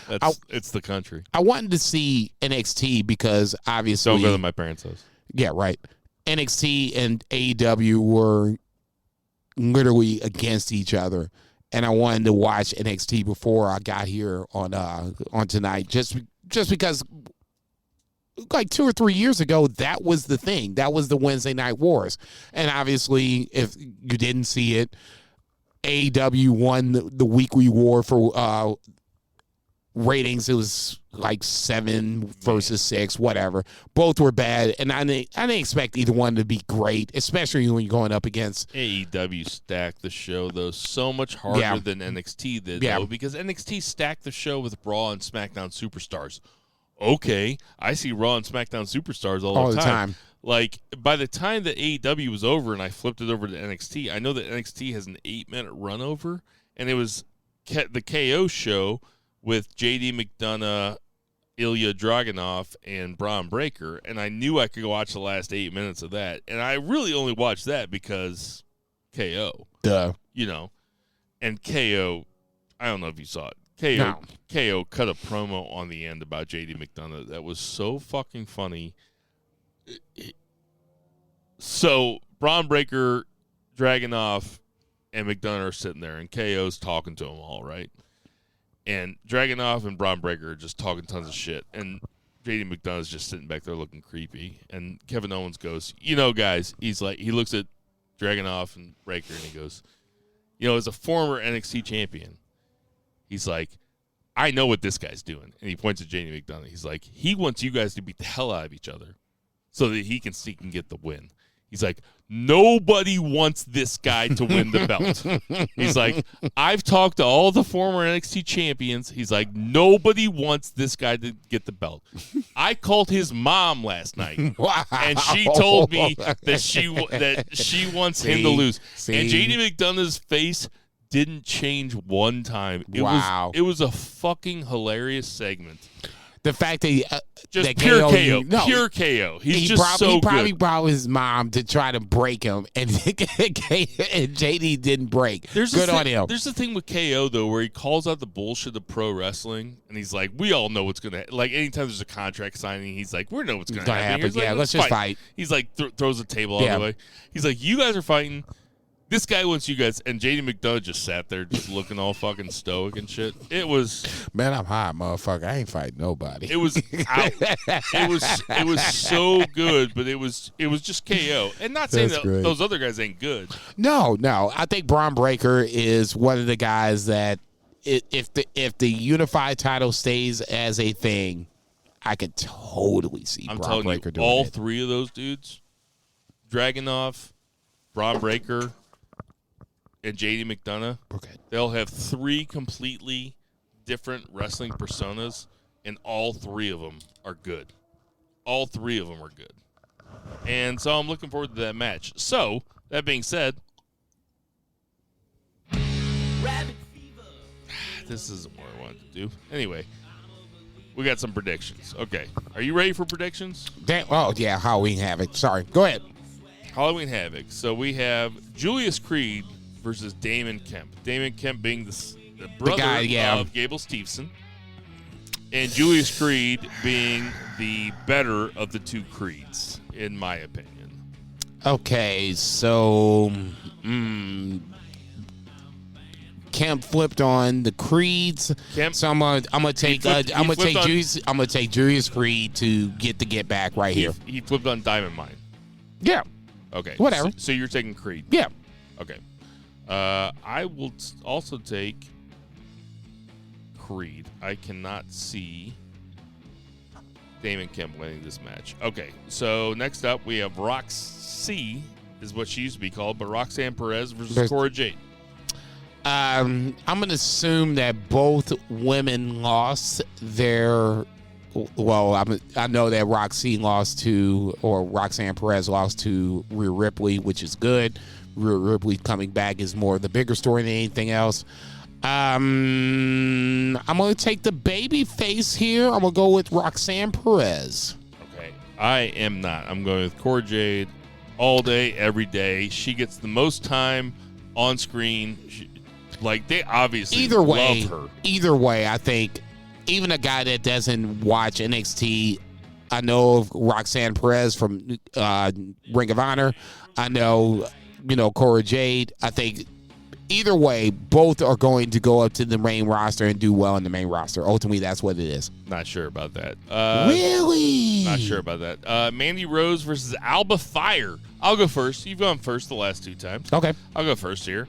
Speaker 3: It's the country.
Speaker 4: I wanted to see NXT because obviously.
Speaker 3: Don't go to my parents' house.
Speaker 4: Yeah, right. NXT and AEW were literally against each other, and I wanted to watch NXT before I got here on tonight, just because, like 2 or 3 years ago, that was the thing. That was the Wednesday Night Wars, and obviously, if you didn't see it, AEW won the weekly war for ratings. It was like 7 versus 6, whatever. Both were bad, and I didn't expect either one to be great, especially when you're going up against
Speaker 3: AEW stacked the show though so much harder than NXT did though, because NXT stacked the show with Raw and SmackDown superstars. Okay, I see Raw and SmackDown superstars all the time. Like, by the time that AEW was over and I flipped it over to NXT, I know that NXT has an 8-minute run over, and it was the KO show with JD McDonough, Ilya Dragunov, and Braun Breaker, and I knew I could watch the last 8 minutes of that, and I really only watched that because KO.
Speaker 4: Duh.
Speaker 3: And KO, I don't know if you saw it. KO cut a promo on the end about JD McDonough that was so fucking funny. So Braun Breaker, Dragunov, and McDonough are sitting there, and KO's talking to them all, right? And Dragunov and Braun Breaker are just talking tons of shit, and JD McDonough's just sitting back there looking creepy. And Kevin Owens goes, guys, he looks at Dragunov and Breaker, and he goes, as a former NXT champion, he's like, I know what this guy's doing. And he points at JD McDonough. He's like, he wants you guys to beat the hell out of each other so that he can get the win. He's like, nobody wants this guy to win the belt. He's like, I've talked to all the former NXT champions. He's like, nobody wants this guy to get the belt. I called his mom last night,
Speaker 4: Wow.
Speaker 3: and she told me that she wants him to lose. And JD McDonough's face didn't change one time. It was a fucking hilarious segment.
Speaker 4: The fact that
Speaker 3: Just
Speaker 4: that
Speaker 3: pure KO.
Speaker 4: No,
Speaker 3: Pure KO.
Speaker 4: he probably brought his mom to try to break him, and JD didn't break. Good on him.
Speaker 3: There's the thing with KO, though, where he calls out the bullshit of pro wrestling, and he's like, we all know what's going to – like, anytime there's a contract signing, he's like, we know what's going to happen. He's like,
Speaker 4: yeah, let's just fight.
Speaker 3: He's like, throws the table out of the way. He's like, you guys are fighting. This guy wants you guys, and JD McDonough just sat there just looking all fucking stoic and shit. It was...
Speaker 4: Man, I'm hot, motherfucker. I ain't fighting nobody.
Speaker 3: It was out. It was so good, but it was just KO. And not saying that those other guys ain't good.
Speaker 4: No. I think Braun Breaker is one of the guys that if the unified title stays as a thing, I could totally see Braun Breaker doing it.
Speaker 3: All three of those dudes, Dragunov, Braun Breaker, and JD McDonough, they'll have 3 completely different wrestling personas, and all 3 of them are good. All 3 of them are good. And so I'm looking forward to that match. So, that being said, this isn't what I wanted to do. Anyway, we got some predictions. Okay. Are you ready for predictions?
Speaker 4: Halloween Havoc. Sorry. Go ahead.
Speaker 3: Halloween Havoc. So we have Julius Creed versus Damon Kemp. Damon Kemp being the brother of Gable Steveson. And Julius Creed being the better of the 2 Creeds, in my opinion.
Speaker 4: Okay, so Kemp flipped on the Creeds. So I'm gonna take Julius Creed to get back right here.
Speaker 3: He flipped on Diamond Mine.
Speaker 4: Yeah.
Speaker 3: Okay.
Speaker 4: Whatever.
Speaker 3: So you're taking Creed.
Speaker 4: Yeah.
Speaker 3: Okay. I will also take Creed. I cannot see Damon Kemp winning this match. Okay. So next up we have Roxy, is what she used to be called, but Roxanne Perez versus Cora Jade.
Speaker 4: I'm going to assume that both women lost their. Well, I know that Roxanne Perez lost to Rhea Ripley, which is good. Rhea Ripley coming back is more the bigger story than anything else. I'm going to take the baby face here. I'm going to go with Roxanne Perez.
Speaker 3: Okay. I am not. I'm going with Cora Jade all day, every day. She gets the most time on screen. They obviously love her.
Speaker 4: Either way, I think even a guy that doesn't watch NXT, I know of Roxanne Perez from Ring of Honor. I know, Cora Jade. I think either way, both are going to go up to the main roster and do well in the main roster. Ultimately, that's what it is.
Speaker 3: Not sure about that.
Speaker 4: Really?
Speaker 3: Not sure about that. Mandy Rose versus Alba Fire. I'll go first. You've gone first the last two times.
Speaker 4: Okay.
Speaker 3: I'll go first here.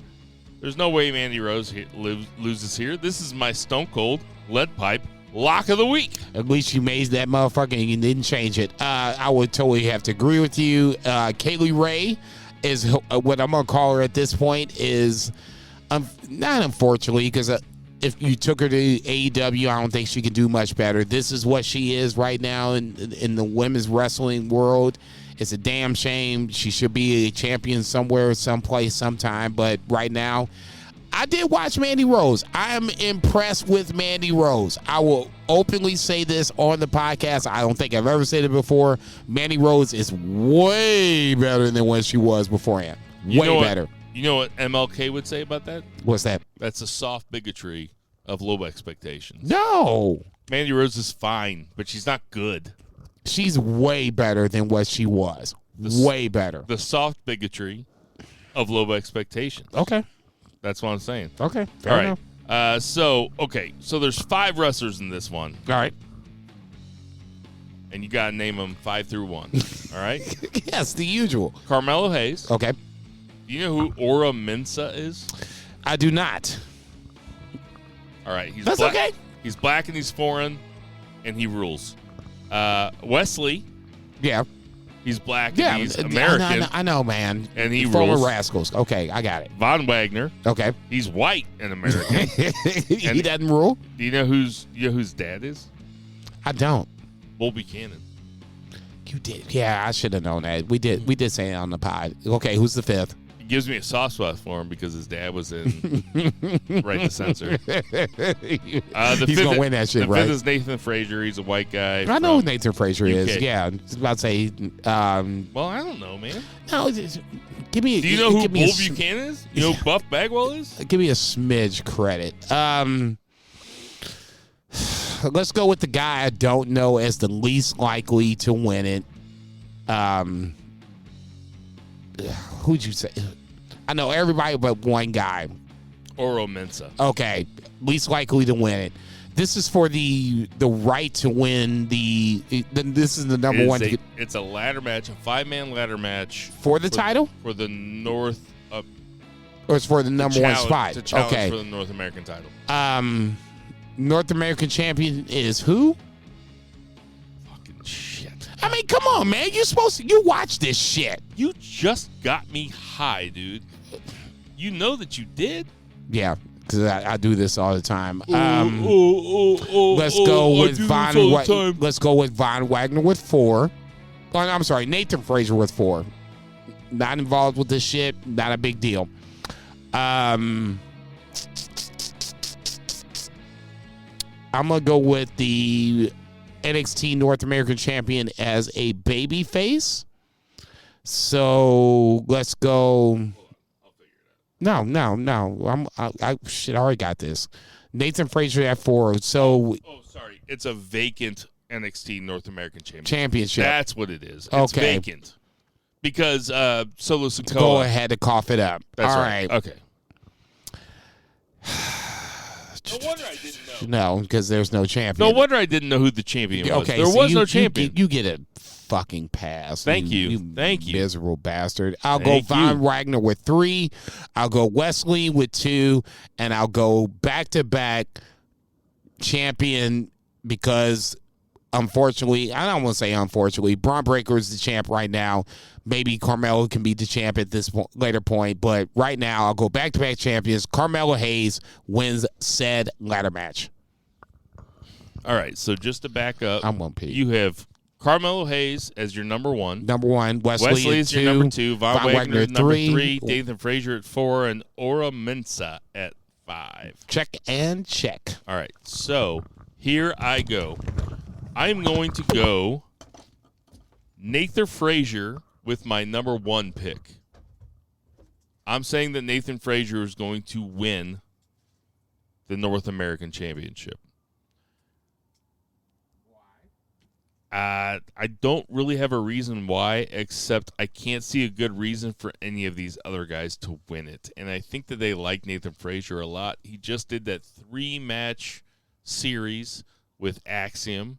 Speaker 3: There's no way Mandy Rose loses here. This is my Stone Cold Lead Pipe Lock of the Week.
Speaker 4: At least you made that motherfucker and you didn't change it. I would totally have to agree with you. Kaylee Ray is what I'm going to call her at this point is, not unfortunately, because if you took her to AEW, I don't think she could do much better. This is what she is right now in the women's wrestling world. It's a damn shame. She should be a champion somewhere, someplace, sometime. But right now, I did watch Mandy Rose. I am impressed with Mandy Rose. I will openly say this on the podcast. I don't think I've ever said it before. Mandy Rose is way better than what she was beforehand. Way better.
Speaker 3: You know what MLK would say about that?
Speaker 4: What's that?
Speaker 3: That's a soft bigotry of low expectations.
Speaker 4: No.
Speaker 3: Mandy Rose is fine, but she's not good.
Speaker 4: She's way better than what she was. Way better.
Speaker 3: The soft bigotry of low expectations.
Speaker 4: Okay.
Speaker 3: That's what I'm saying.
Speaker 4: Okay.
Speaker 3: All right. So there's 5 wrestlers in this one.
Speaker 4: All right.
Speaker 3: And you got to name them 5 through 1. All right?
Speaker 4: Yes, the usual.
Speaker 3: Carmelo Hayes.
Speaker 4: Okay.
Speaker 3: Do you know who Ora Mensa is?
Speaker 4: I do not.
Speaker 3: All right.
Speaker 4: That's black. Okay.
Speaker 3: He's black and he's foreign, and he rules. Wesley.
Speaker 4: Yeah.
Speaker 3: He's black and he's American.
Speaker 4: I know, man.
Speaker 3: And he
Speaker 4: Former
Speaker 3: rules.
Speaker 4: Rascals. Okay, I got it.
Speaker 3: Von Wagner.
Speaker 4: Okay.
Speaker 3: He's white and American.
Speaker 4: He doesn't rule?
Speaker 3: Do you know whose dad is?
Speaker 4: I don't.
Speaker 3: Bull Buchanan.
Speaker 4: You did. Yeah, I should have known that. We did say it on the pod. Okay, who's the 5th?
Speaker 3: He gives me a soft spot for him because his dad was in Right to Censor.
Speaker 4: He's going to win that shit, right?
Speaker 3: The 5th is Nathan Frazier. He's a white guy.
Speaker 4: I know who Nathan Frazier
Speaker 3: UK.
Speaker 4: is. Yeah, I was about to say.
Speaker 3: Well, I don't know, man.
Speaker 4: No, give me.
Speaker 3: Do you know who Bull Buchanan is? You know who Buff Bagwell is?
Speaker 4: Give me a smidge credit. Let's go with the guy I don't know as the least likely to win it. Who'd you say? I know everybody but one guy.
Speaker 3: Oro Mensa.
Speaker 4: Okay, least likely to win it. This is for the right to win this is the number one.
Speaker 3: It's a ladder match, a 5-man ladder match
Speaker 4: for the title
Speaker 3: for the North.
Speaker 4: Or it's for the number one spot.
Speaker 3: To challenge for the North American title.
Speaker 4: North American champion is who?
Speaker 3: Fucking shit.
Speaker 4: I mean, come on, man. You watch this shit.
Speaker 3: You just got me high, dude. You know that you did?
Speaker 4: Yeah, because I do this all the time. Let's go with Von Wagner with 4. Oh, I'm sorry, Nathan Frazier with 4. Not involved with this shit. Not a big deal. I'm gonna go with the NXT North American Champion as a baby face. So let's go.
Speaker 3: I'll figure it out.
Speaker 4: No. I already got this. Nathan Frazier at 4. So.
Speaker 3: Oh, sorry. It's a vacant NXT North American Championship.
Speaker 4: Championship.
Speaker 3: That's what it is. It's vacant. Because Solo Sikoa.
Speaker 4: Go ahead to cough it up.
Speaker 3: That's
Speaker 4: All
Speaker 3: right.
Speaker 4: right.
Speaker 3: Okay. No wonder I didn't know.
Speaker 4: No, because there's no champion.
Speaker 3: No wonder I didn't know who the champion was.
Speaker 4: Okay,
Speaker 3: There
Speaker 4: so
Speaker 3: was no champion.
Speaker 4: You get a fucking pass.
Speaker 3: Thank you. Thank you.
Speaker 4: Miserable bastard. I'll
Speaker 3: Thank
Speaker 4: go Von
Speaker 3: you.
Speaker 4: Wagner with 3. I'll go Wesley with 2. And I'll go back-to-back champion because, unfortunately, I don't want to say unfortunately, Braun Breaker is the champ right now. Maybe Carmelo can be the champ at this later point. But right now, I'll go back-to-back champions. Carmelo Hayes wins said ladder match.
Speaker 3: All right, so just to back up,
Speaker 4: I'm 1P.
Speaker 3: you have Carmelo Hayes as your number 1.
Speaker 4: Number 1,
Speaker 3: Wesley is your number 2. Von Wagner at number 3.
Speaker 4: 3.
Speaker 3: Nathan Frazier at 4. And Ora Mensa at 5.
Speaker 4: Check and check.
Speaker 3: All right, so here I go. I'm going to go Nathan Frazier with my number 1 pick. I'm saying that Nathan Frazier is going to win the North American Championship. I don't really have a reason why, except I can't see a good reason for any of these other guys to win it. And I think that they like Nathan Frazier a lot. He just did that 3-match series with Axiom,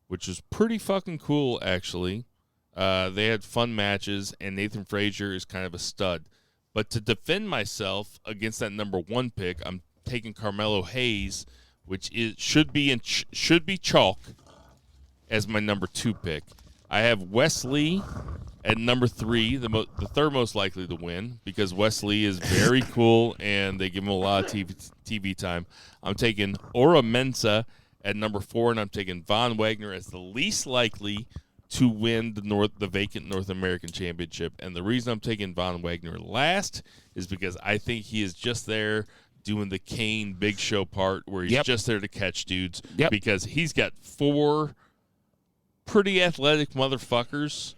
Speaker 3: which was pretty fucking cool, actually. They had fun matches, and Nathan Frazier is kind of a stud. But to defend myself against that number 1 pick, I'm taking Carmelo Hayes, which should be chalk, as my number 2 pick. I have Wesley at number 3, the third most likely to win, because Wesley is very cool and they give him a lot of TV time. I'm taking Ora Mensa at number 4, and I'm taking Von Wagner as the least likely to win the vacant North American Championship. And the reason I'm taking Von Wagner last is because I think he is just there doing the Kane Big Show part where he's just there to catch dudes, because he's got 4 pretty athletic motherfuckers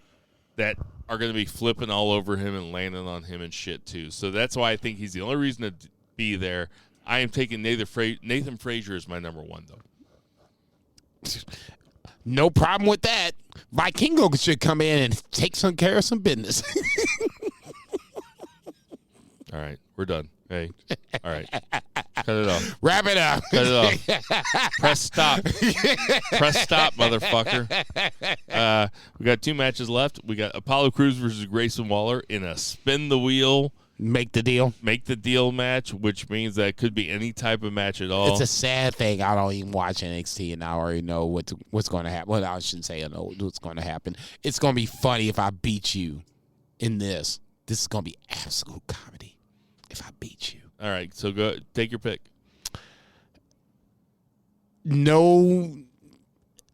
Speaker 3: that are going to be flipping all over him and landing on him and shit too. So that's why I think he's the only reason to be there. I am taking Nathan Frazier as my number 1, though.
Speaker 4: No problem with that. Vikingo should come in and take some care of some business.
Speaker 3: All right, we're done. Hey, all right. Cut it off.
Speaker 4: Wrap it up.
Speaker 3: Cut it off. Press stop. Press stop, motherfucker. We got 2 matches left. We got Apollo Crews versus Grayson Waller in a spin the wheel.
Speaker 4: Make the deal
Speaker 3: Match, which means that it could be any type of match at all.
Speaker 4: It's a sad thing. I don't even watch NXT, and I already know what's going to happen. Well, I shouldn't say I know what's going to happen. It's going to be funny if I beat you in this. This is going to be absolute comedy if I beat you.
Speaker 3: All right, so go take your pick.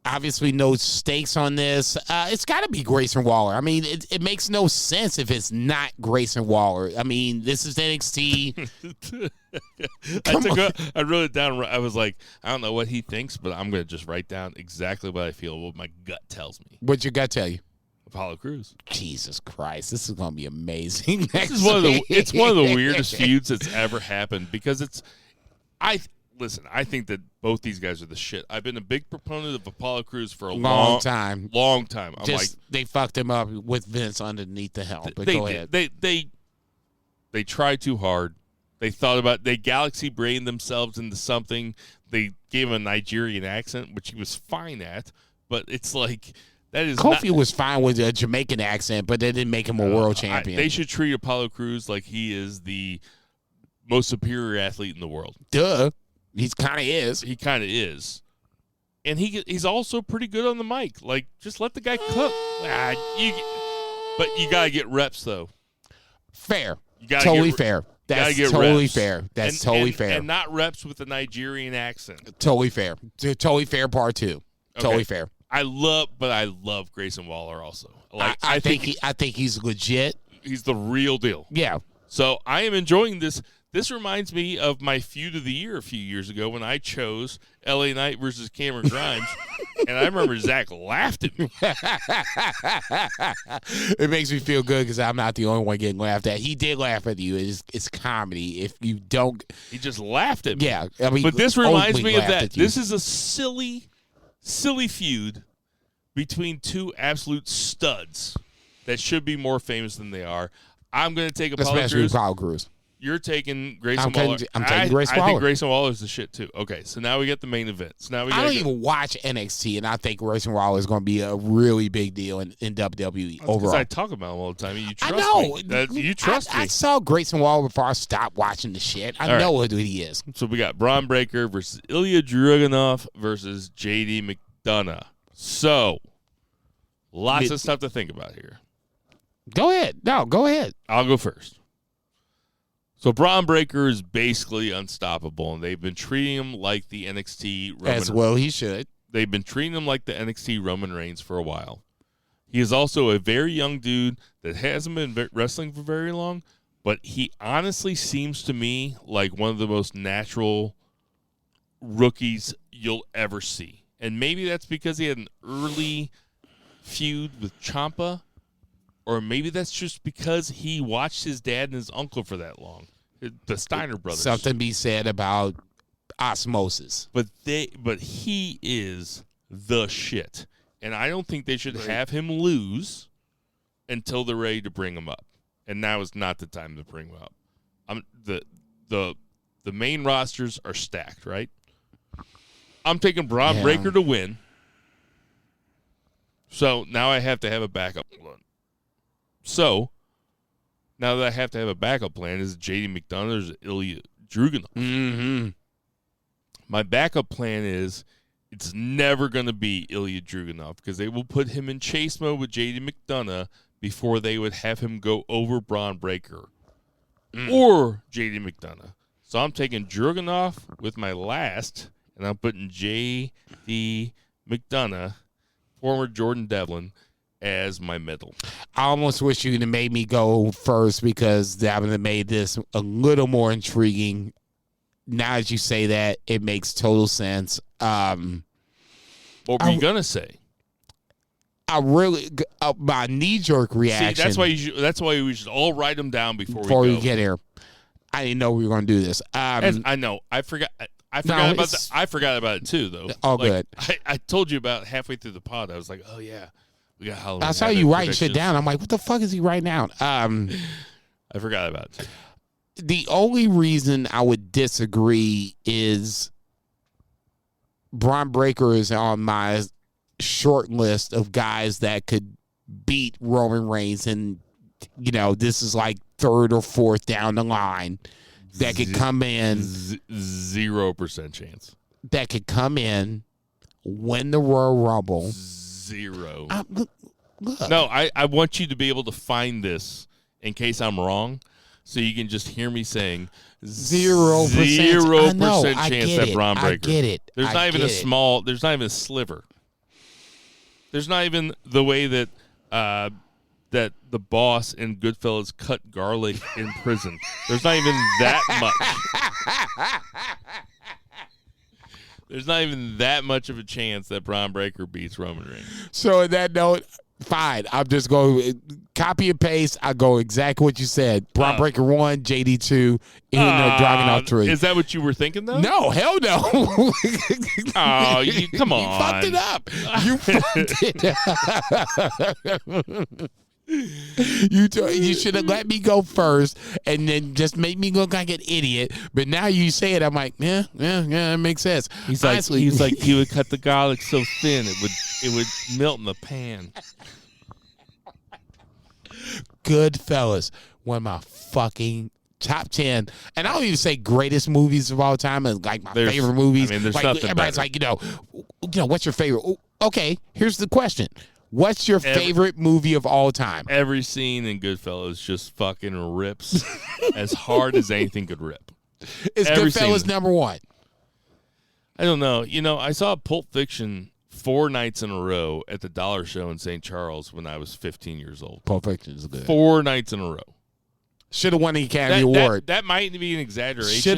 Speaker 4: Obviously no stakes on this. It's got to be Grayson Waller. I mean, it makes no sense if it's not Grayson Waller. I mean, this is NXT.
Speaker 3: I wrote it down. I was like, I don't know what he thinks, but I'm going to just write down exactly what I feel, what my gut tells me.
Speaker 4: What's your gut tell you?
Speaker 3: Apollo Crews.
Speaker 4: Jesus Christ, this is going to be amazing.
Speaker 3: It's one of the weirdest feuds that's ever happened, because I think that both these guys are the shit. I've been a big proponent of Apollo Crews for a long time. Long time. I'm
Speaker 4: just, they fucked him up with Vince underneath the helm. But go ahead.
Speaker 3: They tried too hard. They galaxy brained themselves into something. They gave him a Nigerian accent, which he was fine at, but it's like, that is
Speaker 4: Kofi was fine with a Jamaican accent, but they didn't make him a world champion.
Speaker 3: They should treat Apollo Crews like he is the most superior athlete in the world.
Speaker 4: Duh. He kind of is.
Speaker 3: He kind of is. And he's also pretty good on the mic. Like, just let the guy cook. But you got to get reps, though.
Speaker 4: Fair.
Speaker 3: Totally
Speaker 4: fair.
Speaker 3: That's
Speaker 4: totally fair. That's totally fair.
Speaker 3: And not reps with a Nigerian accent.
Speaker 4: Totally fair. Totally fair part 2. Totally fair.
Speaker 3: I love Grayson Waller also. Like,
Speaker 4: I think he's legit.
Speaker 3: He's the real deal.
Speaker 4: Yeah.
Speaker 3: So I am enjoying this. This reminds me of my feud of the year a few years ago when I chose LA Knight versus Cameron Grimes, and I remember Zach laughed at me.
Speaker 4: It makes me feel good because I'm not the only one getting laughed at. He did laugh at you. It's comedy. If you don't,
Speaker 3: he just laughed at me.
Speaker 4: Yeah, I mean,
Speaker 3: but this reminds me of that. This is a silly feud between 2 absolute studs. that should be more famous than they are. I'm going to take Apollo
Speaker 4: Especially
Speaker 3: Crews.
Speaker 4: Apollo Crews.
Speaker 3: You're taking Grayson Waller.
Speaker 4: I'm taking Grayson
Speaker 3: I
Speaker 4: Waller.
Speaker 3: think Grayson Waller is the shit too. Okay, so now we get the main event. So now we
Speaker 4: I don't even watch NXT, and I think Grayson Waller is going to be a really big deal in WWE overall.
Speaker 3: Because I talk about him all the time. You trust
Speaker 4: I know.
Speaker 3: me. You trust me.
Speaker 4: I saw Grayson Waller before I stopped watching the shit. I know who he is.
Speaker 3: So we got Braun Breaker versus Ilya Dragunov versus JD McDonough. So, lots of stuff to think about here.
Speaker 4: Go ahead. No, go ahead.
Speaker 3: I'll go first. So Braun Breaker is basically unstoppable, and they've been treating him like the NXT Roman
Speaker 4: As well he should.
Speaker 3: They've been treating him like the NXT Roman Reigns for a while. He is also a very young dude that hasn't been wrestling for very long, but he honestly seems to me like one of the most natural rookies you'll ever see. And steiner that's because he had an early feud with Ciampa, or maybe that's just because he watched his dad and his uncle for that long. The Steiner brothers.
Speaker 4: Something be said about osmosis.
Speaker 3: But he is the shit. And I don't think they should have him lose until they're ready to bring him up. And now is not the time to bring him up. The main rosters are stacked, right? I'm taking Braun Breaker to win. So now I have to have a backup plan. So now that I have to have a backup plan, is it JD McDonough or is it Ilya Dragunov?
Speaker 4: Mm-hmm.
Speaker 3: My backup plan is it's never going to be Ilya Dragunov because they will put him in chase mode with JD McDonough before they would have him go over Braun Breaker or JD McDonough. So I'm taking Dragunov with my last, and I'm putting JD McDonough, former Jordan Devlin, as my middle.
Speaker 4: I almost wish you would have made me go first because that would have made this a little more intriguing. Now that you say that, it makes total sense.
Speaker 3: What were you going to say?
Speaker 4: I really my knee-jerk reaction.
Speaker 3: See, that's why we should all write them down before
Speaker 4: we get here. I didn't know we were going to do this.
Speaker 3: I know. I forgot about it too, though.
Speaker 4: All good.
Speaker 3: I told you about halfway through the pod. I was like, oh yeah, we got Halloween.
Speaker 4: I saw you writing shit down. I'm like, what the fuck is he writing down?
Speaker 3: I forgot about it too.
Speaker 4: The only reason I would disagree is Braun Breaker is on my short list of guys that could beat Roman Reigns, and this is like third or fourth down the line that could come in.
Speaker 3: 0% chance.
Speaker 4: That could come in, win the Royal Rumble.
Speaker 3: Zero.
Speaker 4: Look.
Speaker 3: No, I want you to be able to find this in case I'm wrong. So you can just hear me saying 0% chance that Braun Breaker.
Speaker 4: I get it.
Speaker 3: There's not even a sliver. There's not even the way that that the boss in Goodfellas cut garlic in prison. There's not even that much. There's not even that much of a chance that Braun Breaker beats Roman Reigns.
Speaker 4: So on that note, fine. I'm just going copy and paste. I go exactly what you said. Braun Breaker 1, JD 2, and Dragunov 3.
Speaker 3: Is that what you were thinking, though?
Speaker 4: No, hell no.
Speaker 3: Come on.
Speaker 4: You fucked it up. You fucked it up. You should have let me go first and then just make me look like an idiot. But now you say it, I'm like, yeah, it makes sense.
Speaker 3: He's like he would cut the garlic so thin it would melt in the pan.
Speaker 4: Goodfellas, one of my fucking top 10, and I don't even say greatest movies of all time, and like my favorite movies.
Speaker 3: I mean, there's
Speaker 4: like,
Speaker 3: nothing
Speaker 4: everybody's
Speaker 3: better.
Speaker 4: like, what's your favorite? Okay, here's the question. What's your favorite movie of all time?
Speaker 3: Every scene in Goodfellas just fucking rips as hard as anything could rip.
Speaker 4: Is Goodfellas number one?
Speaker 3: I don't know. I saw Pulp Fiction 4 nights in a row at the Dollar Show in St. Charles when I was 15 years old.
Speaker 4: Pulp Fiction is good.
Speaker 3: 4 nights in a row.
Speaker 4: Should have won the Academy Award.
Speaker 3: That might be an exaggeration.
Speaker 4: Should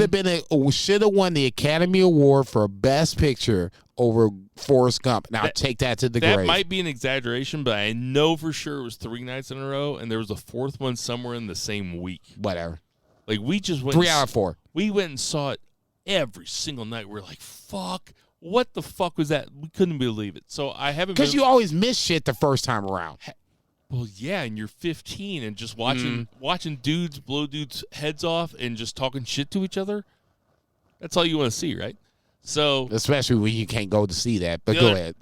Speaker 4: have won the Academy Award for Best Picture over Forrest Gump. Now take that to the grave.
Speaker 3: That might be an exaggeration, but I know for sure it was 3 nights in a row, and there was a 4th one somewhere in the same week.
Speaker 4: Whatever.
Speaker 3: Like we just went
Speaker 4: 3 out of 4.
Speaker 3: We went and saw it every single night. We're like, fuck. What the fuck was that? We couldn't believe it. So I haven't
Speaker 4: because you always miss shit the first time around.
Speaker 3: Well, yeah, and you're 15 and just watching dudes blow dudes' heads off and just talking shit to each other. That's all you want to see, right? So,
Speaker 4: especially when you can't go to see that. But go ahead.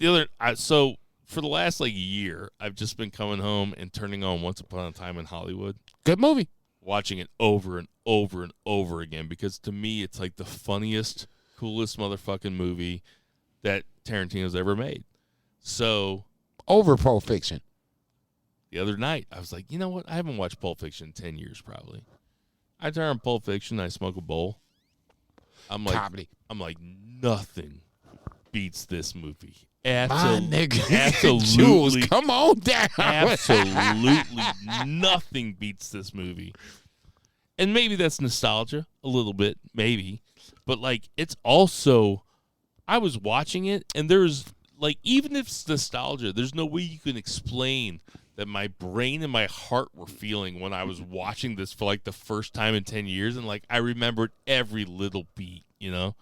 Speaker 3: So for the last year, I've just been coming home and turning on Once Upon a Time in Hollywood.
Speaker 4: Good movie.
Speaker 3: Watching it over and over and over again because to me, it's like the funniest, coolest motherfucking movie that Tarantino's ever made. So
Speaker 4: over Pulp Fiction.
Speaker 3: The other night, I was like, you know what? I haven't watched Pulp Fiction in 10 years probably. I turn on Pulp Fiction, I smoke a bowl. I'm like,
Speaker 4: comedy.
Speaker 3: I'm like, nothing beats this movie.
Speaker 4: My nigga.
Speaker 3: Absolutely.
Speaker 4: Jules, come on down.
Speaker 3: Absolutely nothing beats this movie. And maybe that's nostalgia a little bit, maybe. But, it's also, I was watching it, and there's, even if it's nostalgia, there's no way you can explain that my brain and my heart were feeling when I was watching this for, the first time in 10 years. And, I remembered every little beat, you know?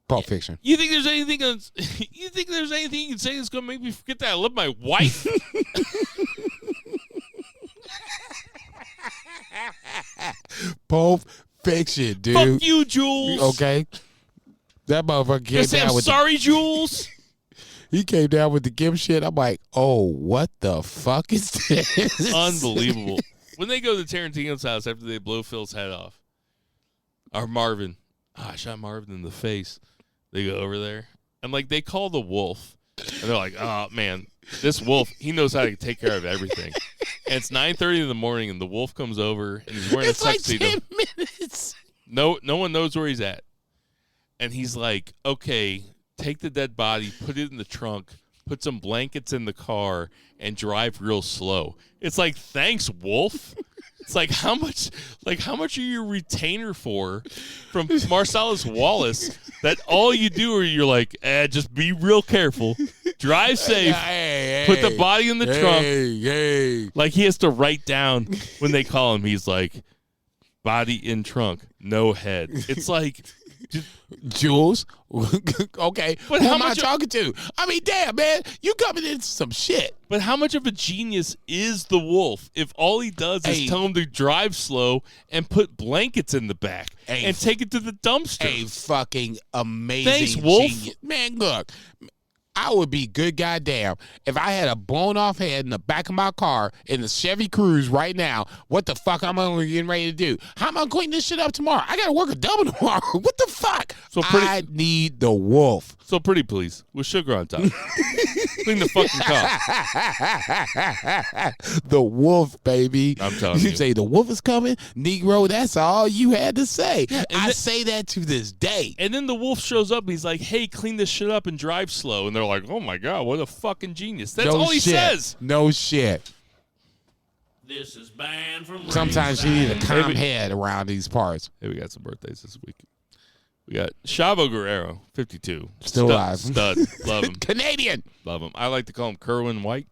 Speaker 4: Pulp Fiction.
Speaker 3: You think there's anything you can say that's gonna make me forget that I love my wife?
Speaker 4: Pulp Fiction, dude.
Speaker 3: Fuck you, Jules.
Speaker 4: Okay. That motherfucker came down with
Speaker 3: sorry, Jules.
Speaker 4: He came down with the Gim shit. I'm like, oh, what the fuck is this?
Speaker 3: Unbelievable. When they go to Tarantino's house after they blow Phil's head off, or Marvin, I shot Marvin in the face. They go over there, and they call the wolf, and they're like, oh, man, this wolf, he knows how to take care of everything. And it's 9:30 in the morning, and the wolf comes over, and he's wearing a tuxedo.
Speaker 4: 10 minutes.
Speaker 3: No one knows where he's at. And he's like, okay, take the dead body, put it in the trunk, put some blankets in the car, and drive real slow. It's like, thanks, wolf. It's how much are you a retainer for from Marcellus Wallace that all you do are you're like, just be real careful, drive safe, put the body in the trunk. He has to write down when they call him, he's like, body in trunk, no head. It's
Speaker 4: Jules, okay,
Speaker 3: but
Speaker 4: who
Speaker 3: how
Speaker 4: am I
Speaker 3: much
Speaker 4: talking to? I mean, damn, man, you coming into some shit.
Speaker 3: But how much of a genius is the wolf if all he does is tell him to drive slow and put blankets in the back and take it to the dumpster?
Speaker 4: A fucking amazing
Speaker 3: Thanks, wolf.
Speaker 4: genius. Man, look, I would be good goddamn if I had a blown off head in the back of my car in the Chevy Cruze right now. What the fuck am I getting ready to do? How am I cleaning this shit up tomorrow? I got to work a double tomorrow. What the fuck? I need the wolf.
Speaker 3: So pretty please, with sugar on top. Clean the fucking car.
Speaker 4: The wolf, baby.
Speaker 3: I'm telling you.
Speaker 4: You say the wolf is coming? Negro, that's all you had to say. Yeah, I say that to this day.
Speaker 3: And then the wolf shows up and he's like, hey, clean this shit up and drive slow. And they're like, oh my God, what a fucking genius. That's all he says.
Speaker 4: No shit.
Speaker 6: This is banned from
Speaker 4: Sometimes you need a calm head around these parts.
Speaker 3: Hey, we got some birthdays this week. We got Chavo Guerrero, 52.
Speaker 4: Still alive.
Speaker 3: Stud. Love him.
Speaker 4: Canadian.
Speaker 3: Love him. I like to call him Kerwin White.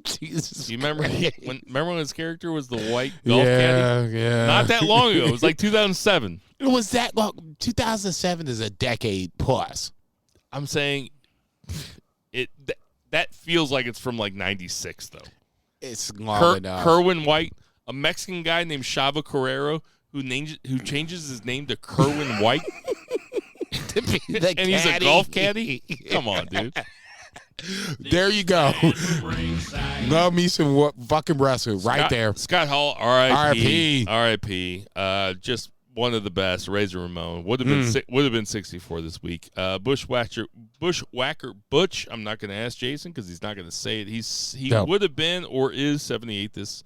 Speaker 4: Jesus.
Speaker 3: You remember when his character was the white golf caddy?
Speaker 4: Yeah.
Speaker 3: Not that long ago. It was 2007.
Speaker 4: It was that long. 2007 is a decade plus.
Speaker 3: I'm saying that feels like it's from 96 though.
Speaker 4: It's long enough.
Speaker 3: Kerwin White, a Mexican guy named Chavo Guerrero who changes his name to Kerwin White. And he's a golf caddy? Come on, dude.
Speaker 4: There you go. Love me some fucking wrestling right there.
Speaker 3: Scott Hall, R.I.P. R.I.P. Just one of the best. Razor Ramon would have been 64 this week. Bushwhacker Butch. I'm not going to ask Jason because he's not going to say it. He would have been or is 78 this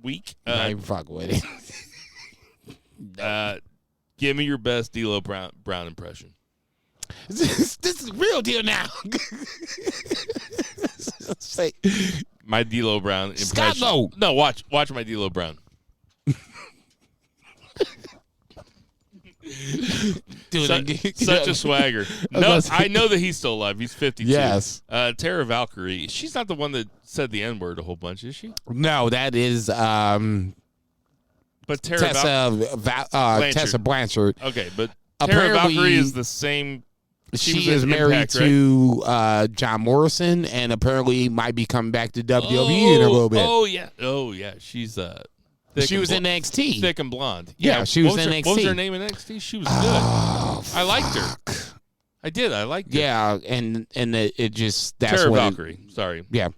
Speaker 3: week.
Speaker 4: Not even fuck with it.
Speaker 3: Give me your best D'Lo Brown impression.
Speaker 4: This is real deal now. Say
Speaker 3: my D'Lo Brown impression.
Speaker 4: Scott Lowe.
Speaker 3: No, watch my D'Lo Brown.
Speaker 4: Dude,
Speaker 3: such a swagger. No, I know that he's still alive. He's 52.
Speaker 4: Yes.
Speaker 3: Tara Valkyrie. She's not the one that said the N-word a whole bunch, is she?
Speaker 4: No, that is
Speaker 3: but
Speaker 4: Tessa Blanchard.
Speaker 3: Okay, but Tara Valkyrie is the same
Speaker 4: She is married
Speaker 3: Impact, right?
Speaker 4: to John Morrison, and apparently might be coming back to WWE in a little bit.
Speaker 3: Oh yeah. She's thick
Speaker 4: She
Speaker 3: and
Speaker 4: was in NXT.
Speaker 3: thick and blonde.
Speaker 4: Yeah, she was
Speaker 3: what
Speaker 4: in
Speaker 3: her, What was
Speaker 4: NXT.
Speaker 3: her name in NXT? She was
Speaker 4: Oh,
Speaker 3: good. I liked her. I did. I liked her.
Speaker 4: yeah, and it just that's
Speaker 3: Tara
Speaker 4: when
Speaker 3: Valkyrie. Sorry.
Speaker 4: Yeah,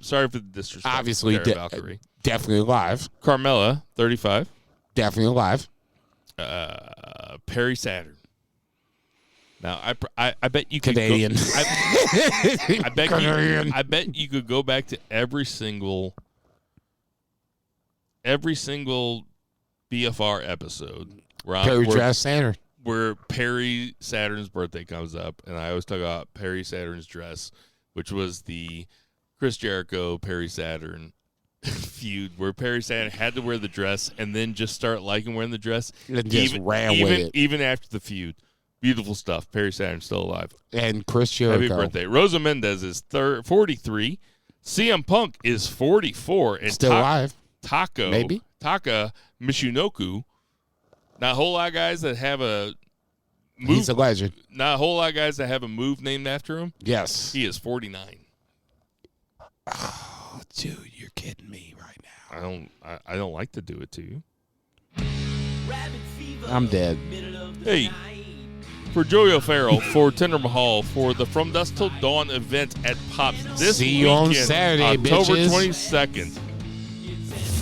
Speaker 3: Sorry for the disrespect.
Speaker 4: obviously
Speaker 3: Tara Valkyrie.
Speaker 4: definitely alive,
Speaker 3: Carmella, 35.
Speaker 4: definitely alive.
Speaker 3: Perry Saturn. Now I bet you could
Speaker 4: Canadian.
Speaker 3: Go, I bet
Speaker 4: Canadian.
Speaker 3: I bet you could go back to every single BFR episode
Speaker 4: Where
Speaker 3: Perry Saturn's birthday comes up, and I always talk about Perry Saturn's dress, which was the Chris Jericho Perry Saturn feud, where Perry Saturn had to wear the dress and then just start liking wearing the dress.
Speaker 4: And just ran with it.
Speaker 3: Even after the feud. Beautiful stuff. Perry Saturn's still alive.
Speaker 4: And Chris Jericho.
Speaker 3: Happy birthday. Rosa Mendez is 43. CM Punk is 44. And
Speaker 4: Still alive.
Speaker 3: Taka Michinoku. Not a whole lot of guys that have a move.
Speaker 4: He's a legend.
Speaker 3: Not a whole lot of guys that have a move named after him.
Speaker 4: Yes.
Speaker 3: He is 49.
Speaker 4: Oh, dude, you're kidding me right now.
Speaker 3: I don't like to do it to you.
Speaker 4: I'm dead.
Speaker 3: Hey, for Joey O'Farrell, for Tinder Mahal, for the From Dusk Till Dawn event at Pops this
Speaker 4: See you on
Speaker 3: weekend,
Speaker 4: Saturday,
Speaker 3: October
Speaker 4: bitches.
Speaker 3: 22nd.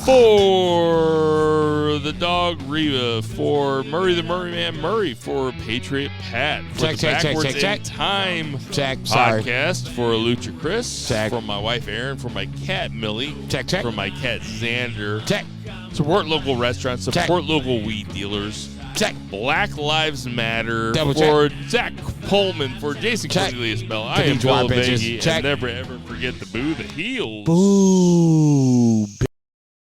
Speaker 3: For the dog Reva, for Murray the Murray Man Murray, for Patriot Pat, for the Backwards in Time
Speaker 4: Sorry.
Speaker 3: podcast, for Lucha Chris,
Speaker 4: Check.
Speaker 3: for my wife Erin, for my cat Millie,
Speaker 4: Check.
Speaker 3: for my cat Xander.
Speaker 4: Check.
Speaker 3: Support local restaurants, support local weed dealers.
Speaker 4: Check.
Speaker 3: Black Lives Matter.
Speaker 4: Double
Speaker 3: for Zach Pullman, for Jason
Speaker 4: Check.
Speaker 3: Cornelius Bell. I am
Speaker 4: WTY
Speaker 3: Bill
Speaker 4: bitches.
Speaker 3: Viggy,
Speaker 4: Check.
Speaker 3: and never ever forget to boo the heels.
Speaker 4: Boo,